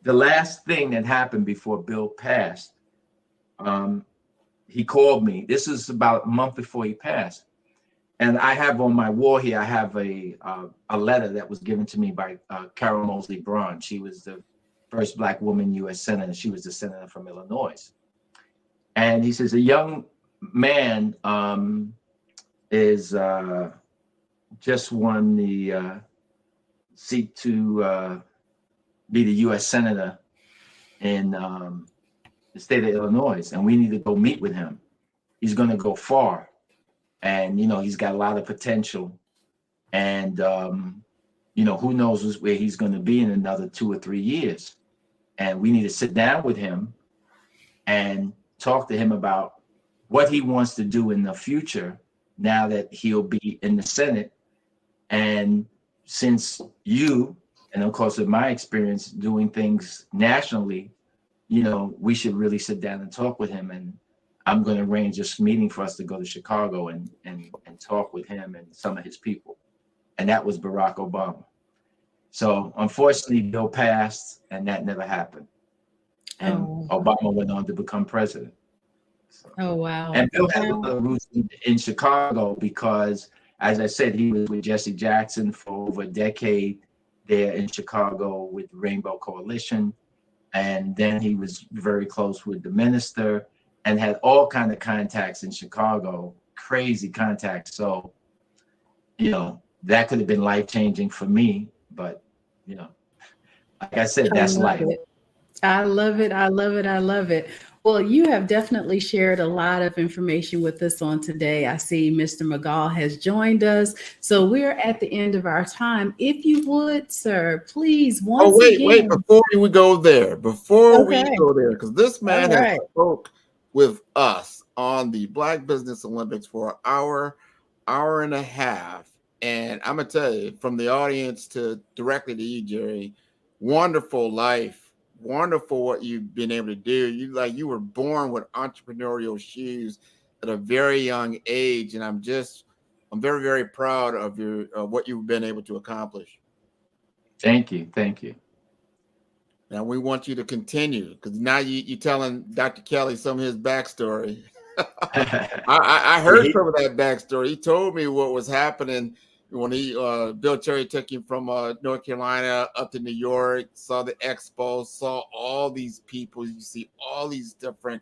G: The last thing that happened before Bill passed, he called me. This is about a month before he passed. And I have on my wall here, I have a letter that was given to me by Carol Moseley Braun. She was the first Black woman U.S. Senator. She was the senator from Illinois. And he says, a young man is just won the seat to be the U.S. Senator in the state of Illinois, and we need to go meet with him. He's going to go far, and you know he's got a lot of potential, and you know who knows where he's going to be in another 2 or 3 years, and we need to sit down with him and talk to him about what he wants to do in the future now that he'll be in the Senate. And since you, and of course, in my experience doing things nationally, you know, we should really sit down and talk with him. And I'm going to arrange this meeting for us to go to Chicago and talk with him and some of his people. And that was Barack Obama. So unfortunately, Bill passed and that never happened. And Obama went on to become president.
H: Oh, wow.
G: And Bill had a lot of roots in Chicago because, as I said, he was with Jesse Jackson for over a decade there in Chicago with the Rainbow Coalition. And then he was very close with the minister and had all kind of contacts in Chicago, crazy contacts. So, you know, that could have been life-changing for me. But, you know, like I said, that's life.
H: I love it. I love it. I love it. Well, you have definitely shared a lot of information with us on today. I see Mr. McGall has joined us. So we're at the end of our time. If you would, sir, please, once again.
Q: Wait, before we go there, because this man has spoke with us on the Black Business Olympics for an hour and a half. And I'm going to tell you, from the audience to directly to you, Jerry, wonderful life. Wonderful what you've been able to do. You were born with entrepreneurial shoes at a very young age, and I'm very, very proud of what you've been able to accomplish.
G: Thank you.
Q: Now we want you to continue, because now you're telling Dr. Kelly some of his backstory. I heard some of that backstory. He told me what was happening when Bill Cherry took him from North Carolina up to New York, saw the expo, saw all these people. You see all these different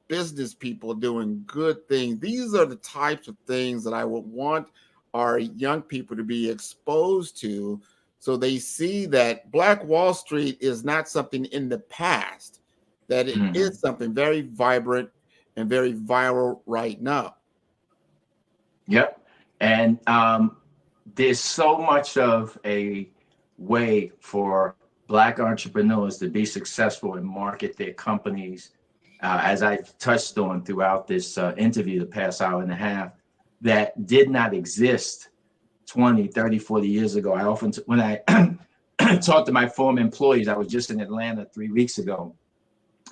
Q: business people doing good things. These are the types of things that I would want our young people to be exposed to, so they see that Black Wall Street is not something in the past, that it is something very vibrant and very viral right now.
G: Yep. And there's so much of a way for Black entrepreneurs to be successful and market their companies, as I touched on throughout this interview the past hour and a half, that did not exist 20, 30, 40 years ago. I often, when I talk to my former employees, I was just in Atlanta 3 weeks ago.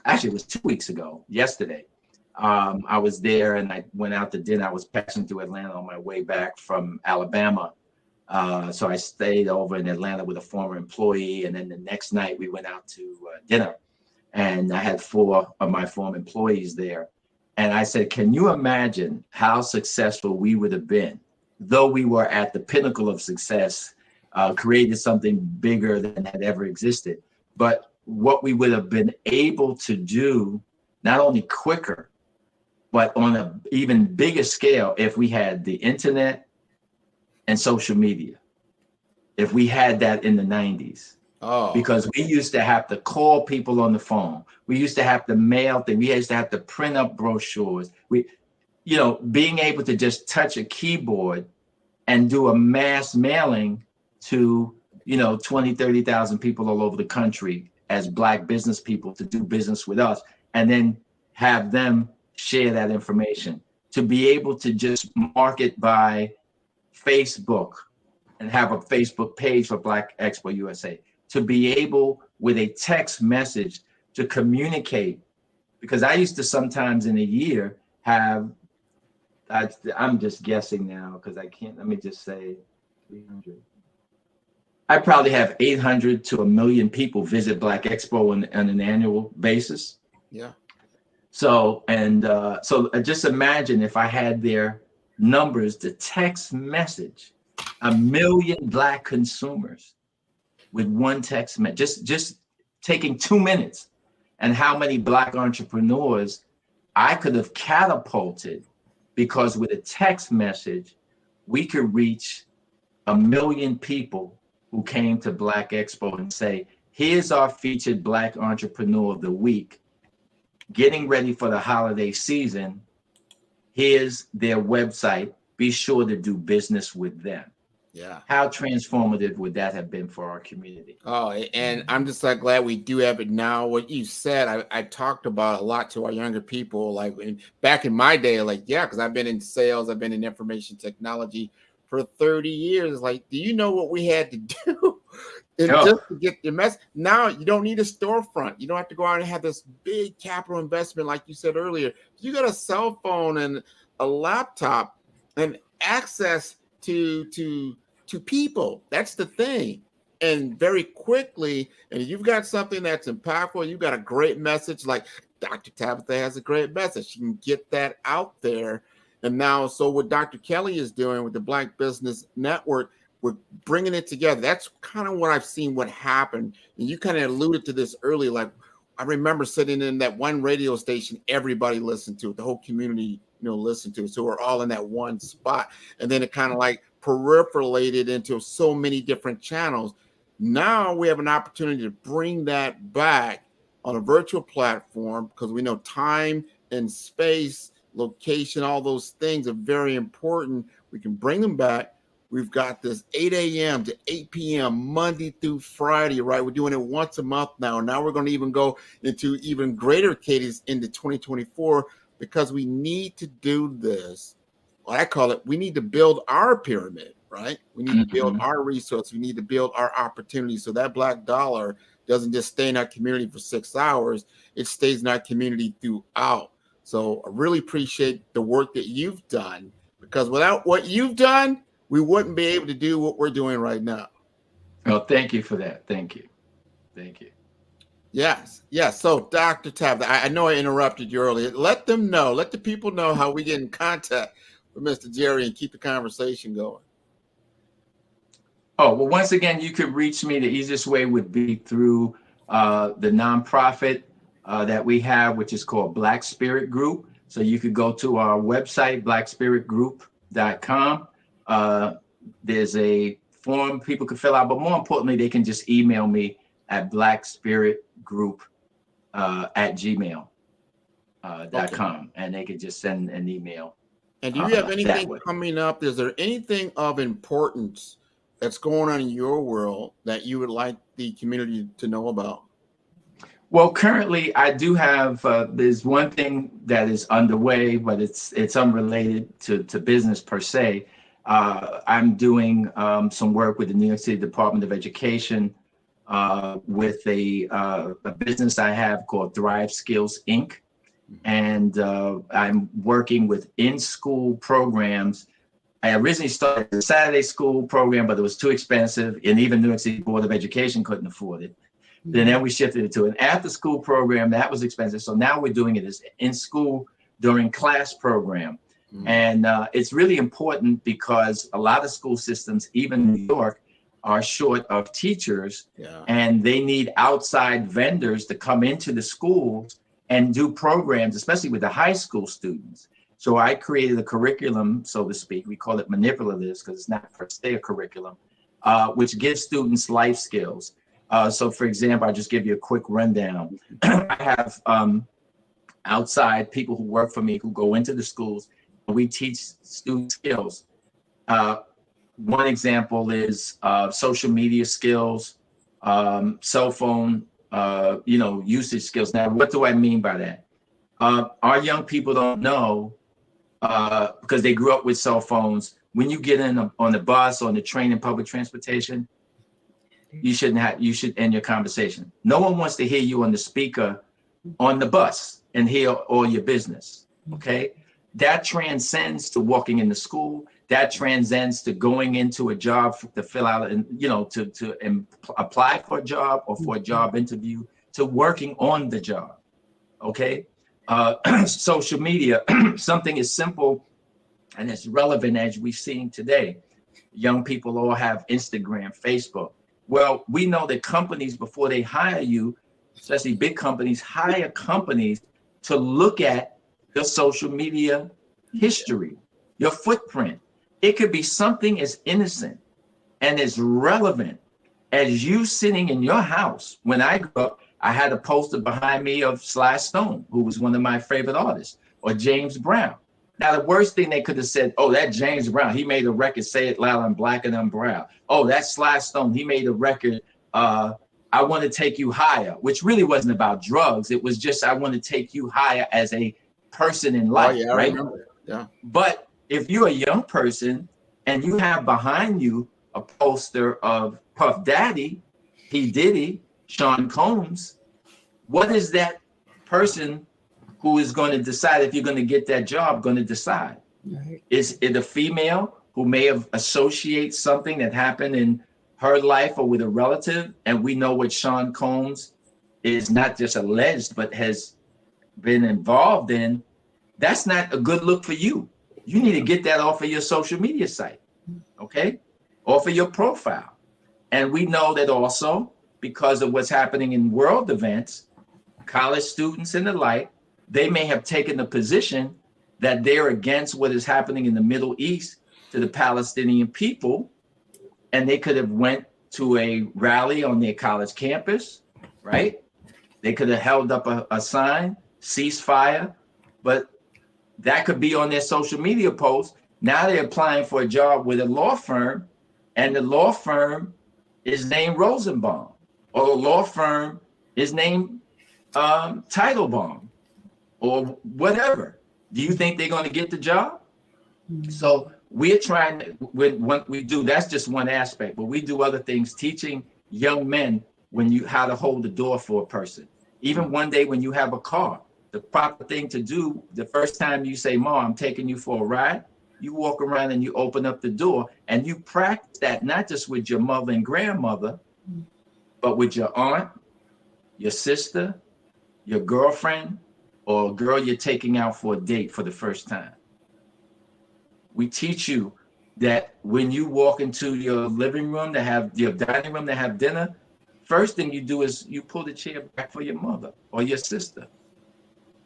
G: Actually, it was 2 weeks ago, yesterday. I was there and I went out to dinner. I was passing through Atlanta on my way back from Alabama. So I stayed over in Atlanta with a former employee. And then the next night we went out to dinner, and I had 4 of my former employees there. And I said, can you imagine how successful we would have been, though we were at the pinnacle of success, created something bigger than had ever existed, but what we would have been able to do, not only quicker, but on an even bigger scale, if we had the internet and social media, if we had that in the 90s. Because we used to have to call people on the phone. We used to have to mail things. We used to have to print up brochures. Being able to just touch a keyboard and do a mass mailing to 20, 30,000 people all over the country as Black business people to do business with us, and then have them share that information. To be able to just market by Facebook and have a Facebook page for Black Expo USA. To be able with a text message to communicate, because I used to sometimes in a year have, I'm just guessing now because I can't, let me just say 300. I probably have 800 to 1 million people visit Black Expo on an annual basis.
Q: Yeah.
G: So, so just imagine if I had their numbers, the text message, 1 million Black consumers with one text message, just taking 2 minutes, and how many Black entrepreneurs I could have catapulted, because with a text message, we could reach 1 million people who came to Black Expo and say, here's our featured Black entrepreneur of the week, getting ready for the holiday season. Here's their website. Be sure to do business with them.
Q: Yeah.
G: How transformative would that have been for our community?
Q: Oh, and I'm just so glad we do have it now. What you said, I talked about a lot to our younger people. Like back in my day, like, yeah, because I've been in sales, I've been in information technology for 30 years. Like, do you know what we had to do? And just to get your message. Now you don't need a storefront. You don't have to go out and have this big capital investment, like you said earlier. You got a cell phone and a laptop and access to people. That's the thing. And very quickly, and you've got something that's impactful, you've got a great message, like Dr. Tabitha has a great message. You can get that out there. And now, so what Dr. Kelly is doing with the Black Business Network, we're bringing it together. That's kind of what I've seen what happened. And you kind of alluded to this earlier. Like, I remember sitting in that one radio station, everybody listened to it, the whole community, listened to it. So we're all in that one spot. And then it kind of like peripheralated into so many different channels. Now we have an opportunity to bring that back on a virtual platform, because we know time and space, location, all those things are very important. We can bring them back. We've got this 8 a.m. to 8 p.m. Monday through Friday, right? We're doing it once a month now. Now we're going to even go into even greater cadence into 2024, because we need to do this. What I call it, we need to build our pyramid, right? We need to build our resources. We need to build our opportunities, so that Black dollar doesn't just stay in our community for 6 hours. It stays in our community throughout. So I really appreciate the work that you've done, because without what you've done, we wouldn't be able to do what we're doing right now.
G: Oh, thank you for that. Thank you. Thank you.
Q: Yes. Yes. So Dr. Tabitha, I know I interrupted you earlier. Let them know, let the people know how we get in contact with Mr. Jerry and keep the conversation going.
G: Oh, well, once again, you could reach me. The easiest way would be through the nonprofit that we have, which is called Black Spirit Group. So you could go to our website, blackspiritgroup.com. There's a form people can fill out, but more importantly, they can just email me at blackspiritgroup@gmail.com, and they could just send an email.
Q: And do you have anything coming up? Is there anything of importance that's going on in your world that you would like the community to know about?
G: Well, currently I do have, there's one thing that is underway, but it's unrelated to business per se. I'm doing some work with the New York City Department of Education with a business I have called Thrive Skills, Inc. And I'm working with in-school programs. I originally started a Saturday school program, but it was too expensive, and even New York City Board of Education couldn't afford it. Then we shifted it to an after-school program that was expensive. So now we're doing it as in-school during class program. And it's really important, because a lot of school systems, even New York, are short of teachers, and they need outside vendors to come into the schools and do programs, especially with the high school students. So I created a curriculum, so to speak. We call it manipulatives, because it's not per se a curriculum, which gives students life skills. So for example, I'll just give you a quick rundown. I have outside people who work for me who go into the schools, and we teach student skills. one example is social media skills, cell phone, usage skills. Now, what do I mean by that? Our young people don't know because they grew up with cell phones. When you get on the bus or on the train and public transportation, you should end your conversation. No one wants to hear you on the speaker on the bus and hear all your business. Okay, that transcends to walking into school. That transcends to going into a job to fill out and to apply for a job or for a job interview, to working on the job. Okay, social media, something as simple and as relevant as we've seen today. Young people all have Instagram, Facebook. Well, we know that companies, before they hire you, especially big companies, hire companies to look at your social media history, your footprint. It could be something as innocent and as relevant as you sitting in your house. When I grew up, I had a poster behind me of Sly Stone, who was one of my favorite artists, or James Brown. Now, the worst thing they could have said, oh, that James Brown, he made a record, Say It Loud, I'm Black and I'm Brown. Oh, that's Sly Stone, he made a record, I Want to Take You Higher, which really wasn't about drugs. It was just, I want to take you higher as a person in life,
Q: I
G: right?
Q: remember. Yeah.
G: But if you're a young person and you have behind you a poster of Puff Daddy, P. Diddy, Sean Combs, what is that person who is going to decide if you're going to get that job going to decide? Right. Is it a female who may have associated something that happened in her life or with a relative? And we know what Sean Combs is not just alleged, but has been involved in. That's not a good look for you. You need to get that off of your social media site, okay? Off of your profile. And we know that also because of what's happening in world events, college students and the like, they may have taken the position that they're against what is happening in the Middle East to the Palestinian people, and they could have went to a rally on their college campus, right? They could have held up a sign, ceasefire, but that could be on their social media post. Now they're applying for a job with a law firm, and the law firm is named Rosenbaum, or the law firm is named Teitelbaum, or whatever. Do you think they're going to get the job? So we're trying to, what we do, that's just one aspect, but we do other things, teaching young men how to hold the door for a person. Even one day when you have a car, the proper thing to do, the first time you say, Mom, I'm taking you for a ride, you walk around and you open up the door and you practice that, not just with your mother and grandmother, but with your aunt, your sister, your girlfriend, or a girl you're taking out for a date for the first time. We teach you that when you walk into your living room to have your dining room to have dinner, first thing you do is you pull the chair back for your mother or your sister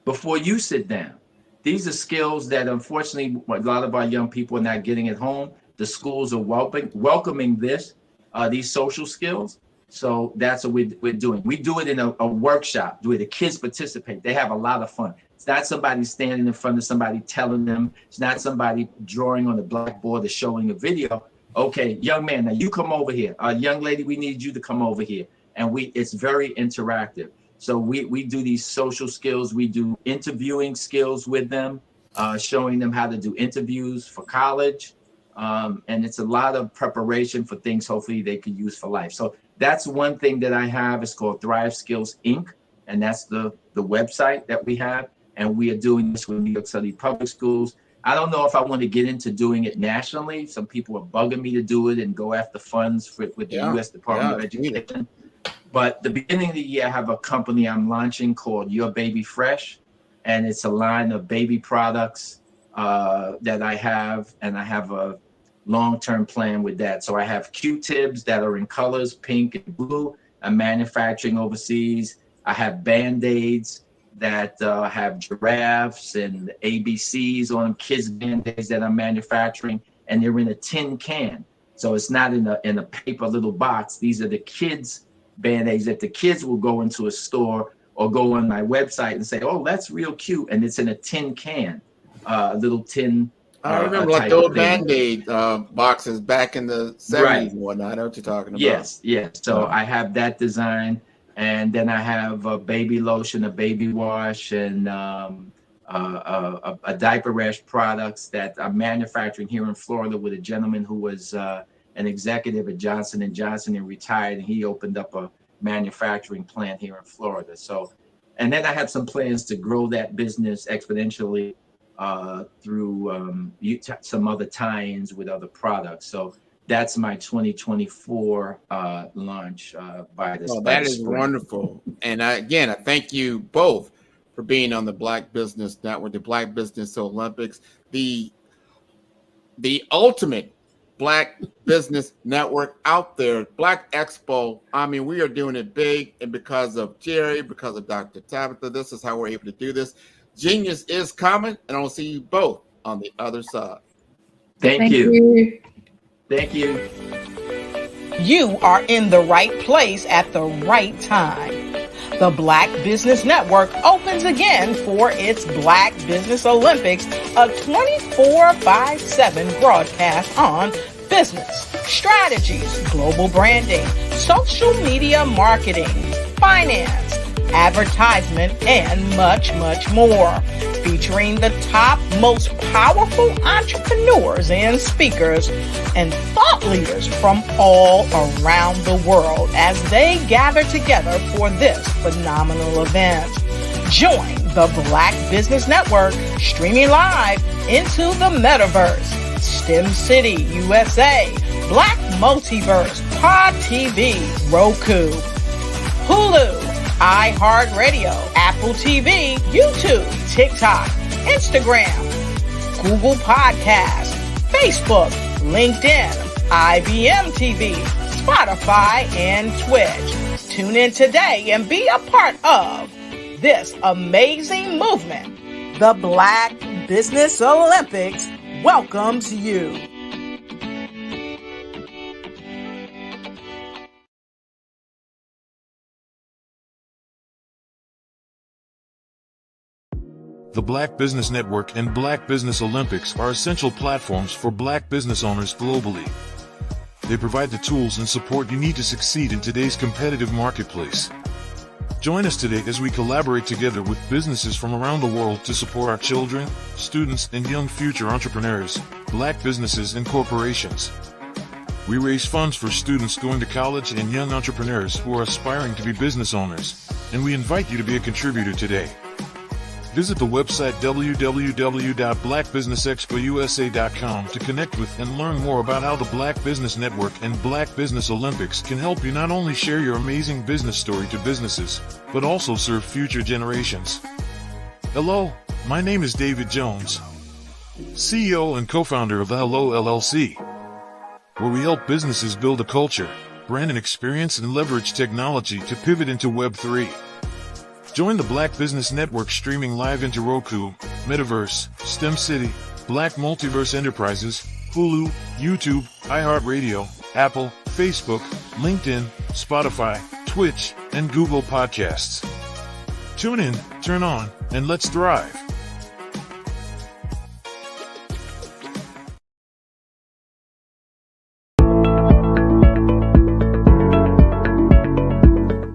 G: before you sit down. These are skills that unfortunately a lot of our young people are not getting at home. The schools are welcoming these social skills. So that's what we're doing. We do it in a workshop where the kids participate. They have a lot of fun. It's not somebody standing in front of somebody telling them. It's not somebody drawing on the blackboard or showing a video. Okay, young man, now you come over here. Young lady, we need you to come over here. And it's very interactive. So we do these social skills. We do interviewing skills with them, showing them how to do interviews for college. And it's a lot of preparation for things hopefully they could use for life. So that's one thing that I have. It's called Thrive Skills Inc. And that's the website that we have. And we are doing this with New York City public schools. I don't know if I want to get into doing it nationally. Some people are bugging me to do it and go after funds with the U.S. Department of Education. But the beginning of the year, I have a company I'm launching called Your Baby Fresh. And it's a line of baby products that I have. And I have a long-term plan with that. So I have Q-tips that are in colors, pink and blue. I'm manufacturing overseas. I have Band-Aids that have giraffes and ABCs on them, kids Band-Aids that I'm manufacturing, and they're in a tin can. So it's not in a paper little box. These are the kids Band-Aids that the kids will go into a store or go on my website and say, oh, that's real cute. And it's in a tin can, little tin
Q: I remember like the old Band-Aid boxes back in the 70s and whatnot. I know what you're talking about.
G: Yes. So I have that design, and then I have a baby lotion, a baby wash, and a diaper rash products that I'm manufacturing here in Florida with a gentleman who was an executive at Johnson & Johnson and retired, and he opened up a manufacturing plant here in Florida. So, and then I have some plans to grow that business exponentially through some other tie-ins with other products. So that's my 2024 launch by this.
Q: Oh, that is wonderful. And I thank you both for being on the Black Business Network, the Black Business Olympics, the ultimate Black Business Network out there, Black Expo. I mean, we are doing it big, and because of Jerry, because of Dr. Tabitha, this is how we're able to do this. Genius is coming, and I'll see you both on the other side.
G: Thank you. Thank you.
A: You are in the right place at the right time. The Black Business Network opens again for its Black Business Olympics, a 24/7 broadcast on business, strategies, global branding, social media marketing, finance, advertisement, and much, much more. Featuring the top, most powerful entrepreneurs and speakers and thought leaders from all around the world as they gather together for this phenomenal event. Join the Black Business Network streaming live into the metaverse, STEM City USA, Black Multiverse, Pod TV, Roku, Hulu, iHeartRadio, Apple TV, YouTube, TikTok, Instagram, Google Podcasts, Facebook, LinkedIn, IBM TV, Spotify, and Twitch. Tune in today and be a part of this amazing movement. The Black Business Olympics welcomes you.
I: The Black Business Network and Black Business Olympics are essential platforms for Black business owners globally. They provide the tools and support you need to succeed in today's competitive marketplace. Join us today as we collaborate together with businesses from around the world to support our children, students, and young future entrepreneurs, Black businesses and corporations. We raise funds for students going to college and young entrepreneurs who are aspiring to be business owners, and we invite you to be a contributor today. Visit the website www.blackbusinessexpousa.com to connect with and learn more about how the Black Business Network and Black Business Olympics can help you not only share your amazing business story to businesses, but also serve future generations. Hello, my name is David Jones, CEO and co-founder of the Hello LLC, where we help businesses build a culture, brand and experience, and leverage technology to pivot into Web3. Join the Black Business Network streaming live into Roku, Metaverse, STEM City, Black Multiverse Enterprises, Hulu, YouTube, iHeartRadio, Apple, Facebook, LinkedIn, Spotify, Twitch, and Google Podcasts. Tune in, turn on, and let's thrive.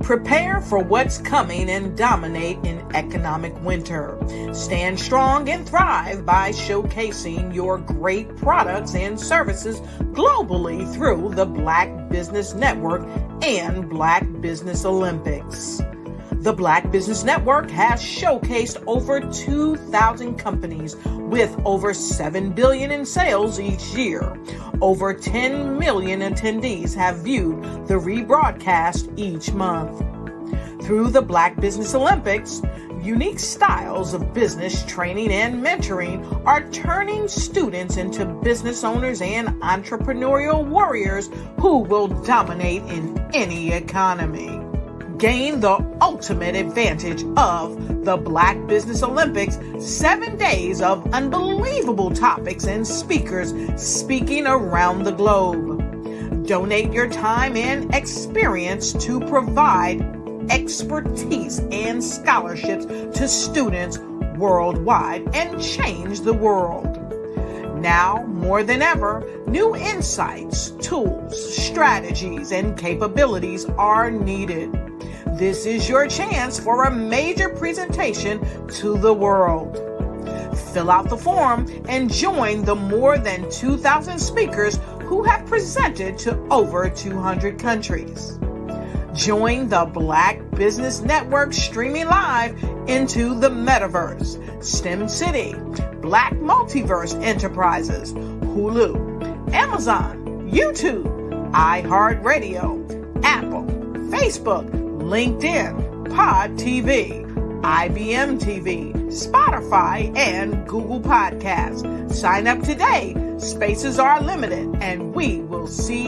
A: Prepare for what's coming and dominate in economic winter. Stand strong and thrive by showcasing your great products and services globally through the Black Business Network and Black Business Olympics. The Black Business Network has showcased over 2,000 companies with over $7 billion in sales each year. Over 10 million attendees have viewed the rebroadcast each month. Through the Black Business Olympics, unique styles of business training and mentoring are turning students into business owners and entrepreneurial warriors who will dominate in any economy. Gain the ultimate advantage of the Black Business Olympics, 7 days of unbelievable topics and speakers speaking around the globe. Donate your time and experience to provide expertise and scholarships to students worldwide and change the world. Now, more than ever, new insights, tools, strategies, and capabilities are needed. This is your chance for a major presentation to the world. Fill out the form and join the more than 2,000 speakers who have presented to over 200 countries. Join the Black Business Network streaming live into the Metaverse, STEM City, Black Multiverse Enterprises, Hulu, Amazon, YouTube, iHeartRadio, Apple, Facebook, LinkedIn, Pod TV, IBM TV, Spotify, and Google Podcasts. Sign up today. Spaces are limited, and we will see